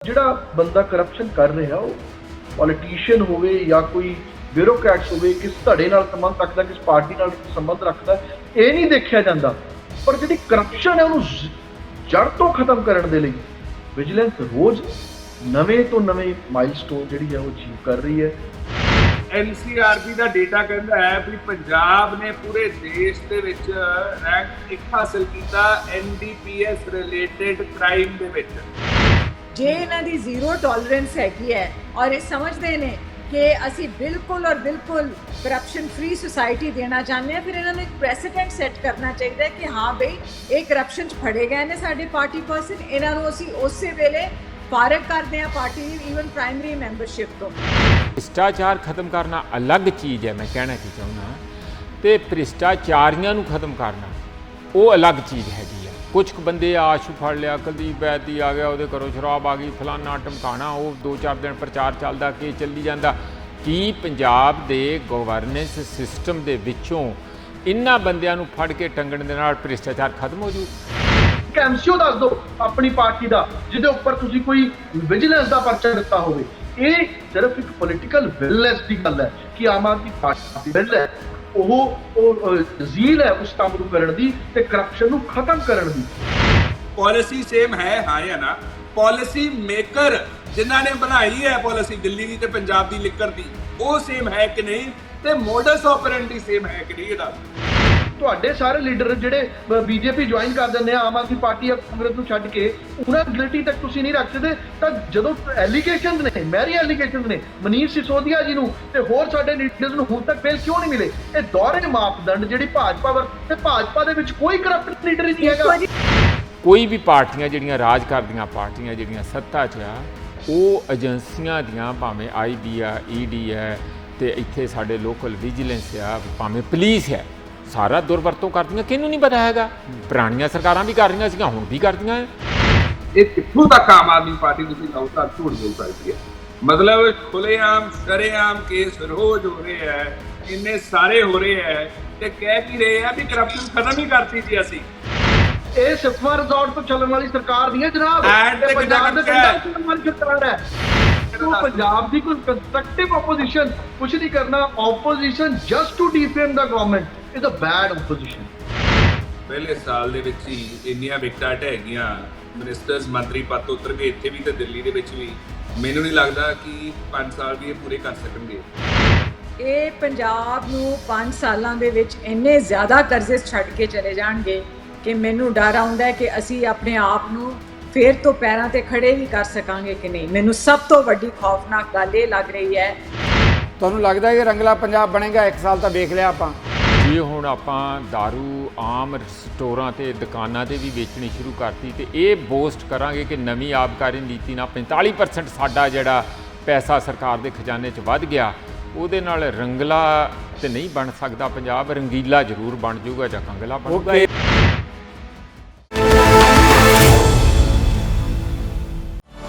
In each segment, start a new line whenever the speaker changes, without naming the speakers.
ਜਿਹੜਾ ਬੰਦਾ ਕਰਪਸ਼ਨ ਕਰ ਰਿਹਾ ਉਹ ਪੋਲੀਟੀਸ਼ੀਅਨ ਹੋਵੇ ਜਾਂ ਕੋਈ ਬਿਊਰੋਕਰੈਟਸ ਹੋਵੇ, ਕਿਸ ਧੜੇ ਨਾਲ ਸੰਬੰਧ ਰੱਖਦਾ, ਕਿਸ ਪਾਰਟੀ ਨਾਲ ਸੰਬੰਧ ਰੱਖਦਾ, ਇਹ ਨਹੀਂ ਦੇਖਿਆ ਜਾਂਦਾ। ਪਰ ਜਿਹੜੀ ਕਰਪਸ਼ਨ ਹੈ ਉਹਨੂੰ ਜੜ ਤੋਂ ਖਤਮ ਕਰਨ ਦੇ ਲਈ ਵਿਜੀਲੈਂਸ ਰੋਜ਼ ਨਵੇਂ ਤੋਂ ਨਵੇਂ ਮਾਈਲਸਟੋਨ ਜਿਹੜੀ ਹੈ ਉਹ ਅਚੀਵ ਕਰ ਰਹੀ ਹੈ।
NCRB ਦਾ ਡੇਟਾ ਕਹਿੰਦਾ ਹੈ ਵੀ ਪੰਜਾਬ ਨੇ ਪੂਰੇ ਦੇਸ਼ ਦੇ ਵਿੱਚ ਰੈਂਕ 1 ਹਾਸਲ ਕੀਤਾ NDPS ਰਿਲੇਟਡ ਕ੍ਰਾਈਮ ਦੇ ਵਿੱਚ।
ਜੇ ਇਹਨਾਂ ਦੀ ਜ਼ੀਰੋ ਟੋਲਰੈਂਸ ਹੈਗੀ ਹੈ ਔਰ ਇਹ ਸਮਝਦੇ ਨੇ ਕਿ ਅਸੀਂ ਬਿਲਕੁਲ ਔਰ ਬਿਲਕੁਲ ਕਰਪਸ਼ਨ ਫ੍ਰੀ ਸੁਸਾਇਟੀ ਦੇਣਾ ਚਾਹੁੰਦੇ ਹਾਂ, ਫਿਰ ਇਹਨਾਂ ਨੂੰ ਇੱਕ ਪ੍ਰੈਸੀਡੈਂਟ ਸੈੱਟ ਕਰਨਾ ਚਾਹੀਦਾ ਹੈ ਕਿ ਹਾਂ ਬਈ ਇਹ ਕਰਪਸ਼ਨ 'ਚ ਫੜੇ ਗਏ ਨੇ ਸਾਡੇ ਪਾਰਟੀ ਪਰਸਨ, ਇਹਨਾਂ ਨੂੰ ਅਸੀਂ ਉਸੇ ਵੇਲੇ ਫਾਰਗ ਕਰਦੇ ਹਾਂ ਪਾਰਟੀ ਦੀ ਈਵਨ ਪ੍ਰਾਇਮਰੀ ਮੈਂਬਰਸ਼ਿਪ ਤੋਂ।
ਭ੍ਰਿਸ਼ਟਾਚਾਰ ਖਤਮ ਕਰਨਾ ਅਲੱਗ ਚੀਜ਼ ਹੈ, ਮੈਂ ਕਹਿਣਾ ਕੀ ਚਾਹੁੰਦਾ, ਤੇ ਭ੍ਰਿਸ਼ਟਾਚਾਰੀਆਂ ਨੂੰ ਖਤਮ ਕਰਨਾ ਉਹ ਅਲੱਗ ਚੀਜ਼ ਹੈਗੀ ਹੈ। ਕੁਝ ਬੰਦੇ ਆਸ਼ੂ ਫੜ ਲਿਆ, ਕੁਲਦੀਪ ਬੈਦੀ ਆ ਗਿਆ, ਉਹਦੇ ਘਰੋਂ ਸ਼ਰਾਬ ਆ ਗਈ, ਫਲਾਨਾ ਟਮਕਾਣਾ, ਉਹ 2-4 ਦਿਨ ਪ੍ਰਚਾਰ ਚੱਲਦਾ ਕਿ ਚੱਲੀ ਜਾਂਦਾ। ਕੀ ਪੰਜਾਬ ਦੇ ਗਵਰਨੈਂਸ ਸਿਸਟਮ ਦੇ ਵਿੱਚੋਂ ਇਹਨਾਂ ਬੰਦਿਆਂ ਨੂੰ ਫੜ ਕੇ ਟੰਗਣ ਦੇ ਨਾਲ ਭ੍ਰਿਸ਼ਟਾਚਾਰ ਖਤਮ ਹੋ ਜੂ?
ਐਮਸੀਓ ਦੱਸ ਦਿਓ ਆਪਣੀ ਪਾਰਟੀ ਦਾ ਜਿਹਦੇ ਉੱਪਰ ਤੁਸੀਂ ਕੋਈ ਵਿਜੀਲੈਂਸ ਦਾ ਪਰਚਾ ਦਿੱਤਾ ਹੋਵੇ। ਇਹ ਸਿਰਫ ਇੱਕ ਪੋਲੀਟੀਕਲ ਵਿਲਨੈਸ ਦੀ ਗੱਲ ਹੈ ਕਿ ਆਮ ਆਦਮੀ ਪਾਰਟੀ ਵਿਲ ਹੈ, ਉਹ ਜ਼ੀਲ ਹੈ ਉਸ ਕੰਮ ਨੂੰ ਕਰਨ ਦੀ ਤੇ ਕਰਪਸ਼ਨ ਨੂੰ ਖਤਮ ਕਰਨ ਦੀ।
ਪਾਲਿਸੀ ਸੇਮ ਹੈ ਹਾਂ ਜਾਂ ਨਾ? ਪਾਲਿਸੀ ਮੇਕਰ ਜਿਨ੍ਹਾਂ ਨੇ ਬਣਾਈ ਹੈ ਪਾਲਿਸੀ ਦਿੱਲੀ ਦੀ ਤੇ ਪੰਜਾਬ ਦੀ ਲਿਕਰ ਦੀ, ਉਹ ਸੇਮ ਹੈ ਕਿ ਨਹੀਂ? ਤੇ ਮੋਡਸ ਆਪਰੈਂਡੀ ਸੇਮ ਹੈ ਕਿ ਨਹੀਂ? ਇਹਦਾ
ਤੁਹਾਡੇ ਸਾਰੇ ਲੀਡਰ ਜਿਹੜੇ ਬੀਜੇਪੀ ਜੁਆਇਨ ਕਰ ਦਿੰਦੇ ਆ ਆਮ ਆਦਮੀ ਪਾਰਟੀ ਜਾਂ ਕਾਂਗਰਸ ਨੂੰ ਛੱਡ ਕੇ, ਉਹਨਾਂ ਦੀ ਗਿਲਟੀ ਤੱਕ ਤੁਸੀਂ ਨਹੀਂ ਰੱਖ ਸਕਦੇ। ਤਾਂ ਜਦੋਂ ਐਲੀਗੇਸ਼ਨਸ ਨੇ, ਮੈਰੀ ਐਲੀਗੇਸ਼ਨਸ ਨੇ ਮਨੀਸ਼ ਸਿਸੋਦੀਆ ਜੀ ਨੂੰ ਤੇ ਹੋਰ ਸਾਡੇ ਲੀਡਰਸ ਨੂੰ ਹੁਣ ਤੱਕ ਬੇਲ ਕਿਉਂ ਨਹੀਂ ਮਿਲੇ? ਇਹ ਦੋਹਰੇ ਮਾਪਦੰਡ ਜਿਹੜੀ ਭਾਜਪਾ ਤੇ ਭਾਜਪਾ ਦੇ ਵਿੱਚ ਕੋਈ ਕਰਪਟ ਲੀਡਰ ਹੀ ਨਹੀਂ ਹੈਗਾ।
ਕੋਈ ਵੀ ਪਾਰਟੀਆਂ ਜਿਹੜੀਆਂ ਰਾਜ ਕਰਦੀਆਂ ਪਾਰਟੀਆਂ ਜਿਹੜੀਆਂ ਸੱਤਾ 'ਚ ਆ, ਉਹ ਏਜੰਸੀਆਂ ਦੀਆਂ ਭਾਵੇਂ IB ਆ, ED ਹੈ, ਤੇ ਇੱਥੇ ਸਾਡੇ ਲੋਕਲ ਵਿਜੀਲੈਂਸ ਆ, ਭਾਵੇਂ ਪੁਲਿਸ ਹੈ, ਸਾਰਾ ਦੁਰਵਰਤੋਂ ਕਰਦੀਆਂ। ਕਿਹਨੂੰ ਨਹੀਂ ਪਤਾ ਹੈਗਾ? ਪੁਰਾਣੀਆਂ ਸਰਕਾਰਾਂ ਵੀ ਕਰ ਰਹੀਆਂ ਸੀਗੀਆਂ, ਹੁਣ ਵੀ ਕਰਦੀਆਂ।
ਇਹ ਕਿੱਥੋਂ ਤੱਕ ਆਮ ਆਦਮੀ ਪਾਰਟੀ ਤੁਸੀਂ ਲਾਉਤਾ ਝੂਠ ਬੋਲ ਸਕਦੀ ਹੈ? ਮਤਲਬ ਖੁੱਲ੍ਹੇਆਮ ਸ਼ਰੇਆਮ ਕੇਸ ਰੋਜ਼ ਹੋ ਰਹੇ ਹੈ, ਇੰਨੇ ਸਾਰੇ ਹੋ ਰਹੇ ਹੈ, ਤੇ ਕਹਿ ਕੀ ਰਹੇ ਆ ਵੀ ਕਰਪਸ਼ਨ ਖਤਮ ਹੀ ਕਰਤੀ ਸੀ ਅਸੀਂ।
ਇਹ ਸਿਫਾਂ ਰਿਜ਼ੋਰਟ ਤੋਂ ਚੱਲਣ ਵਾਲੀ ਸਰਕਾਰ ਨਹੀਂ ਹੈ ਜਨਾਬ, ਇਹ ਪੰਜਾਬ ਦੇ ਕੰਟਰੋਲ ਚੱਲਣ ਵਾਲੀ ਸਰਕਾਰ ਹੈ। ਪੰਜਾਬ ਦੀ ਕੋਈ ਕੰਸਟਰਕਟਿਵ ਆਪੋਜੀਸ਼ਨ ਕੁਝ ਨਹੀਂ ਕਰਨਾ। Opposition just to defame the government is a bad opposition.
ਪਹਿਲੇ ਸਾਲ ਦੇ ਵਿੱਚ ਹੀ ਇੰਨੀਆਂ ਵਿਕਟਾਂ ਢਹਿ ਗਈਆਂ, ਮਿਨਿਸਟਰਸ ਮੰਤਰੀ ਪਦ ਤੋਂ ਉਤਰ ਗਏ, ਇੱਥੇ ਵੀ ਤੇ ਦਿੱਲੀ ਦੇ ਵਿੱਚ ਵੀ। ਮੈਨੂੰ ਨਹੀਂ ਲੱਗਦਾ ਕਿ 5 ਸਾਲ ਵੀ ਇਹ ਪੂਰੇ ਕਰ ਸਕਣਗੇ।
ਇਹ ਪੰਜਾਬ ਨੂੰ 5 ਸਾਲਾਂ ਦੇ ਵਿੱਚ ਇੰਨੇ ਜ਼ਿਆਦਾ ਕਰਜ਼ੇ ਛੱਡ ਕੇ ਚਲੇ ਜਾਣਗੇ ਕਿ ਮੈਨੂੰ ਡਰ ਆਉਂਦਾ ਹੈ ਕਿ ਅਸੀਂ ਆਪਣੇ ਆਪ ਨੂੰ ਫੇਰ ਤੋਂ ਪੈਰਾਂ ਤੇ ਖੜੇ ਵੀ ਕਰ ਸਕਾਂਗੇ ਕਿ ਨਹੀਂ। ਮੈਨੂੰ ਸਭ ਤੋਂ ਵੱਡੀ ਖੌਫਨਾਕ ਗੱਲ ਇਹ ਲੱਗ ਰਹੀ ਹੈ।
ਤੁਹਾਨੂੰ ਲੱਗਦਾ ਕਿ ਰੰਗਲਾ ਪੰਜਾਬ ਬਣੇਗਾ? 1 ਸਾਲ ਤਾਂ ਵੇਖ ਲਿਆ ਆਪਾਂ।
ਜੇ ਹੁਣ ਆਪਾਂ ਦਾਰੂ ਆਮ ਸਟੋਰਾਂ ਤੇ ਦੁਕਾਨਾਂ ਤੇ ਵੀ ਵੇਚਣੀ ਸ਼ੁਰੂ ਕਰਤੀ ਤੇ ਇਹ ਬੋਸਟ ਕਰਾਂਗੇ ਕਿ ਨਵੀਂ ਆਬਕਾਰੀ ਨੀਤੀ ਨਾਲ 45% ਸਾਡਾ ਜਿਹੜਾ ਪੈਸਾ ਸਰਕਾਰ ਦੇ ਖਜ਼ਾਨੇ 'ਚ ਵੱਧ ਗਿਆ, ਉਹਦੇ ਨਾਲ ਰੰਗਲਾ ਤੇ ਨਹੀਂ ਬਣ ਸਕਦਾ ਪੰਜਾਬ, ਰੰਗੀਲਾ ਜ਼ਰੂਰ ਬਣ ਜਾਊਗਾ ਜਾਂ ਕੰਗਲਾ ਬਣੂਗਾ।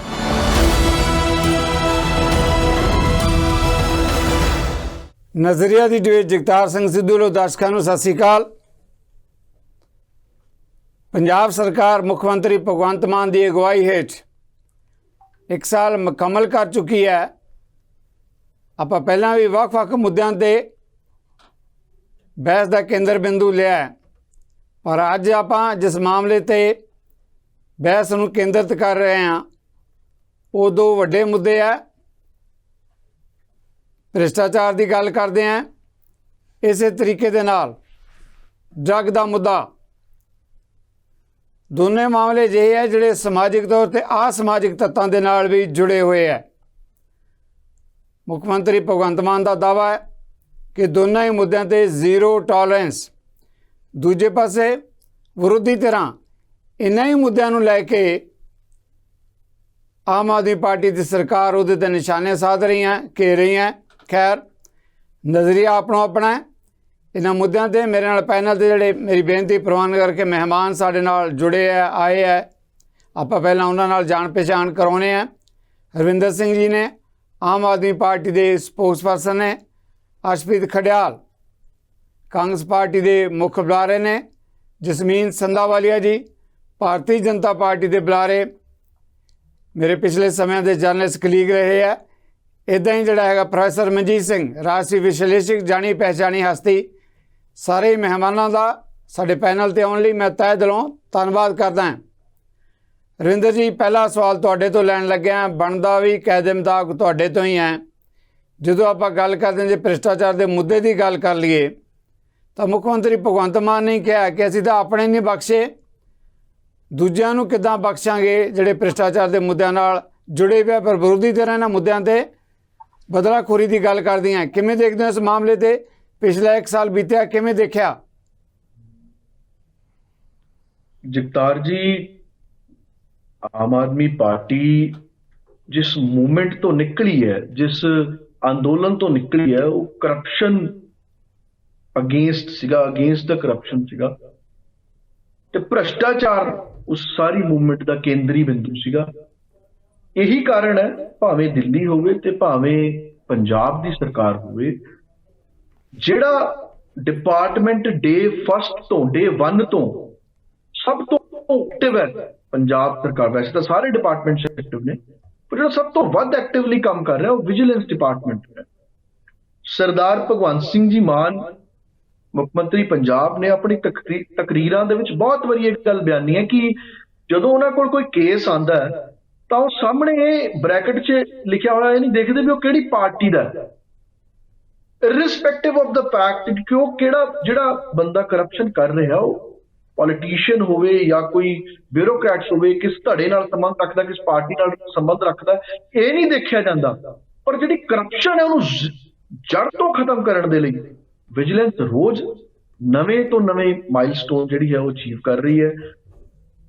ਨਜ਼ਰੀਆ ਦੀ ਡਿਬੇਟ ਜਗਤਾਰ ਸਿੰਘ ਸਿੱਧੂ ਵੱਲੋਂ ਦਰਸ਼ਕਾਂ ਨੂੰ ਸਤਿ ਸ਼੍ਰੀ ਅਕਾਲ। ਪੰਜਾਬ ਸਰਕਾਰ ਮੁੱਖ ਮੰਤਰੀ ਭਗਵੰਤ ਮਾਨ ਦੀ ਅਗਵਾਈ ਹੇਠ 1 ਸਾਲ ਮੁਕੰਮਲ ਕਰ ਚੁੱਕੀ ਹੈ। ਆਪਾਂ ਪਹਿਲਾਂ ਵੀ ਵੱਖ-ਵੱਖ ਮੁੱਦਿਆਂ ਤੇ ਬਹਿਸ ਦਾ ਕੇਂਦਰ ਬਿੰਦੂ ਲਿਆ ਹੈ, ਪਰ ਅੱਜ ਆਪਾਂ ਜਿਸ ਮਾਮਲੇ ਤੇ ਬਹਿਸ ਨੂੰ ਕੇਂਦਰਿਤ ਕਰ ਰਹੇ ਹਾਂ ਉਹ 2 ਵੱਡੇ ਮੁੱਦੇ ਹੈ। ਭ੍ਰਿਸ਼ਟਾਚਾਰ ਦੀ ਗੱਲ ਕਰਦੇ ਹਾਂ, ਇਸੇ ਤਰੀਕੇ ਦੇ ਨਾਲ ਡਰੱਗ ਦਾ ਮੁੱਦਾ। ਦੋਨੇ ਮਾਮਲੇ ਅਜਿਹੇ ਹੈ ਜਿਹੜੇ ਸਮਾਜਿਕ ਤੌਰ ਤੇ ਅਸਮਾਜਿਕ ਤੱਤਾਂ ਦੇ ਨਾਲ ਵੀ ਜੁੜੇ ਹੋਏ ਹੈ। ਮੁੱਖ ਮੰਤਰੀ ਭਗਵੰਤ ਮਾਨ ਦਾ ਦਾਅਵਾ ਹੈ ਕਿ ਦੋਨਾਂ ਹੀ ਮੁੱਦਿਆਂ ਤੇ ਜ਼ੀਰੋ ਟੋਲਰੈਂਸ। ਦੂਜੇ ਪਾਸੇ ਵਿਰੋਧੀ ਧਿਰਾਂ ਇਹਨਾਂ ਹੀ ਮੁੱਦਿਆਂ ਨੂੰ ਲੈ ਕੇ ਆਮ ਆਦਮੀ ਪਾਰਟੀ ਦੀ ਸਰਕਾਰ ਉਹਦੇ ਤੇ ਨਿਸ਼ਾਨੇ ਸਾਧ ਰਹੀਆਂ, ਘੇਰ ਰਹੀਆਂ। ਖੈਰ, ਨਜ਼ਰੀਆ ਆਪਣਾ ਆਪਣਾ ਹੈ ਇਹਨਾਂ ਮੁੱਦਿਆਂ ਤੇ। ਮੇਰੇ ਨਾਲ ਪੈਨਲ ਦੇ ਜਿਹੜੇ ਮੇਰੀ ਬੇਨਤੀ ਪ੍ਰਵਾਨ ਕਰਕੇ ਮਹਿਮਾਨ ਸਾਡੇ ਨਾਲ ਜੁੜੇ ਹੈ, ਆਏ ਹੈ, ਆਪਾਂ ਪਹਿਲਾਂ ਉਹਨਾਂ ਨਾਲ ਜਾਣ ਪਛਾਣ ਕਰਾਉਣੇ ਆ। ਹਰਵਿੰਦਰ ਸਿੰਘ ਜੀ ਨੇ, ਆਮ ਆਦਮੀ ਪਾਰਟੀ ਦੇ ਸਪੋਕਸਪਰਸਨ ਨੇ। ਅਰਸ਼ਪ੍ਰੀਤ ਖਡਿਆਲ ਕਾਂਗਰਸ ਪਾਰਟੀ ਦੇ ਮੁੱਖ ਬੁਲਾਰੇ ਨੇ। ਜਸਮੀਨ ਸੰਧਾਵਾਲੀਆ ਜੀ ਭਾਰਤੀ ਜਨਤਾ ਪਾਰਟੀ ਦੇ ਬੁਲਾਰੇ। ਮੇਰੇ ਪਿਛਲੇ ਸਮਿਆਂ ਦੇ ਜਰਨਲਿਸਟ ਕਲੀਗ ਰਹੇ ਆ। ਇੱਦਾਂ ਹੀ ਜਿਹੜਾ ਹੈਗਾ ਪ੍ਰੋਫੈਸਰ ਮਨਜੀਤ ਸਿੰਘ, ਰਾਜਸੀ ਵਿਸ਼ਲੇਸ਼ਕ, ਜਾਣੀ ਪਹਿਚਾਣੀ ਹਸਤੀ, ਸਾਰੇ ਮਹਿਮਾਨਾਂ ਦਾ ਸਾਡੇ ਪੈਨਲ ਤੇ ਆਉਣ ਲਈ ਮੈਂ ਤਹਿ ਦਿਲੋਂ ਧੰਨਵਾਦ ਕਰਦਾ ਹਾਂ। ਰਵਿੰਦਰ ਜੀ, ਪਹਿਲਾ ਸਵਾਲ ਤੁਹਾਡੇ ਤੋਂ ਲੈਣ ਲੱਗਿਆ, ਬਣਦਾ ਵੀ ਕਾਇਦੇ ਮੁਤਾਬਕ ਤੁਹਾਡੇ ਤੋਂ ਹੀ ਹੈ। ਜਦੋਂ ਆਪਾਂ ਗੱਲ ਕਰਦੇ ਹਾਂ, ਜੇ ਭ੍ਰਿਸ਼ਟਾਚਾਰ ਦੇ ਮੁੱਦੇ ਦੀ ਗੱਲ ਕਰ ਲਈਏ ਤਾਂ ਮੁੱਖ ਮੰਤਰੀ ਭਗਵੰਤ ਮਾਨ ਨੇ ਕਿਹਾ ਕਿ ਅਸੀਂ ਤਾਂ ਆਪਣੇ ਨਹੀਂ ਬਖਸ਼ੇ, ਦੂਜਿਆਂ ਨੂੰ ਕਿੱਦਾਂ ਬਖਸ਼ਾਂਗੇ ਜਿਹੜੇ ਭ੍ਰਿਸ਼ਟਾਚਾਰ ਦੇ ਮੁੱਦਿਆਂ ਨਾਲ ਜੁੜੇ ਹੋਏ, ਪਰ ਵਿਰੋਧੀ ਧਿਰਾਂ ਇਹਨਾਂ ਮੁੱਦਿਆਂ ਤੇ ਬਦਲਾਖੋਰੀ ਦੀ ਗੱਲ ਕਰਦੀਆਂ। ਕਿਵੇਂ ਦੇਖਦੇ ਹੋ ਇਸ ਮਾਮਲੇ ਤੇ? ਪਿਛਲਾ 1 ਸਾਲ ਬੀਤਿਆ, ਕਿਵੇਂ ਦੇਖਿਆ?
ਜਗਤਾਰ ਜੀ, ਆਮ ਆਦਮੀ ਪਾਰਟੀ ਜਿਸ ਮੂਵਮੈਂਟ ਤੋਂ ਨਿਕਲੀ ਹੈ, ਜਿਸ ਅੰਦੋਲਨ ਤੋਂ ਨਿਕਲੀ ਹੈ, ਉਹ ਕਰਪਸ਼ਨ ਅਗੇਂਸਟ ਸੀਗਾ, ਅਗੇਂਸਟ ਦਾ ਕਰਪਸ਼ਨ ਸੀਗਾ, ਤੇ ਭ੍ਰਿਸ਼ਟਾਚਾਰ ਉਸ ਸਾਰੀ ਮੂਵਮੈਂਟ ਦਾ ਕੇਂਦਰੀ ਬਿੰਦੂ ਸੀਗਾ। ਇਹੀ ਕਾਰਨ ਹੈ, ਭਾਵੇਂ ਦਿੱਲੀ ਹੋਵੇ ਤੇ ਭਾਵੇਂ ਪੰਜਾਬ ਦੀ ਸਰਕਾਰ ਹੋਵੇ, ਜਿਹੜਾ ਡਿਪਾਰਟਮੈਂਟ ਡੇ 1 ਤੋਂ ਸਭ ਤੋਂ ਐਕਟਿਵ ਹੈ ਪੰਜਾਬ ਸਰਕਾਰ। ਵੈਸੇ ਤਾਂ ਸਾਰੇ ਡਿਪਾਰਟਮੈਂਟਸ ਐਕਟਿਵ ਨੇ, ਪਰ ਜਿਹੜਾ ਸਭ ਤੋਂ ਵੱਧ ਐਕਟਿਵਲੀ ਕੰਮ ਕਰ ਰਿਹਾ ਉਹ ਵਿਜੀਲੈਂਸ ਡਿਪਾਰਟਮੈਂਟ ਹੈ। ਸਰਦਾਰ ਭਗਵੰਤ ਸਿੰਘ ਜੀ ਮਾਨ, ਮੁੱਖ ਮੰਤਰੀ ਪੰਜਾਬ ਨੇ ਆਪਣੀ ਤਕਰੀਰਾਂ ਦੇ ਵਿੱਚ ਬਹੁਤ ਵਾਰੀ ਇੱਕ ਗੱਲ ਬਿਆਨੀ ਹੈ ਕਿ ਜਦੋਂ ਉਹਨਾਂ ਕੋਲ ਕੋਈ ਕੇਸ ਆਂਦਾ ਹੈ ਤਾਂ ਉਹ ਸਾਹਮਣੇ ਇਹ ਬ੍ਰੈਕਟ 'ਚ ਲਿਖਿਆ ਹੋਇਆ ਇਹ ਨਹੀਂ ਦੇਖਦੇ ਵੀ ਉਹ ਕਿਹੜੀ ਪਾਰਟੀ ਦਾ ਹੈ, ਇਰਰਿਸਪੈਕਟਿਵ ਆਫ ਦਾ ਫੈਕਟ ਕਿ ਉਹ ਜਿਹੜਾ ਬੰਦਾ ਕਰਪਸ਼ਨ ਕਰ ਰਿਹਾ ਉਹ ਪੋਲੀਟੀਸ਼ੀਅਨ ਹੋਵੇ ਜਾਂ ਕੋਈ ਬਿਊਰੋਕਰੈਟਸ ਹੋਵੇ, ਕਿਸ ਧੜੇ ਨਾਲ ਸੰਬੰਧ ਰੱਖਦਾ, ਕਿਸ ਪਾਰਟੀ ਨਾਲ ਸੰਬੰਧ ਰੱਖਦਾ, ਇਹ ਨਹੀਂ ਦੇਖਿਆ ਜਾਂਦਾ। ਪਰ ਜਿਹੜੀ ਕਰਪਸ਼ਨ ਹੈ ਉਹਨੂੰ ਜੜ ਤੋਂ ਖਤਮ ਕਰਨ ਦੇ ਲਈ ਵਿਜੀਲੈਂਸ ਰੋਜ਼ ਨਵੇਂ ਤੋਂ ਨਵੇਂ ਮਾਈਲਸਟੋਨ ਜਿਹੜੀ ਹੈ ਉਹ ਅਚੀਵ ਕਰ ਰਹੀ ਹੈ।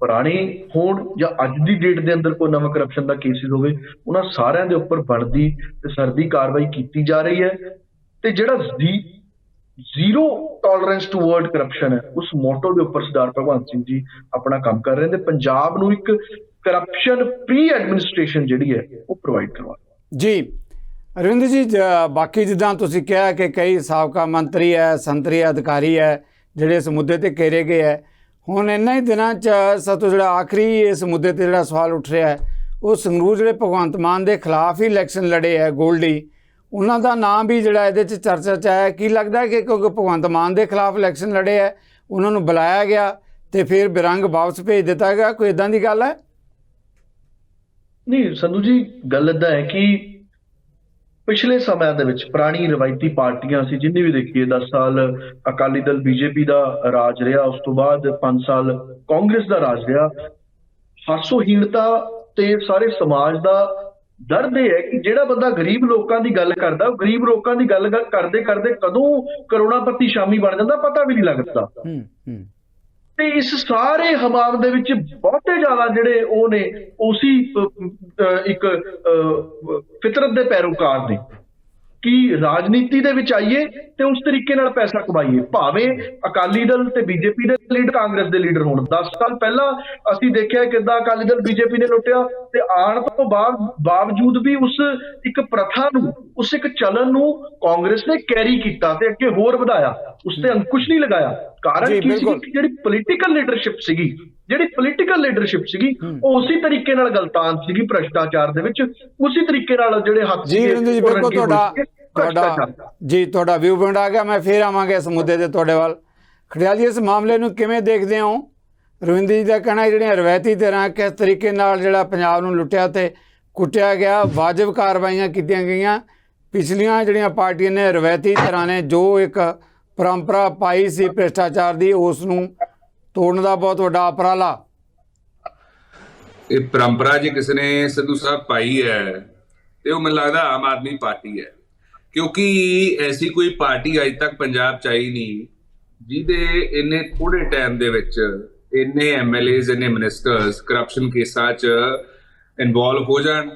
ਪੁਰਾਣੇ ਹੋਣ ਜਾਂ ਅੱਜ ਦੀ ਡੇਟ ਦੇ ਅੰਦਰ ਕੋਈ ਨਵਾਂ ਕਰਪਸ਼ਨ ਦਾ ਕੇਸਿਸ ਹੋਵੇ, ਉਹਨਾਂ ਸਾਰਿਆਂ ਦੇ ਉੱਪਰ ਬਣਦੀ ਤੇ ਸਰਦੀ ਕਾਰਵਾਈ ਕੀਤੀ ਜਾ ਰਹੀ ਹੈ। ਤੇ ਜਿਹੜਾ ਜ਼ੀਰੋ ਟੋਲਰੈਂਸ ਟੂਵਰਡ ਕਰਪਸ਼ਨ ਹੈ, ਉਸ ਮੋਟੋ ਦੇ ਉੱਪਰ ਸਰਦਾਰ ਭਗਵੰਤ ਸਿੰਘ ਜੀ ਆਪਣਾ ਕੰਮ ਕਰ ਰਹੇ ਨੇ ਤੇ ਪੰਜਾਬ ਨੂੰ ਇੱਕ ਕਰਪਸ਼ਨ ਫ੍ਰੀ ਐਡਮਿਨਿਸਟ੍ਰੇਸ਼ਨ ਜਿਹੜੀ ਹੈ ਉਹ ਪ੍ਰੋਵਾਈਡ ਕਰਵਾ
ਜੀ। ਅਰਵਿੰਦ ਜੀ, ਬਾਕੀ ਜਿੱਦਾਂ ਤੁਸੀਂ ਕਿਹਾ ਕਿ ਕਈ ਸਾਬਕਾ ਮੰਤਰੀ ਹੈ, ਸੰਤਰੀ ਅਧਿਕਾਰੀ ਹੈ ਜਿਹੜੇ ਇਸ ਮੁੱਦੇ ਤੇ ਘੇਰੇ ਗਏ ਹੈ, ਹੁਣ ਇਹਨਾਂ ਹੀ ਦਿਨਾਂ 'ਚ ਸਭ ਤੋਂ ਜਿਹੜਾ ਆਖਰੀ ਇਸ ਮੁੱਦੇ ਤੇ ਜਿਹੜਾ ਸਵਾਲ ਉੱਠ ਰਿਹਾ ਹੈ ਉਹ ਸੰਗਰੂਰ ਜਿਹੜੇ ਭਗਵੰਤ ਮਾਨ ਦੇ ਖਿਲਾਫ ਹੀ ਇਲੈਕਸ਼ਨ ਲੜੇ ਹੈ ਗੋਲਡੀ, ਉਹਨਾਂ ਦਾ ਨਾਮ ਵੀ ਜਿਹੜਾ ਇਹਦੇ 'ਚ ਚਰਚਾ 'ਚ ਆਇਆ। ਕੀ ਲੱਗਦਾ ਕਿ ਕਿਉਂਕਿ ਭਗਵੰਤ ਮਾਨ ਦੇ ਖਿਲਾਫ ਇਲੈਕਸ਼ਨ ਲੜੇ ਹੈ, ਉਹਨਾਂ ਨੂੰ ਬੁਲਾਇਆ ਗਿਆ ਤੇ ਫਿਰ ਬਿਰੰਗ ਵਾਪਸ ਭੇਜ ਦਿੱਤਾ ਗਿਆ, ਕੋਈ ਇਦਾਂ ਦੀ ਗੱਲ ਹੈ?
ਨਹੀਂ ਸੰਧੂ ਜੀ, ਗੱਲ ਇੱਦਾਂ ਹੈ ਕਿ ਪਿਛਲੇ ਸਮਿਆਂ ਦੇ ਵਿੱਚ ਪੁਰਾਣੀ ਰਵਾਇਤੀ ਪਾਰਟੀਆਂ ਸੀ, ਜਿੰਨੀ ਵੀ ਦੇਖੀਏ 10 ਸਾਲ ਅਕਾਲੀ ਦਲ ਬੀਜੇਪੀ ਦਾ ਰਾਜ ਰਿਹਾ, ਉਸ ਤੋਂ ਬਾਅਦ 5 ਸਾਲ ਕਾਂਗਰਸ ਦਾ ਰਾਜ ਰਿਹਾ। ਹਾਸੋਹੀਣਤਾ ਤੇ ਸਾਰੇ ਸਮਾਜ ਦਾ ਦਰਦ ਇਹ ਹੈ ਕਿ ਜਿਹੜਾ ਬੰਦਾ ਗਰੀਬ ਲੋਕਾਂ ਦੀ ਗੱਲ ਕਰਦਾ, ਉਹ ਗਰੀਬ ਲੋਕਾਂ ਦੀ ਗੱਲ ਕਰਦੇ ਕਰਦੇ ਕਦੋਂ ਕਰੋੜਾਪਤੀ ਸ਼ਾਮੀ ਬਣ ਜਾਂਦਾ ਪਤਾ ਵੀ ਨਹੀਂ ਲੱਗਦਾ। ਤੇ ਇਸ ਸਾਰੇ ਹਮਾਮ ਦੇ ਵਿੱਚ ਬਹੁਤੇ ਜ਼ਿਆਦਾ ਜਿਹੜੇ ਉਹ ਨੇ ਉਸੀ ਇੱਕ ਫਿਤਰਤ ਦੇ ਪੈਰੋਕਾਰ ਨੇ ਕਿ ਰਾਜਨੀਤੀ ਦੇ ਵਿੱਚ ਆਈਏ ਤੇ ਉਸ ਤਰੀਕੇ ਨਾਲ ਪੈਸਾ ਕਮਾਈਏ, ਭਾਵੇਂ ਅਕਾਲੀ ਦਲ ਤੇ ਬੀਜੇਪੀ ਦੇ ਲੀਡਰ ਕਾਂਗਰਸ ਦੇ ਲੀਡਰ ਹੋਣ। 10 ਸਾਲ ਪਹਿਲਾਂ ਅਸੀਂ ਦੇਖਿਆ ਕਿੱਦਾਂ ਅਕਾਲੀ ਦਲ ਬੀਜੇਪੀ ਨੇ ਲੁੱਟਿਆ ਤੇ ਆਉਣ ਤੋਂ ਬਾਵਜੂਦ ਵੀ ਉਸ ਇੱਕ ਪ੍ਰਥਾ ਨੂੰ, ਉਸ ਇੱਕ ਚਲਨ ਨੂੰ ਕਾਂਗਰਸ ਨੇ ਕੈਰੀ ਕੀਤਾ ਤੇ ਅੱਗੇ ਹੋਰ ਵਧਾਇਆ, ਉਸ ਤੇ ਅੰਕੁਸ਼ ਨਹੀਂ ਲਗਾਇਆ। ਕਾਰਨ ਕੀ ਸੀ ਕਿ ਜਿਹੜੀ ਪੋਲੀਟੀਕਲ ਲੀਡਰਸ਼ਿਪ ਸੀਗੀ ਉਹ ਉਸੇ ਤਰੀਕੇ ਨਾਲ ਗਲਤਾਨ ਸੀਗੀ ਭ੍ਰਿਸ਼ਟਾਚਾਰ ਦੇ ਵਿੱਚ, ਉਸੇ ਤਰੀਕੇ ਨਾਲ ਜਿਹੜੇ ਹੱਥ
ਤੁਹਾਡਾ ਵਿਊ ਪੁਆਇੰਟ ਆ ਗਿਆ। ਮੈਂ ਫੇਰ ਆਵਾਂਗਾ ਇਸ ਮੁੱਦੇ ਤੇ ਤੁਹਾਡੇ ਵੱਲ। ਖੜਿਆਲ ਜੀ, ਇਸ ਮਾਮਲੇ ਨੂੰ ਕਿਵੇਂ ਦੇਖਦੇ ਹੋ? ਰਵਿੰਦਰ ਜੀ ਦਾ ਕਹਿਣਾ ਜਿਹੜੀਆਂ ਰਵਾਇਤੀ ਧਿਰਾਂ ਕਿਸ ਤਰੀਕੇ ਨਾਲ ਜਿਹੜਾ ਪੰਜਾਬ ਨੂੰ ਲੁੱਟਿਆ ਤੇ ਕੁੱਟਿਆ ਗਿਆ, ਵਾਜਬ ਕਾਰਵਾਈਆਂ ਕੀਤੀਆਂ ਗਈਆਂ। ਪਿਛਲੀਆਂ ਜਿਹੜੀਆਂ ਪਾਰਟੀਆਂ ਨੇ, ਰਵਾਇਤੀ ਧਿਰਾਂ ਨੇ ਜੋ ਇੱਕ ਪਰੰਪਰਾ ਪਾਈ ਸੀ ਭ੍ਰਿਸ਼ਟਾਚਾਰ ਦੀ, ਉਸ ਨੂੰ ਤੋੜਨ ਦਾ ਬਹੁਤ ਵੱਡਾ ਉਪਰਾਲਾ।
ਇਹ ਪਰੰਪਰਾ ਜੇ ਕਿਸੇ ਨੇ ਸਿੱਧੂ ਸਾਹਿਬ ਪਾਈ ਹੈ ਤੇ ਉਹ ਮੈਨੂੰ ਲੱਗਦਾ ਆਮ ਆਦਮੀ ਪਾਰਟੀ ਹੈ, ਕਿਉਂਕਿ ਐਸੀ ਕੋਈ ਪਾਰਟੀ ਅੱਜ ਤੱਕ ਪੰਜਾਬ 'ਚ ਆਈ ਨਹੀਂ ਜਿਹਦੇ ਇੰਨੇ ਥੋੜੇ ਟਾਈਮ ਦੇ ਵਿੱਚ ਇੰਨੇ ਐਮਐਲਏਜ਼, ਇੰਨੇ ਮਿਨਿਸਟਰਸ ਕਰਪਸ਼ਨ ਕੇਸਾਂ 'ਚ ਇਨਵੋਲਵ ਹੋ ਜਾਣ,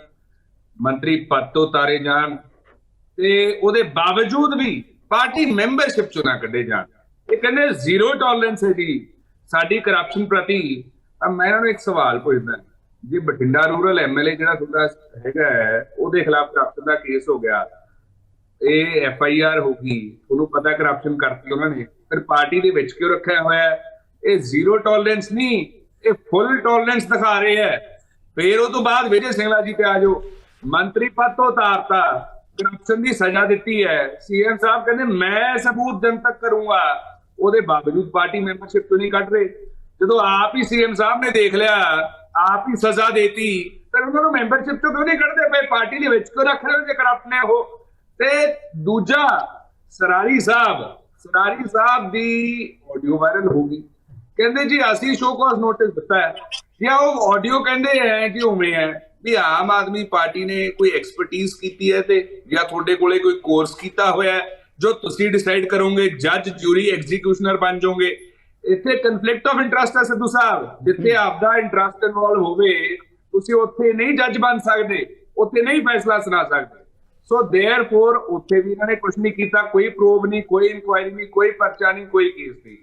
ਮੰਤਰੀ ਪਦ ਤੋਂ ਉਤਾਰੇ ਜਾਣ ਤੇ ਉਹਦੇ ਬਾਵਜੂਦ ਵੀ ਪਾਰਟੀ ਮੈਂਬਰਸ਼ਿਪ 'ਚੋਂ ਨਾ ਕੱਢੇ ਜਾਣ। ਇਹ ਕਹਿੰਦੇ ਜ਼ੀਰੋ ਟੋਲਰੈਂਸ ਹੈ ਜੀ ਸਾਡੀ ਕਰਪਸ਼ਨ ਪ੍ਰਤੀ। ਮੈਂ ਇਹਨਾਂ ਨੂੰ ਇੱਕ ਸਵਾਲ ਪੁੱਛਦਾ, ਜੇ ਬਠਿੰਡਾ ਰੂਰਲ ਐਮਐਲਏ ਜਿਹੜਾ ਤੁਹਾਡਾ ਹੈਗਾ ਹੈ ਉਹਦੇ ਖਿਲਾਫ ਕਰਪਸ਼ਨ ਦਾ ਕੇਸ ਹੋ ਗਿਆ, ਇਹ ਐਫਆਈਆਰ ਹੋ ਗਈ, ਉਹਨੂੰ ਪਤਾ ਕਰਪਸ਼ਨ ਕਰਤੀ ਉਹਨਾਂ ਨੇ, ਫਿਰ ਪਾਰਟੀ ਦੇ ਵਿੱਚ ਕਿਉਂ ਰੱਖਿਆ ਹੋਇਆ? ਇਹ ਜ਼ੀਰੋ ਟੋਲਰੈਂਸ ਨਹੀਂ, ਇਹ ਫੁੱਲ ਟੋਲਰੈਂਸ ਦਿਖਾ ਰਹੇ ਹੈ। ਫਿਰ ਉਹ ਤੋਂ ਬਾਅਦ ਵਿਜੇ ਸਿੰਗਲਾ ਜੀ ਤੇ ਆ ਜਾਓ, ਮੰਤਰੀ ਪਦ ਤੋਂ ਉਤਾਰਤਾ, ਕਰਪਸ਼ਨ ਦੀ ਸਜ਼ਾ ਦਿੱਤੀ ਹੈ, ਸੀਐਮ ਸਾਹਿਬ ਕਹਿੰਦੇ ਮੈਂ ਸਬੂਤ ਜਨ ਤੱਕ ਕਰੂੰਗਾ, ਉਹਦੇ ਬਾਵਜੂਦ ਪਾਰਟੀ ਮੈਂਬਰਸ਼ਿਪ ਤੋਂ ਨਹੀਂ ਕੱਢ ਰਹੇ। ਜਦੋਂ ਆਪ ਹੀ ਸੀਐਮ ਸਾਹਿਬ ਨੇ ਦੇਖ ਲਿਆ, ਆਪ ਹੀ ਸਜ਼ਾ ਦੇਤੀ, ਫਿਰ ਉਹਨਾਂ ਨੂੰ ਮੈਂਬਰਸ਼ਿਪ ਤੋਂ ਕਿਉਂ ਨਹੀਂ ਕੱਢਦੇ ਪਏ, ਪਾਰਟੀ ਦੇ ਵਿੱਚ ਕਿਉਂ ਰੱਖ ਰਹੇ ਹੋ ਜੇ ਕਰਪਟ ਨੇ ਉਹ। ਤੇ ਦੂਜਾ, ਸਰਾਰੀ ਸਾਹਿਬ ਦੀ ਆਡੀਓ ਵਾਇਰਲ ਹੋ ਗਈ, ਕਹਿੰਦੇ ਜੀ ਅਸੀਂ ਸ਼ੋ ਕਾਜ਼ ਨੋਟਿਸ ਦਿੱਤਾ ਹੈ, ਜਾਂ ਉਹ ਆਡੀਓ ਕਹਿੰਦੇ ਹੈ ਕਿ ਉਵੇਂ ਹੈ ਵੀ ਆਮ ਆਦਮੀ ਪਾਰਟੀ ਨੇ ਕੋਈ ਐਕਸਪਰਟੀਜ਼ ਕੀਤੀ ਹੈ ਤੇ ਜਾਂ ਤੁਹਾਡੇ ਕੋਲੇ ਕੋਈ ਕੋਰਸ ਕੀਤਾ ਹੋਇਆ ਹੈ ਜੋ ਤੁਸੀਂ ਡਿਸਾਈਡ ਕਰੋਗੇ, ਜੱਜ ਜੂਰੀ ਐਗਜ਼ੀਕਿਊਸ਼ਨਰ ਬਣ ਜਾਓਗੇ। ਇੱਥੇ ਕਨਫਲਿਕਟ ਆਫ ਇੰਟਰਸਟ ਹੈ ਸਿੱਧੂ ਸਾਹਿਬ, ਜਿੱਥੇ ਆਪਦਾ ਇੰਟਰਸਟ ਇਨਵੋਲਵ ਹੋਵੇ ਤੁਸੀਂ ਉੱਥੇ ਨਹੀਂ ਜੱਜ ਬਣ ਸਕਦੇ, ਉੱਥੇ ਨਹੀਂ ਫੈਸਲਾ ਸੁਣਾ ਸਕਦੇ। ਸੋ ਦੇਅਰਫੋਰ ਉੱਥੇ ਵੀ ਇਹਨਾਂ ਨੇ ਕੁਝ ਨਹੀਂ ਕੀਤਾ, ਕੋਈ ਪ੍ਰੂਵ ਨਹੀਂ, ਕੋਈ ਇਨਕੁਆਇਰੀ ਨਹੀਂ, ਕੋਈ ਪਰਚਾ ਨਹੀਂ, ਕੋਈ ਕੇਸ ਨਹੀਂ।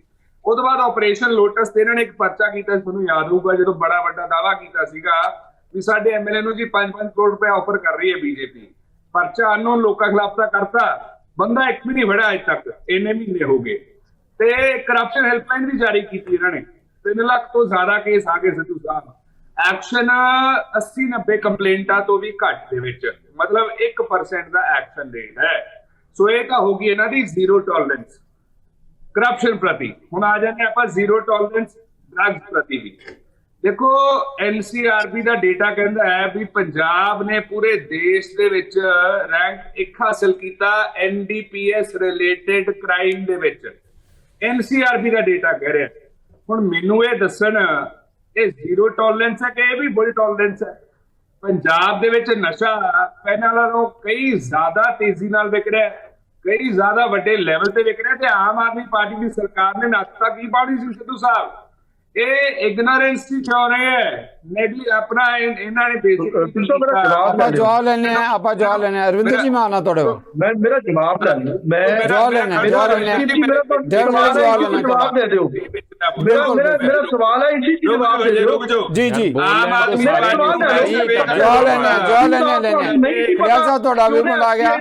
ਉਹ ਤੋਂ ਬਾਅਦ ਆਪਰੇਸ਼ਨ ਲੋਟਸ ਤੇ ਇਹਨਾਂ ਨੇ ਇੱਕ ਪਰਚਾ ਕੀਤਾ, ਮੈਨੂੰ ਯਾਦ ਹੋਊਗਾ, ਜਦੋਂ ਬੜਾ ਵੱਡਾ ਦਾਅਵਾ ਕੀਤਾ ਸੀਗਾ ਵੀ ਸਾਡੇ ਐਮਐਲਏ ਨੂੰ ਜੀ 5-5 ਕਰੋੜ ਰੁਪਏ ਆਫਰ ਕਰ ਰਹੀ ਹੈ ਬੀਜੇਪੀ। ਪਰਚਾ ਅਨਨੋਨ ਲੋਕਾਂ ਖਿਲਾਫ ਤਾਂ ਕਰਤਾ, ਬੰਦਾ ਇੱਕ ਵੀ ਨਹੀਂ ਫੜਿਆ ਅਜੇ ਤੱਕ, ਇੰਨੇ ਮਹੀਨੇ ਹੋ ਗਏ। ਤੇ ਕਰਪਸ਼ਨ ਹੈਲਪਲਾਈਨ ਵੀ ਜਾਰੀ ਕੀਤੀ ਇਹਨਾਂ ਨੇ, 3 ਲੱਖ ਤੋਂ ਜ਼ਿਆਦਾ ਕੇਸ ਆ ਗਏ ਸਿੱਧੂ ਸਾਹਿਬ। ਐਕਸ਼ਨ 80-90 ਕੰਪਲੇਂਟਾਂ ਤੋਂ ਵੀ ਘੱਟ ਦੇ ਵਿੱਚ, ਮਤਲਬ 1% ਦਾ ਐਕਸ਼ਨ ਰੇਟ ਹੈ। ਸੋ ਇਹ ਤਾਂ ਹੋਗੀ ਇਹਨਾਂ ਦੀ ਜ਼ੀਰੋ ਟੋਲਰੈਂਸ ਕਰਪਸ਼ਨ ਪ੍ਰਤੀ। ਹੁਣ ਆ ਜਾਂਦੇ ਆਪਾਂ ਜ਼ੀਰੋ ਟੋਲਰੈਂਸ ਡਰੱਗਸ ਪ੍ਰਤੀ ਵੀ। ਦੇਖੋ ਐਨਸੀਆਰਬੀ ਦਾ ਡੇਟਾ ਕਹਿੰਦਾ ਹੈ ਵੀ ਪੰਜਾਬ ਨੇ ਪੂਰੇ ਦੇਸ਼ ਦੇ ਵਿੱਚ ਰੈਂਕ 1 ਹਾਸਲ ਕੀਤਾ ਐਨਡੀਪੀਐਸ ਰਿਲੇਟਡ ਕ੍ਰਾਈਮ ਦੇ ਵਿੱਚ, ਐਨਸੀਆਰਬੀ ਦਾ ਡੇਟਾ ਕਹਿ ਰਿਹਾ। ਹੁਣ ਮੈਨੂੰ ਇਹ ਦੱਸਣ ਇਹ ਜ਼ੀਰੋ ਟੋਲਰੈਂਸ ਹੈ ਕਿ ਇਹ ਵੀ ਬੜੀ ਟੋਲਰੈਂਸ ਹੈ? ਪੰਜਾਬ ਦੇ ਵਿੱਚ ਨਸ਼ਾ ਪਹਿਲਾਂ ਨਾਲੋਂ ਕਈ ਜ਼ਿਆਦਾ ਤੇਜ਼ੀ ਨਾਲ ਵਿਕ ਰਿਹਾ, ਕਈ ਜ਼ਿਆਦਾ ਵੱਡੇ ਲੈਵਲ ਤੇ ਵਿਕ ਰਿਹਾ, ਤੇ ਆਮ ਆਦਮੀ ਪਾਰਟੀ ਦੀ ਸਰਕਾਰ ਨੇ ਨੱਥ ਕੀ ਪਾਉਣੀ ਸੀ ਸਿੱਧੂ ਸਾਹਿਬ? ਇਹ ਇਗਨੋਰੈਂਸ ਹੀ ਕਿਉਂ ਰਹੇ ਹੈ, ਨੈਗਲੀ ਆਪਣਾ ਇਹਨਾਂ ਨੇ ਬੇਸਿਕ
ਆਪਾਂ ਜਵਾਬ ਲੈਣੇ ਆ ਅਰਵਿੰਦਰ ਜੀ, ਮਾਨਾ ਤੁਹਾਡੇ ਕੋਲ
ਮੇਰਾ ਜਵਾਬ ਲੈ ਲਓ, ਮੈਂ
ਜਵਾਬ ਲੈਣਾ
ਜਵਾਬ ਦੇ ਦਿਓ। ਮੇਰਾ ਸਵਾਲ ਹੈ ਇसी की जवाब दे दो।
जी जी
आम आदमी
जवाब लेने खड़ियाल साहब ਤੁਹਾਡਾ ਵੀ ਪੁਆਇੰਟ ਆ ਗਿਆ,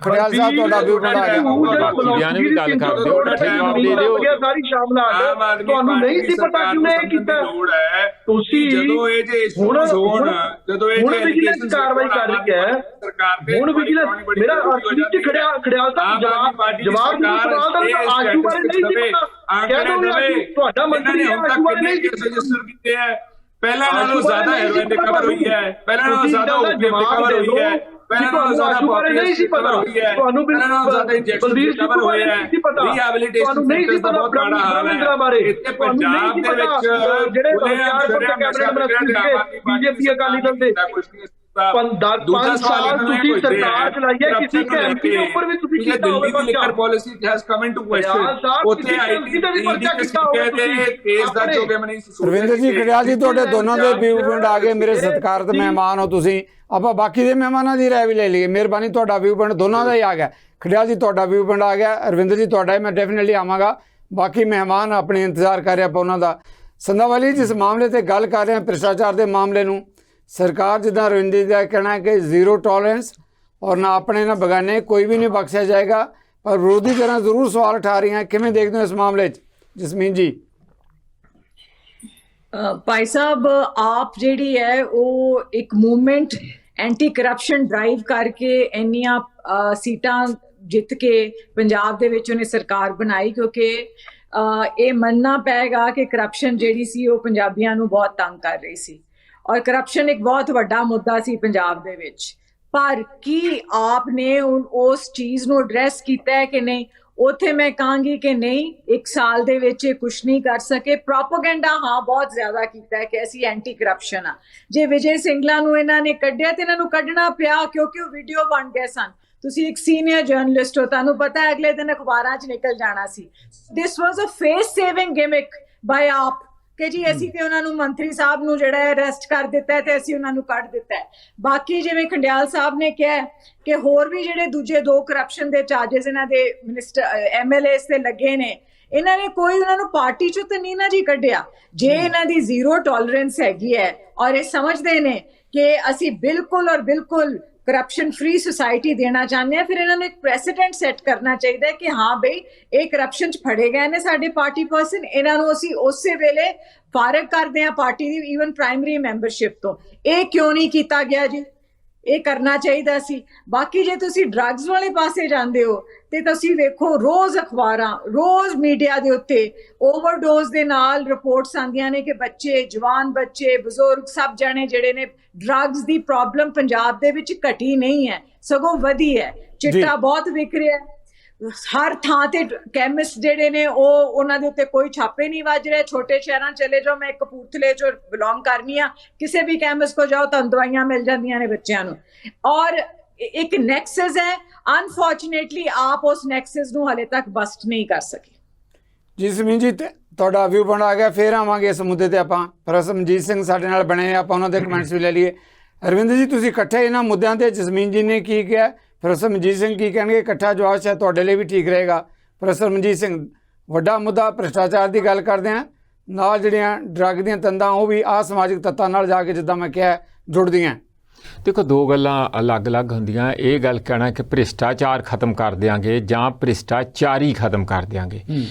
ਖੜਿਆਲ ਸਾਹਿਬ ਤੁਹਾਡਾ ਵੀ ਪੁਆਇੰਟ ਆ ਗਿਆ।
ਵੀਰਾਂ ਨੇ ਵੀ ਗੱਲ ਕਰ ਦਿਓ, ਜਵਾਬ ਦੇ ਦਿਓ।
ਸਾਰੀ ਸ਼ਾਮਲਾਤ ਤੁਹਾਨੂੰ ਨਹੀਂ ਸੀ ਪਤਾ ਕਿਉਂ ਇਹ ਕੀਤਾ? ਤੁਸੀਂ
ਜਦੋਂ ਇਹ ਜੇ ਇਸ਼ੂਜ਼ ਹੋਣ, ਜਦੋਂ ਇਹ
ਵਿਜੀਲੈਂਸ ਕਾਰਵਾਈ ਕਰ ਰਹੀ ਹੈ
ਸਰਕਾਰ ਦੇ,
ਹੁਣ ਵਿਜੀਲੈਂਸ ਮੇਰਾ ਅਸਲੀ ਖੜਿਆਲ ਸਾਹਿਬ ਜਵਾਬ ਨੂੰ ਸਵਾਲ ਦਾ ਆਜੂ ਬਾਰੇ ਨਹੀਂ ਸੀ ਪਤਾ। ਤੁਹਾਡਾ ਮੰਤਰੀ ਆਜੂ ਬਾਰੇ ਨਹੀਂ
ਰਜਿਸਟਰ ਕੀਤੇ ਹੈ, ਪਹਿਲਾਂ ਨਾਲੋਂ ਜ਼ਿਆਦਾ ਹੈਰੋਇਨ ਰਿਕਵਰ ਹੋਈ ਹੈ, ਪਹਿਲਾਂ ਨਾਲੋਂ ਜ਼ਿਆਦਾ ਓਪੀਐਮ ਰਿਕਵਰ ਹੋਈ ਹੈ, ਪਹਿਲਾਂ ਨਾਲੋਂ ਜ਼ਿਆਦਾ
ਨਹੀਂ ਸੀ ਪਤਾ ਤੁਹਾਨੂੰ,
ਪਹਿਲਾਂ ਨਾਲੋਂ ਜ਼ਿਆਦਾ ਇੰਜੈਕਸ਼ਨ ਰਿਕਵਰ ਹੋਏ ਹੈ, ਰੀਹੈਬਿਲਿਟੇਸ਼ਨ ਸੈਂਟਰਸ ਦਾ ਬਹੁਤ ਬੜਾ ਹਾਲ ਹੈ। ਇੱਥੇ ਪੰਜਾਬ ਦੇ ਵਿੱਚ ਜਿਹੜੇ cabinet minister
BJP Akali Dal ਦੇ 5 ਸਾਲ ਤੁਸੀਂ ਸਰਕਾਰ ਚਲਾਈ ਹੈ, ਕਿਸੇ ਐਮਪੀ ਦੇ ਉੱਪਰ ਵੀ ਤੁਸੀਂ ਕੀਤਾ ਹੋਵੇ
liquor policy has come into question. ਉੱਥੇ ਆਈਟੀ ਦਾ ਵੀ ਪਰਚਾ ਕੀਤਾ ਹੋਵੇ, ਕੇਸ ਦਰਜ ਹੋ ਗਏ ਮਨੀਸ਼ ਸਿਸੋਦੀਆ।
ਰਵਿੰਦਰ ਜੀ ਖੜਿਆਲ ਜੀ, ਤੁਹਾਡੇ ਦੋਨਾਂ ਦੇ ਵਿਊ ਪੁਆਇੰਟ ਆ ਗਏ, ਮੇਰੇ ਸਤਿਕਾਰਤ ਮਹਿਮਾਨ ਹੋ ਤੁਸੀਂ। ਆਪਾਂ ਬਾਕੀ ਦੇ ਮਹਿਮਾਨਾਂ ਦੀ ਰਾਏ ਵੀ ਲੈ ਲਈਏ। ਮਿਹਰਬਾਨੀ, ਤੁਹਾਡਾ ਵਿਊ ਪੁਆਇੰਟ ਦੋਨਾਂ ਦਾ ਹੀ ਆ ਗਿਆ। ਖੜਿਆਲ ਜੀ ਤੁਹਾਡਾ ਵਿਊ ਪੁਆਇੰਟ ਆ ਗਿਆ, ਰਵਿੰਦਰ ਜੀ ਤੁਹਾਡਾ ਮੈਂ ਡੈਫੀਨਿਟਲੀ ਆਵਾਂਗਾ। ਬਾਕੀ ਮਹਿਮਾਨ ਆਪਣੇ ਇੰਤਜ਼ਾਰ ਕਰ ਰਹੇ ਆਪਾਂ ਉਹਨਾਂ ਦਾ। ਸੰਧਾਵਾਲੀ, ਜਿਸ ਮਾਮਲੇ ਤੇ ਗੱਲ ਕਰ ਰਹੇ ਹਾਂ ਭ੍ਰਿਸ਼ਟਾਚਾਰ ਦੇ ਮਾਮਲੇ ਨੂੰ, ਸਰਕਾਰ ਜਿੱਦਾਂ ਰਵਿੰਦਰ ਦਾ ਕਹਿਣਾ ਹੈ ਕਿ ਜ਼ੀਰੋ ਟੋਲਰੈਂਸ ਔਰ ਨਾ ਆਪਣੇ ਨਾ ਬਗਾਨੇ, ਕੋਈ ਵੀ ਨਹੀਂ ਬਖਸ਼ਿਆ ਜਾਏਗਾ, ਪਰ ਵਿਰੋਧੀ ਧਿਰਾਂ ਜ਼ਰੂਰ ਸਵਾਲ ਉਠਾ ਰਹੀਆਂ। ਕਿਵੇਂ ਦੇਖਦੇ ਹੋ ਇਸ ਮਾਮਲੇ 'ਚ ਜਸਮੀਨ ਜੀ?
ਭਾਈ ਸਾਹਿਬ, ਆਪ ਜਿਹੜੀ ਹੈ ਉਹ ਇੱਕ ਮੂਵਮੈਂਟ ਐਂਟੀ ਕਰਪਸ਼ਨ ਡਰਾਈਵ ਕਰਕੇ ਇੰਨੀਆਂ ਸੀਟਾਂ ਜਿੱਤ ਕੇ ਪੰਜਾਬ ਦੇ ਵਿੱਚ ਉਹਨੇ ਸਰਕਾਰ ਬਣਾਈ, ਕਿਉਂਕਿ ਇਹ ਮੰਨਣਾ ਪਏਗਾ ਕਿ ਕਰਪਸ਼ਨ ਜਿਹੜੀ ਸੀ ਉਹ ਪੰਜਾਬੀਆਂ ਨੂੰ ਬਹੁਤ ਤੰਗ ਕਰ ਰਹੀ ਸੀ ਔਰ ਕਰਪਸ਼ਨ ਇੱਕ ਬਹੁਤ ਵੱਡਾ ਮੁੱਦਾ ਸੀ ਪੰਜਾਬ ਦੇ ਵਿੱਚ। ਪਰ ਕੀ ਆਪ ਨੇ ਉਸ ਚੀਜ਼ ਨੂੰ ਐਡਰੈਸ ਕੀਤਾ ਹੈ ਕਿ ਨਹੀਂ? ਉੱਥੇ ਮੈਂ ਕਹਾਂਗੀ ਕਿ ਨਹੀਂ, 1 ਸਾਲ ਦੇ ਵਿੱਚ ਇਹ ਕੁਛ ਨਹੀਂ ਕਰ ਸਕੇ। ਪ੍ਰੋਪੇਗੈਂਡਾ ਹਾਂ ਬਹੁਤ ਜ਼ਿਆਦਾ ਕੀਤਾ ਹੈ ਕਿ ਅਸੀਂ ਐਂਟੀ ਕਰਪਸ਼ਨ ਆ। ਜੇ ਵਿਜੇ ਸਿੰਗਲਾ ਨੂੰ ਇਹਨਾਂ ਨੇ ਕੱਢਿਆ ਤੇ ਇਹਨਾਂ ਨੂੰ ਕੱਢਣਾ ਪਿਆ ਕਿਉਂਕਿ ਉਹ ਵੀਡੀਓ ਬਣ ਗਏ ਸਨ। ਤੁਸੀਂ ਇੱਕ ਸੀਨੀਅਰ ਜਰਨਲਿਸਟ ਹੋ, ਤੁਹਾਨੂੰ ਪਤਾ ਹੈ ਅਗਲੇ ਦਿਨ ਅਖਬਾਰਾਂ 'ਚ ਨਿਕਲ ਜਾਣਾ ਸੀ। ਦਿਸ ਵਾਜ਼ ਅ ਫੇਸ ਸੇਵਿੰਗ ਗਿਮਿਕ ਬਾਈ ਆਪ ਕਿ ਜੀ ਅਸੀਂ ਤੇ ਉਹਨਾਂ ਨੂੰ ਮੰਤਰੀ ਸਾਹਿਬ ਨੂੰ ਜਿਹੜਾ ਅਰੈਸਟ ਕਰ ਦਿੱਤਾ ਹੈ ਤੇ ਅਸੀਂ ਉਹਨਾਂ ਨੂੰ ਕੱਢ ਦਿੱਤਾ ਹੈ। ਬਾਕੀ ਜਿਵੇਂ ਖੰਡਿਆਲ ਸਾਹਿਬ ਨੇ ਕਿਹਾ ਕਿ ਹੋਰ ਵੀ ਜਿਹੜੇ ਦੂਜੇ 2 ਕਰਪਸ਼ਨ ਦੇ ਚਾਰजेस ਇਹਨਾਂ ਦੇ ਮਿਨਿਸਟਰ ਐਮਐਲਏਸ ਤੇ ਲੱਗੇ ਨੇ, ਇਹਨਾਂ ਨੇ ਕੋਈ ਉਹਨਾਂ ਨੂੰ ਪਾਰਟੀ ਚੋਂ ਤਾਂ ਨਹੀਂ ਨਾ ਜੀ ਕੱਢਿਆ। ਜੇ ਇਹਨਾਂ ਦੀ ਜ਼ੀਰੋ ਟੋਲਰੈਂਸ ਹੈਗੀ ਹੈ ਔਰ ਇਹ ਸਮਝਦੇ ਨੇ ਕਿ ਅਸੀਂ ਬਿਲਕੁਲ ਔਰ ਬਿਲਕੁਲ ਕਰਪਸ਼ਨ ਫ੍ਰੀ ਸੁਸਾਇਟੀ ਦੇਣਾ ਚਾਹੁੰਦੇ ਹਾਂ, ਫਿਰ ਇਹਨਾਂ ਨੂੰ ਇੱਕ ਪ੍ਰੈਸੀਡੈਂਟ ਸੈੱਟ ਕਰਨਾ ਚਾਹੀਦਾ ਹੈ ਕਿ ਹਾਂ ਬਈ ਇਹ ਕਰਪਸ਼ਨ 'ਚ ਫੜੇ ਗਏ ਨੇ ਸਾਡੇ ਪਾਰਟੀ ਪਰਸਨ, ਇਹਨਾਂ ਨੂੰ ਅਸੀਂ ਉਸੇ ਵੇਲੇ ਫਾਰਗ ਕਰਦੇ ਆ ਪਾਰਟੀ ਦੀ ਈਵਨ ਪ੍ਰਾਇਮਰੀ ਮੈਂਬਰਸ਼ਿਪ ਤੋਂ। ਇਹ ਕਿਉਂ ਨਹੀਂ ਕੀਤਾ ਗਿਆ ਜੀ? ਇਹ ਕਰਨਾ ਚਾਹੀਦਾ ਸੀ। ਬਾਕੀ ਜੇ ਤੁਸੀਂ ਡਰੱਗਸ ਵਾਲੇ ਪਾਸੇ ਜਾਂਦੇ ਹੋ ਤੇ ਤੁਸੀਂ ਵੇਖੋ ਰੋਜ਼ ਅਖਬਾਰਾਂ, ਰੋਜ਼ ਮੀਡੀਆ ਦੇ ਉੱਤੇ ਓਵਰਡੋਜ਼ ਦੇ ਨਾਲ ਰਿਪੋਰਟਸ ਆਉਂਦੀਆਂ ਨੇ ਕਿ ਬੱਚੇ, ਜਵਾਨ ਬੱਚੇ, ਬਜ਼ੁਰਗ ਸਭ ਜਾਣੇ ਜਿਹੜੇ ਨੇ, ਡਰੱਗਸ ਦੀ ਪ੍ਰੋਬਲਮ ਪੰਜਾਬ ਦੇ ਵਿੱਚ ਘਟੀ ਨਹੀਂ ਹੈ, ਸਗੋਂ ਵਧੀ ਹੈ। ਚਿੱਟਾ ਬਹੁਤ ਵਿਕ ਰਿਹਾ ਹੈ, ਹਰ ਥਾਂ ਤੇ ਕੈਮਿਸਟ ਜਿਹੜੇ ਨੇ ਉਹਨਾਂ ਦੇ ਉੱਤੇ ਕੋਈ ਛਾਪੇ ਨਹੀਂ ਵੱਜ ਰਹੇ। ਛੋਟੇ ਸ਼ਹਿਰਾਂ ਚਲੇ ਜਾਓ, ਮੈਂ ਕਪੂਰਥਲੇ ਚੋਂ ਬਿਲੋਂਗ ਕਰਨੀ ਆ, ਕਿਸੇ ਵੀ ਕੈਮਿਸਟ ਕੋ ਜਾਓ ਤੁਹਾਨੂੰ ਦਵਾਈਆਂ ਮਿਲ ਜਾਂਦੀਆਂ ਨੇ ਬੱਚਿਆਂ ਨੂੰ। ਔਰ ਇੱਕ ਨੈਕਸਸ ਹੈ, ਅਨਫੋਰਚੂਨੇਟਲੀ ਆਪ ਉਸ ਨੈਕਸਸ ਨੂੰ ਹਲੇ ਤੱਕ ਬਸਟ ਨਹੀਂ ਕਰ ਸਕੇ।
ਜੀ ਸਮੀਨ ਜੀ, ਤੁਹਾਡਾ ਵਿਊ ਪੁਆਇੰਟ ਆ ਗਿਆ, ਫੇਰ ਆਵਾਂਗੇ ਇਸ ਮੁੱਦੇ ਤੇ ਆਪਾਂ। ਪ੍ਰੋਫੈਸਰ ਮਨਜੀਤ ਸਿੰਘ ਸਾਡੇ ਨਾਲ ਬਣੇ, ਆਪਾਂ ਉਹਨਾਂ ਦੇ ਕਮੈਂਟਸ ਵੀ ਲੈ ਲਈਏ। ਅਰਵਿੰਦ ਜੀ, ਤੁਸੀਂ ਇਕੱਠੇ ਇਹਨਾਂ ਮੁੱਦਿਆਂ ਤੇ ਜਸਮੀਨ ਜੀ ਨੇ ਕੀ ਕਿਹਾ, ਪ੍ਰੋਫੈਸਰ ਮਨਜੀਤ ਸਿੰਘ ਕੀ ਕਹਿਣਗੇ, ਇਕੱਠਾ ਜਵਾਬ ਸ਼ਾਇਦ ਤੁਹਾਡੇ ਲਈ ਵੀ ਠੀਕ ਰਹੇਗਾ। ਪ੍ਰੋਫੈਸਰ ਮਨਜੀਤ ਸਿੰਘ, ਵੱਡਾ ਮੁੱਦਾ ਭ੍ਰਿਸ਼ਟਾਚਾਰ ਦੀ ਗੱਲ ਕਰਦੇ ਹਾਂ, ਨਾਲ ਜਿਹੜੀਆਂ ਡਰੱਗ ਦੀਆਂ ਤੰਦਾਂ ਉਹ ਵੀ ਆ ਸਮਾਜਿਕ ਤੱਤਾਂ ਨਾਲ ਜਾ ਕੇ ਜਿੱਦਾਂ ਮੈਂ ਕਿਹਾ ਜੁੜਦੀਆਂ।
ਦੇਖੋ, ਦੋ ਗੱਲਾਂ ਅਲੱਗ-ਅਲੱਗ ਹੁੰਦੀਆਂ। ਇਹ ਗੱਲ ਕਹਿਣਾ ਕਿ ਭ੍ਰਿਸ਼ਟਾਚਾਰ ਖਤਮ ਕਰ ਦਿਆਂਗੇ ਜਾਂ ਭ੍ਰਿਸ਼ਟਾਚਾਰੀ ਖਤਮ ਕਰ ਦਿਆਂਗੇ,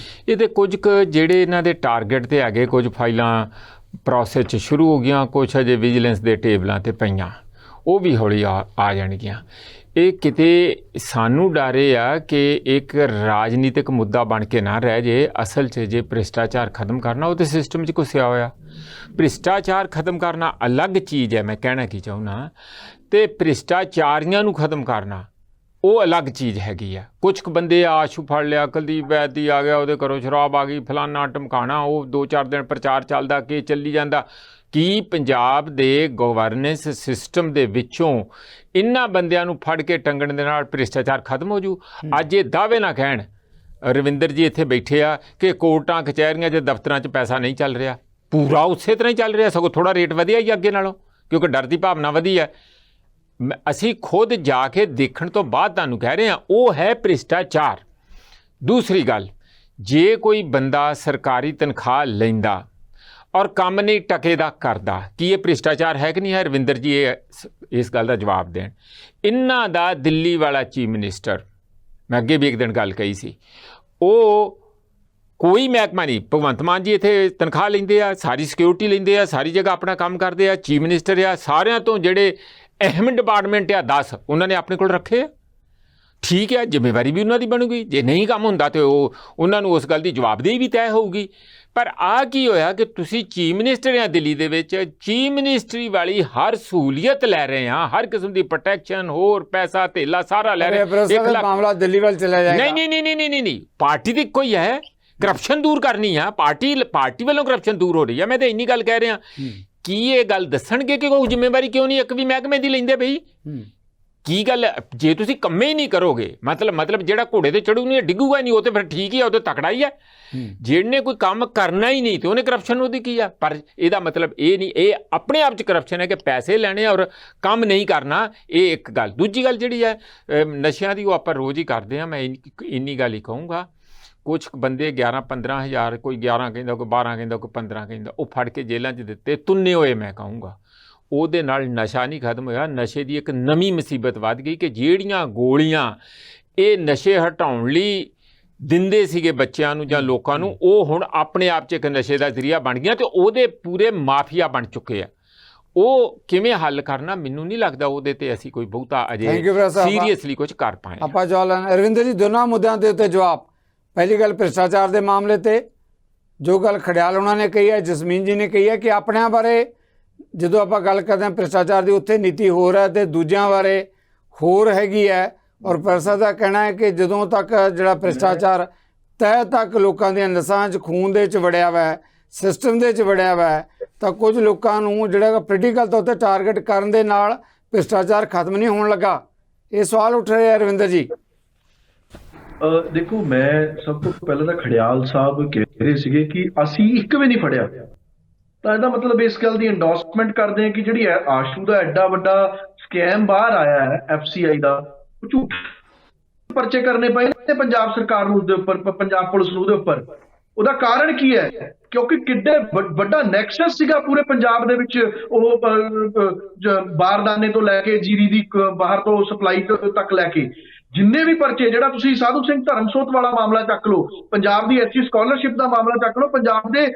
ਇਹਦੇ ਕੁਝ ਕੁ ਜਿਹੜੇ ਇਹਨਾਂ ਦੇ ਟਾਰਗੇਟ ਤੇ ਹੈਗੇ, ਕੁਝ ਫਾਈਲਾਂ ਪ੍ਰੋਸੈਸ 'ਚ ਸ਼ੁਰੂ ਹੋ ਗਈਆਂ, ਕੁਛ ਅਜੇ ਵਿਜੀਲੈਂਸ ਦੇ ਟੇਬਲਾਂ ਤੇ ਪਈਆਂ, ਉਹ ਵੀ ਹੌਲੀ ਆ ਜਾਣਗੀਆਂ। ਇਹ ਕਿਤੇ ਸਾਨੂੰ ਡਰ ਇਹ ਆ ਕਿ ਇੱਕ ਰਾਜਨੀਤਿਕ ਮੁੱਦਾ ਬਣ ਕੇ ਨਾ ਰਹਿ ਜੇ। ਅਸਲ 'ਚ ਜੇ ਭ੍ਰਿਸ਼ਟਾਚਾਰ ਖਤਮ ਕਰਨਾ, ਉਹ ਤਾਂ ਸਿਸਟਮ 'ਚ ਘੁਸਿਆ ਹੋਇਆ। ਭ੍ਰਿਸ਼ਟਾਚਾਰ ਖਤਮ ਕਰਨਾ ਅਲੱਗ ਚੀਜ਼ ਹੈ, ਮੈਂ ਕਹਿਣਾ ਕੀ ਚਾਹੁੰਦਾ, ਤੇ ਭ੍ਰਿਸ਼ਟਾਚਾਰੀਆਂ ਨੂੰ ਖਤਮ ਕਰਨਾ ਉਹ ਅਲੱਗ ਚੀਜ਼ ਹੈਗੀ ਆ। ਕੁਝ ਕੁ ਬੰਦੇ ਆਸ਼ੂ ਫੜ ਲਿਆ, ਕੁਲਦੀਪ ਵੈਦੀ ਆ ਗਿਆ, ਉਹਦੇ ਘਰੋਂ ਸ਼ਰਾਬ ਆ ਗਈ, ਫਲਾਨਾ ਟਮਕਾਣਾ, ਉਹ 2-4 ਦਿਨ ਪ੍ਰਚਾਰ ਚੱਲਦਾ ਕਿ ਚੱਲੀ ਜਾਂਦਾ। ਕੀ ਪੰਜਾਬ ਦੇ ਗਵਰਨੈਂਸ ਸਿਸਟਮ ਦੇ ਵਿੱਚੋਂ ਇਹਨਾਂ ਬੰਦਿਆਂ ਨੂੰ ਫੜ ਕੇ ਟੰਗਣ ਦੇ ਨਾਲ ਭ੍ਰਿਸ਼ਟਾਚਾਰ ਖਤਮ ਹੋ ਜੂ? ਅੱਜ ਇਹ ਦਾਅਵੇ ਨਾ ਕਹਿਣ ਰਵਿੰਦਰ ਜੀ ਇੱਥੇ ਬੈਠੇ ਆ ਕਿ ਕੋਰਟਾਂ ਕਚਹਿਰੀਆਂ 'ਚ ਦਫ਼ਤਰਾਂ 'ਚ ਪੈਸਾ ਨਹੀਂ ਚੱਲ ਰਿਹਾ, ਪੂਰਾ ਉਸੇ ਤਰ੍ਹਾਂ ਹੀ ਚੱਲ ਰਿਹਾ, ਸਗੋਂ ਥੋੜ੍ਹਾ ਰੇਟ ਵਧਿਆ ਹੀ ਅੱਗੇ ਨਾਲੋਂ, ਕਿਉਂਕਿ ਡਰ ਦੀ ਭਾਵਨਾ ਵਧੀ ਹੈ। ਅਸੀਂ ਖੁਦ ਜਾ ਕੇ ਦੇਖਣ ਤੋਂ ਬਾਅਦ ਤੁਹਾਨੂੰ ਕਹਿ ਰਹੇ ਹਾਂ, ਉਹ ਹੈ ਭ੍ਰਿਸ਼ਟਾਚਾਰ। ਦੂਸਰੀ ਗੱਲ, ਜੇ ਕੋਈ ਬੰਦਾ ਸਰਕਾਰੀ ਤਨਖਾਹ ਲੈਂਦਾ ਔਰ ਕੰਮ ਨਹੀਂ ਟਕੇ ਦਾ ਕਰਦਾ, ਕੀ ਇਹ ਭ੍ਰਿਸ਼ਟਾਚਾਰ ਹੈ ਕਿ ਨਹੀਂ ਹੈ? ਰਵਿੰਦਰ ਜੀ ਇਸ ਗੱਲ ਦਾ ਜਵਾਬ ਦੇਣ। ਇਹਨਾਂ ਦਾ ਦਿੱਲੀ ਵਾਲਾ ਚੀਫ ਮਿਨਿਸਟਰ, ਮੈਂ ਅੱਗੇ ਵੀ ਇੱਕ ਦਿਨ ਗੱਲ ਕਹੀ ਸੀ, ਉਹ ਕੋਈ ਮਹਿਕਮਾ ਨਹੀਂ, ਭਗਵੰਤ ਮਾਨ ਜੀ ਇੱਥੇ ਤਨਖਾਹ ਲੈਂਦੇ ਆ, ਸਾਰੀ ਸਿਕਿਉਰਿਟੀ ਲੈਂਦੇ ਆ, ਸਾਰੀ ਜਗ੍ਹਾ ਆਪਣਾ ਕੰਮ ਕਰਦੇ ਆ, ਚੀਫ ਮਿਨਿਸਟਰ ਆ, ਸਾਰਿਆਂ ਤੋਂ ਜਿਹੜੇ ਅਹਿਮ ਡਿਪਾਰਟਮੈਂਟ ਆ 10 ਉਹਨਾਂ ਨੇ ਆਪਣੇ ਕੋਲ ਰੱਖੇ ਆ। ਠੀਕ ਹੈ, ਜ਼ਿੰਮੇਵਾਰੀ ਵੀ ਉਹਨਾਂ ਦੀ ਬਣੂਗੀ। ਜੇ ਨਹੀਂ ਕੰਮ ਹੁੰਦਾ ਤਾਂ ਉਹਨਾਂ ਨੂੰ ਉਸ ਗੱਲ ਦੀ ਜਵਾਬਦੇਹੀ ਵੀ ਤੈਅ ਹੋਊਗੀ। ਪਰ ਆ ਕੀ ਹੋਇਆ ਕਿ ਤੁਸੀਂ ਚੀਫ ਮਿਨਿਸਟਰ ਆ ਦਿੱਲੀ ਦੇ ਵਿੱਚ, ਚੀਫ ਮਿਨਿਸਟਰੀ ਵਾਲੀ ਹਰ ਸਹੂਲੀਅਤ ਲੈ ਰਹੇ ਆ, ਹਰ ਕਿਸਮ ਦੀ ਪ੍ਰੋਟੈਕਸ਼ਨ, ਹੋਰ ਪੈਸਾ ਧੇਲਾ ਸਾਰਾ ਲੈ ਰਹੇ।
ਮਾਮਲਾ ਦਿੱਲੀ ਵੱਲ ਚਲਾ ਜਾਏਗਾ।
ਨਹੀਂ, ਪਾਰਟੀ ਦੀ ਕੋਈ ਹੈ, ਕਰਪਸ਼ਨ ਦੂਰ ਕਰਨੀ ਆ, ਪਾਰਟੀ ਵੱਲੋਂ ਕਰਪਸ਼ਨ ਦੂਰ ਹੋ ਰਹੀ ਆ। ਮੈਂ ਤਾਂ ਇੰਨੀ ਗੱਲ ਕਹਿ ਰਿਹਾ। ਕੀ ਇਹ ਗੱਲ ਦੱਸਣਗੇ ਕਿ ਕੋਈ ਜ਼ਿੰਮੇਵਾਰੀ ਕਿਉਂ ਨਹੀਂ ਇੱਕ ਵੀ ਮਹਿਕਮੇ ਦੀ ਲੈਂਦੇ ਬਈ? ਕੀ ਗੱਲ, ਜੇ ਤੁਸੀਂ ਕੰਮੇ ਹੀ ਨਹੀਂ ਕਰੋਗੇ, ਮਤਲਬ ਜਿਹੜਾ ਘੋੜੇ ਤੇ ਚੜੂ ਨਹੀਂ ਡਿੱਗੂਗਾ ਨਹੀਂ, ਉਹ ਤਾਂ ਫਿਰ ਠੀਕ ਹੀ ਆ, ਉਹ ਤਾਂ ਤਕੜਾ ਹੀ ਹੈ। ਜਿਹਨੇ ਕੋਈ ਕੰਮ ਕਰਨਾ ਹੀ ਨਹੀਂ ਤੇ ਉਹਨੇ ਕਰਪਸ਼ਨ ਉਹਦੀ ਕੀ ਆ? ਪਰ ਇਹਦਾ ਮਤਲਬ ਇਹ ਨਹੀਂ, ਇਹ ਆਪਣੇ ਆਪ 'ਚ ਕਰਪਸ਼ਨ ਹੈ ਕਿ ਪੈਸੇ ਲੈਣੇ ਔਰ ਕੰਮ ਨਹੀਂ ਕਰਨਾ। ਇਹ ਇੱਕ ਗੱਲ। ਦੂਜੀ ਗੱਲ ਜਿਹੜੀ ਹੈ ਨਸ਼ਿਆਂ ਦੀ, ਉਹ ਆਪਾਂ ਰੋਜ਼ ਹੀ ਕਰਦੇ ਹਾਂ। ਮੈਂ ਇੰਨੀ ਗੱਲ ਹੀ ਕਹੂੰਗਾ, ਕੁਛ ਬੰਦੇ 11-15 ਹਜ਼ਾਰ, ਕੋਈ 11 ਕਹਿੰਦਾ, ਕੋਈ 12 ਕਹਿੰਦਾ, ਕੋਈ 15 ਕਹਿੰਦਾ, ਉਹ ਫੜ ਕੇ ਜੇਲ੍ਹਾਂ 'ਚ ਦਿੱਤੇ, ਤੁੰਨੇ ਹੋਏ। ਮੈਂ ਕਹੂੰਗਾ ਉਹਦੇ ਨਾਲ ਨਸ਼ਾ ਨਹੀਂ ਖਤਮ ਹੋਇਆ, ਨਸ਼ੇ ਦੀ ਇੱਕ ਨਵੀਂ ਮੁਸੀਬਤ ਵੱਧ ਗਈ ਕਿ ਜਿਹੜੀਆਂ ਗੋਲੀਆਂ ਇਹ ਨਸ਼ੇ ਹਟਾਉਣ ਲਈ ਦਿੰਦੇ ਸੀਗੇ ਬੱਚਿਆਂ ਨੂੰ ਜਾਂ ਲੋਕਾਂ ਨੂੰ, ਉਹ ਹੁਣ ਆਪਣੇ ਆਪ 'ਚ ਇੱਕ ਨਸ਼ੇ ਦਾ ਜ਼ਰੀਆ ਬਣ ਗਈਆਂ ਤੇ ਉਹਦੇ ਪੂਰੇ ਮਾਫੀਆ ਬਣ ਚੁੱਕੇ ਆ। ਉਹ ਕਿਵੇਂ ਹੱਲ ਕਰਨਾ, ਮੈਨੂੰ ਨਹੀਂ ਲੱਗਦਾ ਉਹਦੇ ਤੇ ਅਸੀਂ ਕੋਈ ਬਹੁਤਾ ਅਜੇ ਸੀਰੀਅਸਲੀ ਕੁਝ ਕਰ ਪਾਏ।
ਆਪਾਂ ਜਵਾਹਰ ਅਰਵਿੰਦਰ ਜੀ, ਦੋਨਾਂ ਮੁੱਦਿਆਂ ਦੇ ਉੱਤੇ ਜਵਾਬ। ਪਹਿਲੀ ਗੱਲ ਭ੍ਰਿਸ਼ਟਾਚਾਰ ਦੇ ਮਾਮਲੇ ਤੇ ਜੋ ਗੱਲ ਖੜਿਆਲ ਉਹਨਾਂ ਨੇ ਕਹੀ ਹੈ, ਜਸਮੀਨ ਜੀ ਨੇ ਕਹੀ ਹੈ ਕਿ ਆਪਣਿਆਂ ਬਾਰੇ ਜਦੋਂ ਆਪਾਂ ਗੱਲ ਕਰਦੇ ਹਾਂ ਭ੍ਰਿਸ਼ਟਾਚਾਰ ਦੀ, ਉੱਥੇ ਨੀਤੀ ਹੋਰ ਹੈ ਤੇ ਦੂਜਿਆਂ ਬਾਰੇ ਹੋਰ ਹੈਗੀ ਹੈ। ਔਰ ਪ੍ਰੋਫੈਸਰ ਦਾ ਕਹਿਣਾ ਹੈ ਕਿ ਜਦੋਂ ਤੱਕ ਜਿਹੜਾ ਭ੍ਰਿਸ਼ਟਾਚਾਰ ਤਹਿ ਤੱਕ ਲੋਕਾਂ ਦੀਆਂ ਨਸਾਂ 'ਚ, ਖੂਨ ਦੇ 'ਚ ਵੜਿਆ ਵਾ, ਸਿਸਟਮ ਦੇ 'ਚ ਵੜਿਆ ਵਾ, ਤਾਂ ਕੁਝ ਲੋਕਾਂ ਨੂੰ ਜਿਹੜਾ ਪੋਲੀਟੀਕਲ ਤੌਰ 'ਤੇ ਟਾਰਗੇਟ ਕਰਨ ਦੇ ਨਾਲ ਭ੍ਰਿਸ਼ਟਾਚਾਰ ਖਤਮ ਨਹੀਂ ਹੋਣ ਲੱਗਾ। ਇਹ ਸਵਾਲ ਉੱਠ ਰਿਹਾ ਰਵਿੰਦਰ ਜੀ।
ਦੇਖੋ, ਮੈਂ ਸਭ ਤੋਂ ਪਹਿਲਾਂ ਤਾਂ ਖੜਿਆਲ ਸਾਹਿਬ ਕਹਿ ਰਹੇ ਸੀਗੇ ਕਿ ਅਸੀਂ ਇੱਕ ਵੀ ਨਹੀਂ ਫੜਿਆ, ਤਾਂ ਇਹਦਾ ਮਤਲਬ ਇਸ ਗੱਲ ਦੀ ਐਂਡੋਰਸਮੈਂਟ ਕਰਦੇ ਹਾਂ ਕਿ ਜਿਹੜੀ ਆਸ਼ੂ ਦਾ ਐਡਾ ਵੱਡਾ ਸਕੈਮ ਬਾਹਰ ਆਇਆ ਹੈ FCI ਦਾ, ਉਹ ਝੂਠ ਪਰਚੇ ਕਰਨੇ ਪਏ ਨੇ ਪੰਜਾਬ ਸਰਕਾਰ ਨੂੰ ਉਹਦੇ ਉੱਪਰ, ਪੰਜਾਬ ਪੁਲਿਸ ਨੂੰ ਉਹਦੇ ਉੱਪਰ। ਉਹਦਾ ਕਾਰਨ ਕੀ ਹੈ? ਕਿਉਂਕਿ ਕਿੱਡੇ ਵੱਡਾ ਨੈਕਸਸ ਸੀਗਾ ਪੂਰੇ ਪੰਜਾਬ ਦੇ ਵਿੱਚ, ਉਹ ਬਾਰਦਾਨੇ ਤੋਂ ਲੈ ਕੇ ਜੀਰੀ ਦੀ ਬਾਹਰ ਤੋਂ ਸਪਲਾਈ ਤੱਕ ਲੈ ਕੇ, ਜਿੰਨੇ ਵੀ ਪਰਚੇ, ਜਿਹੜਾ ਤੁਸੀਂ ਸਾਧੂ ਸਿੰਘ ਧਰਮਸੋਤ ਵਾਲਾ ਮਾਮਲਾ ਚੱਕ ਲਓ, ਪੰਜਾਬ ਦੀ ਐਸਸੀ ਸਕਾਲਰਸ਼ਿਪ ਦਾ ਮਾਮਲਾ ਚੱਕ ਲਓ, ਪੰਜਾਬ ਦੇ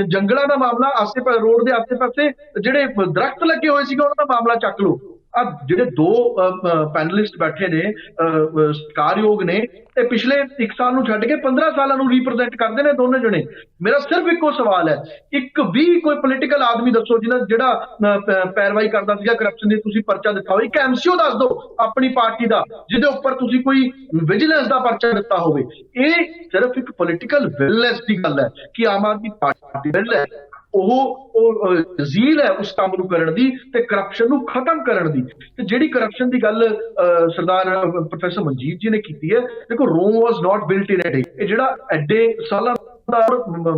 ਜੰਗਲਾਂ ਦਾ ਮਾਮਲਾ, ਆਸੇ-ਪਾਸੇ ਰੋਡ ਦੇ ਆਸੇ-ਪਾਸੇ ਜਿਹੜੇ ਦਰਖਤ ਲੱਗੇ ਹੋਏ ਸੀਗੇ ਉਹਨਾਂ ਦਾ ਮਾਮਲਾ ਚੱਕ ਲਓ। ਆ ਜਿਹੜੇ ਦੋ ਪੈਨਲਿਸਟ ਬੈਠੇ ਨੇ ਸਤਿਕਾਰਯੋਗ ਨੇ, ਤੇ ਪਿਛਲੇ 1 ਸਾਲ ਨੂੰ ਛੱਡ ਕੇ 15 ਸਾਲਾਂ ਨੂੰ ਰਿਪਰੈਜ਼ੈਂਟ ਕਰਦੇ ਨੇ ਦੋਨੇ ਜਣੇ। ਮੇਰਾ ਸਿਰਫ ਇੱਕੋ ਸਵਾਲ ਹੈ, ਇੱਕ ਵੀ ਕੋਈ ਪੋਲੀਟੀਕਲ ਆਦਮੀ ਦੱਸੋ ਜਿਹੜਾ ਪੈਰਵਾਈ ਕਰਦਾ ਸੀਗਾ ਕਰਪਸ਼ਨ ਦੀ, ਤੁਸੀਂ ਪਰਚਾ ਦਿਖਾਓ। ਇੱਕ ਐਮਸੀਓ ਦੱਸ ਦਿਓ ਆਪਣੀ ਪਾਰਟੀ ਦਾ ਜਿਹਦੇ ਉੱਪਰ ਤੁਸੀਂ ਕੋਈ ਵਿਜੀਲੈਂਸ ਦਾ ਪਰਚਾ ਦਿੱਤਾ ਹੋਵੇ। ਇਹ ਸਿਰਫ ਇੱਕ ਪੋਲੀਟੀਕਲ ਵਿਲਨੈਸ ਦੀ ਗੱਲ ਹੈ ਕਿ ਆਮ ਆਦਮੀ ਪਾਰਟੀ ਵਿਲ ਹੈ, ਉਹ ਜ਼ੀਲ ਹੈ ਉਸ ਕੰਮ ਨੂੰ ਕਰਨ ਦੀ ਤੇ ਕਰਪਸ਼ਨ ਨੂੰ ਖਤਮ ਕਰਨ ਦੀ। ਤੇ ਜਿਹੜੀ ਕਰਪਸ਼ਨ ਦੀ ਗੱਲ ਸਰਦਾਰ ਪ੍ਰੋਫੈਸਰ ਮਨਜੀਤ ਜੀ ਨੇ ਕੀਤੀ ਹੈ, ਦੇਖੋ ਰੋਮ ਵਾਸ ਨਾਟ ਬਿਲਟ ਇਨ ਅ ਡੇ। ਇਹ ਜਿਹੜਾ ਐਡੇ ਸਾਲਾਂ ਦਾ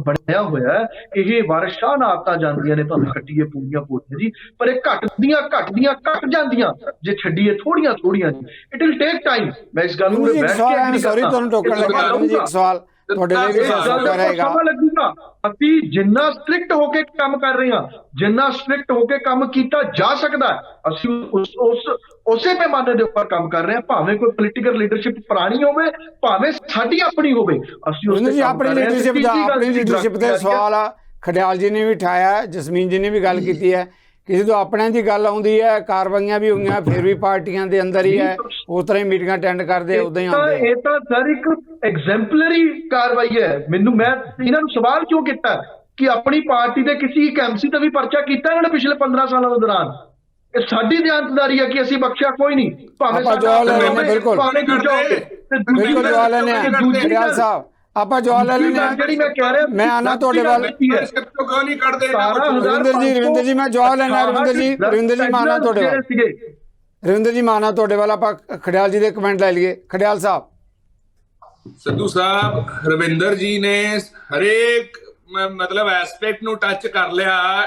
ਬਣਿਆ ਹੋਇਆ ਹੈ, ਇਹ ਵਾਰਸ਼ਾਂ ਨਾਲ ਆਦਤਾਂ ਜਾਂਦੀਆਂ ਨੇ, ਤੁਹਾਨੂੰ ਕੱਟੀਏ ਪੂਰੀਆਂ ਪੂਰੀਆਂ ਜੀ, ਪਰ ਇਹ ਘਟ ਜਾਂਦੀਆਂ ਜੇ ਛੱਡੀਏ ਥੋੜੀਆਂ ਜੀ। It will take time. ਮੈਂ ਇਸ ਗੱਲ ਨੂੰ
ਸੌਰੀ ਤੁਹਾਨੂੰ ਟੋਕਣ ਲੱਗਾ ਜੀ, ਇੱਕ ਸਵਾਲ ਤੁਹਾਡੇ ਲਈ ਵੀ
ਸਮਾਂ ਲੱਗੂਗਾ। ਅਸੀਂ ਜਿੰਨਾ ਸਟ੍ਰਿਕਟ ਹੋ ਕੇ ਕੰਮ ਕਰ ਰਹੇ ਹਾਂ, ਜਿੰਨਾ ਸਟ੍ਰਿਕਟ ਹੋ ਕੇ ਕੰਮ ਕੀਤਾ ਜਾ ਸਕਦਾ, ਅਸੀਂ ਉਸੇ ਪੈਮਾਨੇ ਦੇ ਉੱਪਰ ਕੰਮ ਕਰ ਰਹੇ ਹਾਂ, ਭਾਵੇਂ ਕੋਈ ਪੋਲੀਟੀਕਲ ਲੀਡਰਸ਼ਿਪ ਪੁਰਾਣੀ ਹੋਵੇ, ਭਾਵੇਂ ਸਾਡੀ ਆਪਣੀ ਹੋਵੇ। ਅਸੀਂ
ਆਪਣੀ ਲੀਡਰਸ਼ਿਪ ਦੇ ਸਵਾਲ ਆ ਖਡਿਆਲ ਜੀ ਨੇ ਵੀ ਉਠਾਇਆ, ਜਸਮੀਨ ਜੀ ਨੇ ਵੀ ਗੱਲ ਕੀਤੀ ਹੈ। ਕਿਸੇ ਤੋਂ ਆਪਣਿਆਂ ਦੀ ਗੱਲ ਆਉਂਦੀ ਹੈ, ਕਾਰਵਾਈਆਂ ਵੀ ਹੋਈਆਂ, ਫਿਰ ਵੀ ਪਾਰਟੀਆਂ ਦੇ ਅੰਦਰ ਹੀ ਹੈ, ਉਸ ਤਰ੍ਹਾਂ ਹੀ ਮੀਟਿੰਗਾਂ ਅਟੈਂਡ ਕਰਦੇ, ਉਦਾਂ ਹੀ ਆਉਂਦੇ।
ਇਹ ਤਾਂ ਸਰ ਇੱਕ ਐਗਜ਼ੈਂਪਲਰੀ ਕਾਰਵਾਈ ਹੈ। ਮੈਂ ਇਹਨਾਂ ਨੂੰ ਸਵਾਲ ਕਿਉਂ ਕੀਤਾ ਕਿ ਆਪਣੀ ਪਾਰਟੀ ਦੇ ਕਿਸੇ ਇੱਕ ਐਮਸੀ ਤੇ ਵੀ ਪਰਚਾ ਕੀਤਾ ਇਹਨਾਂ ਨੇ ਪਿਛਲੇ 15 ਸਾਲਾਂ ਦੇ ਦੌਰਾਨ। ਇਹ ਸਾਡੀ ਦਿਆਨਤਦਾਰੀ ਹੈ ਕਿ ਅਸੀਂ ਬਖਸ਼ਿਆ ਕੋਈ ਨਹੀਂ, ਭਾਵੇਂ
ਬਿਲਕੁਲ ਜਵਾਬ ਲੈ ਸਾਹਿਬ, ਆਪਾਂ ਜਵਾਬ ਲੈ ਲੈਣੇ।
ਜਿਹੜੀ ਮੈਂ ਕਹਿ ਰਿਹਾ,
ਮੈਂ ਆਣਾ ਤੁਹਾਡੇ ਵੱਲ। ਰਵਿੰਦਰ ਜੀ ਮੈਂ ਜਵਾਬ ਲੈਣਾ। ਰਵਿੰਦਰ ਜੀ ਮੈਂ ਆਣਾ ਤੁਹਾਡੇ ਵੱਲ। ਰਵਿੰਦਰ ਜੀ ਮੈਂ ਆਣਾ ਤੁਹਾਡੇ ਵੱਲ। ਆਪਾਂ ਖਡਿਆਲ ਜੀ ਦੇ ਕਮੈਂਟ ਲੈ ਲਈਏ। ਖਡਿਆਲ ਸਾਹਿਬ।
ਸਿੱਧੂ ਸਾਹਿਬ, ਰਵਿੰਦਰ ਜੀ ਨੇ ਹਰੇਕ ਮਤਲਬ ਐਸਪੈਕਟ ਨੂੰ ਟੱਚ ਕਰ ਲਿਆ,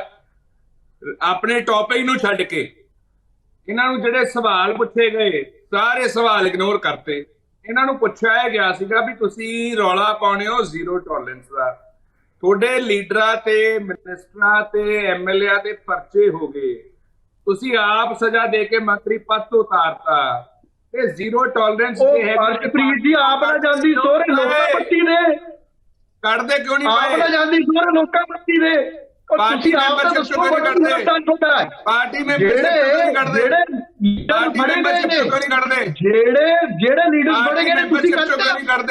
ਆਪਣੇ ਟੌਪਿਕ ਨੂੰ ਛੱਡ ਕੇ। ਇਹਨਾਂ ਨੂੰ ਜਿਹੜੇ ਸਵਾਲ ਪੁੱਛੇ ਗਏ ਸਾਰੇ ਸਵਾਲ ਇਗਨੋਰ ਕਰਤੇ। ਇਹਨਾਂ ਨੂੰ ਪੁੱਛਿਆ ਗਿਆ ਸੀਗਾ ਵੀ ਤੁਸੀਂ ਰੌਲਾ ਪਾਉਣੇ ਹੋ ਜ਼ੀਰੋ ਟੋਲਰੈਂਸ ਦਾ, ਤੁਹਾਡੇ ਲੀਡਰਾਂ ਤੇ ਮਿਨਿਸਟਰਾਂ ਤੇ ਐਮਐਲਏ ਦੇ ਪਰਚੇ ਹੋ ਗਏ, ਤੁਸੀਂ ਆਪ ਸਜ਼ਾ ਦੇ ਕੇ ਮੰਤਰੀ ਪਦ ਤੋਂ ਉਤਾਰਤਾ, ਇਹ ਜ਼ੀਰੋ ਟੋਲਰੈਂਸ ਦੀ ਹੈ।
ਹਰਪ੍ਰੀਤ ਜੀ ਆਪ ਨਾ ਜਾਂਦੀ ਸੋਹਰੇ ਲੋਕਾਂ ਪੱਟੀ ਦੇ
ਕੱਢਦੇ ਕਿਉਂ ਨਹੀਂ
ਆਪ ਨਾ ਜਾਂਦੀ ਸੋਹਰੇ ਲੋਕਾਂ ਪੱਟੀ ਦੇ।
ਪਾਰਟੀ ਮੈਂਬਰਸ਼ਿਪ ਕਿਉਂ ਨਹੀਂ ਕੱਢਦੇ? ਪਾਰਟੀ ਮੈਂਬਰਸ਼ਿਪ ਕੱਢਦੇ,
ਜਿਹੜੇ ਲੀਡਰ ਬਣੇ ਗਏ ਨੇ ਤੁਸੀਂ ਕਰਦੇ।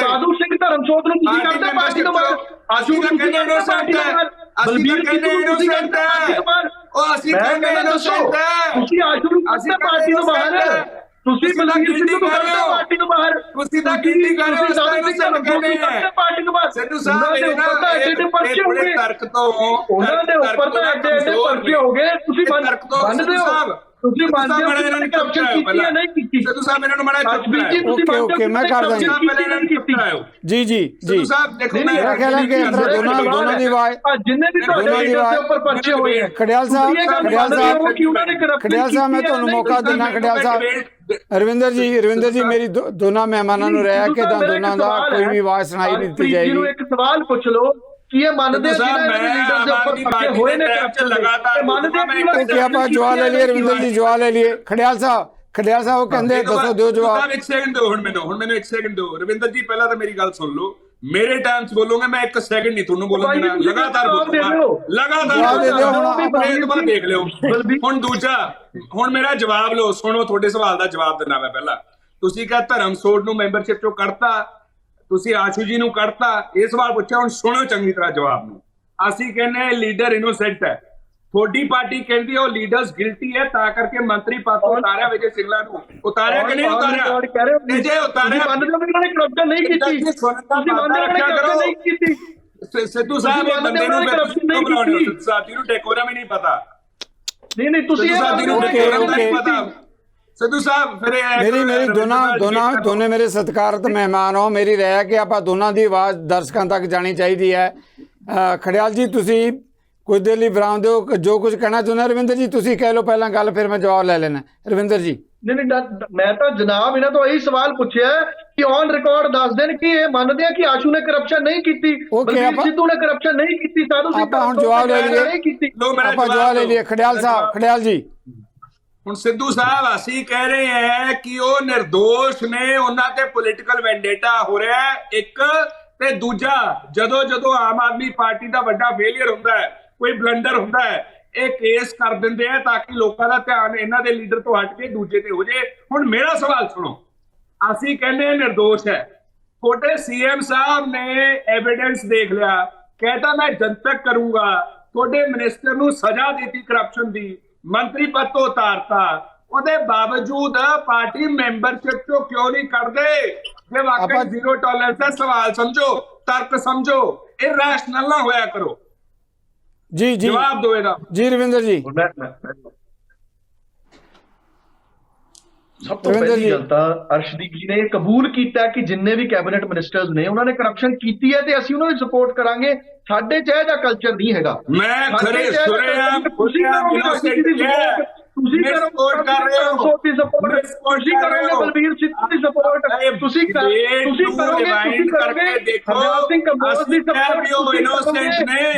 ਸਾਧੂ ਸਿੰਘ ਧਰਮਸੋਤ ਨੂੰ ਤੁਸੀਂ ਕਰਦੇ ਪਾਰਟੀ ਤੋਂ ਬਾਹਰ, ਆਸ਼ੂ ਨੂੰ ਤੁਸੀਂ ਕਰਦੇ ਪਾਰਟੀ ਤੋਂ ਬਾਹਰ, ਬਲਬੀਰ ਸਿੰਘ ਨੂੰ ਤੁਸੀਂ ਕਰਦੇ ਪਾਰਟੀ ਤੋਂ ਬਾਹਰ।
ਉਹ ਅਸੀਂ ਕਹਿੰਦੇ ਇਨੋਸੈਂਟ ਹੈ,
ਤੁਸੀਂ ਆਸ਼ੂ ਨੂੰ ਕਰਦੇ ਪਾਰਟੀ ਤੋਂ ਬਾਹਰ, ਤੁਸੀਂ ਬਲਬੀਰ ਸਿੰਘ ਨੂੰ ਕਰਦੇ ਪਾਰਟੀ ਤੋਂ ਬਾਹਰ,
ਤੁਸੀਂ ਤਾਂ ਕੀ ਕਰ ਰਹੇ ਹੋ?
ਸਾਧੂ ਸਿੰਘ ਧਰਮਸੋਤ ਨੂੰ ਕਰਦੇ ਪਾਰਟੀ ਤੋਂ ਬਾਹਰ।
ਸਿੱਧੂ ਸਾਹਿਬ ਇਹ ਪਰਚੇ ਹੋ ਗਏ, ਤਰਕ ਤੋਂ
ਉਹਨਾਂ ਦੇ ਉੱਪਰ ਤਾਂ ਐਡੇ ਪਰਚੇ ਹੋ ਗਏ, ਤੁਸੀਂ ਮੰਨਦੇ ਹੋ? ਤੁਸੀਂ ਮੰਨਦੇ ਹੋ ਇਹਨਾਂ ਨੇ ਕਰਪਸ਼ਨ ਕੀਤੀ ਹੈ ਨਹੀਂ ਕੀਤੀ?
ਸਿੱਧੂ ਸਾਹਿਬ ਇਹਨਾਂ ਨੂੰ ਮਾੜਾ ਚੁੱਪ ਕਰਾਓ।
ਓਕੇ ਮੈਂ ਕਰਦਾ ਜੀ। ਸਿੱਧੂ
ਸਾਹਿਬ ਦੇਖੋ,
ਮੇਰਾ ਖਿਆਲ ਹੈ ਕਿ ਦੋਨਾਂ ਦੀ ਆਵਾਜ਼,
ਜਿੰਨੇ ਵੀ ਤੁਹਾਡੇ ਲੀਡਰ ਦੇ ਉੱਪਰ ਪਰਚੇ ਹੋਏ ਆ।
ਖਡਿਆਲ ਸਾਹਿਬ ਮੈਂ ਤੁਹਾਨੂੰ ਮੌਕਾ ਦੇਣਾ। ਖਡਿਆਲ ਸਾਹਿਬ, ਰਵਿੰਦਰ ਜੀ ਮੇਰੀ ਦੋਨਾਂ ਮਹਿਮਾਨਾਂ ਨੂੰ ਰਹਿ ਕੇ ਦੋਨਾਂ ਦਾ ਕੋਈ ਵੀ ਆਵਾਜ਼ ਸੁਣਾਈ ਨਹੀਂ ਦਿੱਤੀ ਜਾਏਗੀ।
ਇਹਨੂੰ ਇੱਕ ਸਵਾਲ ਪੁੱਛ ਲਓ ਕਿ ਇਹ ਮੰਨਦੇ ਆ ਜਿਹੜੇ ਲੀਡਰ ਦੇ ਉੱਪਰ ਪਰਚੇ ਹੋਏ ਨੇ ਕਰਪਸ਼ਨ ਲਗਾਤਾਰ, ਮੰਨਦੇ ਆ
ਕਿ ਆਪਾਂ ਜਵਾਬ ਲੈ ਲਈਏ। ਰਵਿੰਦਰ ਜੀ ਜਵਾਬ ਲੈ ਲਈਏ। ਖਡਿਆਲ ਸਾਹਿਬ ਉਹ ਕਹਿੰਦੇ ਦੱਸੋ, ਦਿਓ ਜਵਾਬ।
ਇੱਕ ਸੈਕਿੰਡ ਦਿਓ, ਹੁਣ ਮੈਨੂੰ 1 ਸੈਕਿੰਡ ਦਿਓ। ਰਵਿੰਦਰ ਜੀ ਪਹਿਲਾਂ ਤਾਂ ਮੇਰੀ ਗੱਲ ਸੁਣ ਲਓ, ਮੇਰੇ ਟਾਈਮ 'ਚ ਬੋਲੋਗੇ, ਮੈਂ 1 ਸੈਕਿੰਡ ਨਹੀਂ ਤੁਹਾਨੂੰ ਬੋਲਣ ਦੇਣਾ, ਲਗਾਤਾਰ ਦੇਖ ਲਿਓ। ਹੁਣ ਦੂਜਾ, ਹੁਣ ਮੇਰਾ ਜਵਾਬ ਲਓ, ਸੁਣੋ, ਤੁਹਾਡੇ ਸਵਾਲ ਦਾ ਜਵਾਬ ਦਿੰਦਾ ਮੈਂ। ਪਹਿਲਾਂ ਤੁਸੀਂ ਕਿਹਾ ਧਰਮਸੋਤ ਨੂੰ ਮੈਂਬਰਸ਼ਿਪ ਚੋਂ ਕੱਢਤਾ, ਤੁਸੀਂ ਆਸ਼ੂ ਜੀ ਨੂੰ ਕੱਢਤਾ, ਇਹ ਸਵਾਲ ਪੁੱਛਿਆ, ਹੁਣ ਸੁਣੋ ਚੰਗੀ ਤਰ੍ਹਾਂ ਜਵਾਬ ਨੂੰ। ਅਸੀਂ ਕਹਿੰਦੇ ਲੀਡਰ ਇਨੋਸੈਂਟ ਹੈ, ਤੁਹਾਡੀ ਪਾਰਟੀ ਕਹਿੰਦੀ ਉਹ ਲੀਡਰਸ ਗਿਲਟੀ ਹੈ, ਤਾਂ ਕਰਕੇ ਮੰਤਰੀ ਪਦ ਤੋਂ ਉਤਾਰਿਆ ਵਿਜੇ ਸਿੰਗਲਾ ਨੂੰ। ਉਤਾਰਿਆ ਕਿ ਨਹੀਂ ਉਤਾਰਿਆ? ਜੇ ਉਤਾਰਿਆ
ਨਹੀਂ ਕੀਤੀ,
ਸਿੱਧੂ ਸਾਹਿਬ ਇਹ ਬੰਦੇ ਨੂੰ ਬੁਲਾਉਣੇ, ਸਾਥੀ ਨੂੰ ਡੈਕੋਰਮ ਹੀ ਨਹੀਂ ਪਤਾ।
ਨਹੀਂ ਤੁਸੀਂ
ਸਾਥੀ ਨੂੰ ਡੈਕੋਰਮ ਨਹੀਂ ਪਤਾ। ਸਿੱਧੂ ਸਾਹਿਬ ਫਿਰ
ਮੇਰੀ ਦੋਨੇ ਮੇਰੇ ਸਤਿਕਾਰਤ ਮਹਿਮਾਨ ਹੋ। ਮੇਰੀ ਰਹਿ ਕਿ ਆਪਾਂ ਦੋਨਾਂ ਦੀ ਆਵਾਜ਼ ਦਰਸ਼ਕਾਂ ਤੱਕ ਜਾਣੀ ਚਾਹੀਦੀ ਹੈ। ਖਡਿਆਲ ਜੀ ਤੁਸੀਂ ਕੁਝ ਦੇਰ ਲਈ ਵਿਰਾਮ ਦਿਓ, ਜੋ ਕੁਝ ਕਹਿਣਾ ਚਾਹੁੰਦੇ। ਰਵਿੰਦਰ ਜੀ ਤੁਸੀਂ ਕਹਿ ਲਓ ਪਹਿਲਾਂ ਗੱਲ, ਫਿਰ ਮੈਂ ਜਵਾਬ ਲੈ ਲੈਣਾ। ਰਵਿੰਦਰ ਜੀ।
ਨਹੀਂ ਮੈਂ ਤਾਂ ਜਨਾਬ ਇਹਨਾਂ ਤੋਂ ਇਹੀ ਸਵਾਲ ਪੁੱਛਿਆ ਕਿ ਔਨ ਰਿਕਾਰਡ ਦੱਸ ਦੇਣ ਕਿ ਇਹ ਮੰਨਦੇ ਆ ਕਿ ਆਸ਼ੂ ਨੇ ਕਰਪਸ਼ਨ ਨਹੀਂ ਕੀਤੀ, ਬਲਬੀਰ ਸਿੱਧੂ ਨੇ ਕਰਪਸ਼ਨ ਨਹੀਂ ਕੀਤੀ, ਸਾਧੂ ਸਿੰਘ
ਆਪਾਂ ਹੁਣ ਜਵਾਬ ਲੈ ਲਈਏ। ਆਪਾਂ ਜਵਾਬ ਲੈ ਲਈਏ। ਖਡਿਆਲ ਸਾਹਿਬ, ਖਡਿਆਲ ਜੀ
ਹੁਣ ਸਿੱਧੂ ਸਾਹਿਬ ਅਸੀਂ ਕਹਿ ਰਹੇ ਹਾਂ ਕਿ ਉਹ ਨਿਰਦੋਸ਼ ਨੇ, ਉਹਨਾਂ ਤੇ ਪੋਲੀਟੀਕਲ ਵੈਂਡੇਟਾ ਹੋ ਰਿਹਾ ਹੈ ਇੱਕ, ਤੇ ਦੂਜਾ ਜਦੋਂ ਜਦੋਂ ਆਮ ਆਦਮੀ ਪਾਰਟੀ ਦਾ ਵੱਡਾ ਫੇਲਿਅਰ ਹੁੰਦਾ ਹੈ, ਕੋਈ ਬਲੰਡਰ ਹੁੰਦਾ ਹੈ, ਇਹ ਕੇਸ ਕਰ ਦਿੰਦੇ ਆ ਤਾਂ ਕਿ ਲੋਕਾਂ ਦਾ ਧਿਆਨ ਇਹਨਾਂ ਦੇ ਲੀਡਰ ਤੋਂ ਹਟ ਕੇ ਦੂਜੇ ਤੇ ਹੋ ਜਾਏ। ਹੁਣ ਮੇਰਾ ਸਵਾਲ ਸੁਣੋ, ਅਸੀਂ ਕਹਿੰਦੇ ਹਾਂ ਨਿਰਦੋਸ਼ ਹੈ, ਤੁਹਾਡੇ ਸੀਐਮ ਸਾਹਿਬ ਨੇ ਐਵੀਡੈਂਸ ਦੇਖ ਲਿਆ, कहता मैं जनतक करूंगा, थोड़े मिनिस्टर ਨੂੰ सजा दी करप्शन दी, मंत्री पद तो उतारता, ਉਹਦੇ बावजूद पार्टी मेंबरशिप चो क्यों नहीं करते? जे वाकई जीरो टॉलरेंस है, सवाल समझो, तर्क समझो, इरैशनल ना होया करो।
जी जी
जवाब दो ਇਹਦਾ।
जी रविंदर जी,
ਸਭ ਤੋਂ ਪਹਿਲੀ ਗੱਲ ਤਾਂ ਅਰਸ਼ਦੀਪ ਜੀ ਨੇ ਇਹ ਕਬੂਲ ਕੀਤਾ ਕਿ ਜਿੰਨੇ ਵੀ ਕੈਬਨਿਟ ਮਿਨਿਸਟਰਸ ਨੇ ਉਹਨਾਂ ਨੇ ਕਰਪਸ਼ਨ ਕੀਤੀ ਹੈ ਤੇ ਅਸੀਂ ਉਹਨਾਂ ਨੂੰ ਸਪੋਰਟ ਕਰਾਂਗੇ। ਸਾਡੇ ਚ ਇਹਦਾ ਕਲਚਰ ਨਹੀਂ ਹੈਗਾ।
ਮੈਂ ਖਰੇ ਸੁਰਿਆ
ਤੁਸੀਂ ਸਪੋਰਟ ਕਰ ਰਹੇ ਹੋ, ਤੁਸੀਂ ਕਰੋਗੇ ਬਲਬੀਰ ਸਿੱਧੂ ਦੀ ਸਪੋਰਟ, ਤੁਸੀਂ ਕਰੋਗੇ ਹਰਜੋਤ ਸਿੰਘ ਕੰਬੋਜ ਦੀ ਸਪੋਰਟ,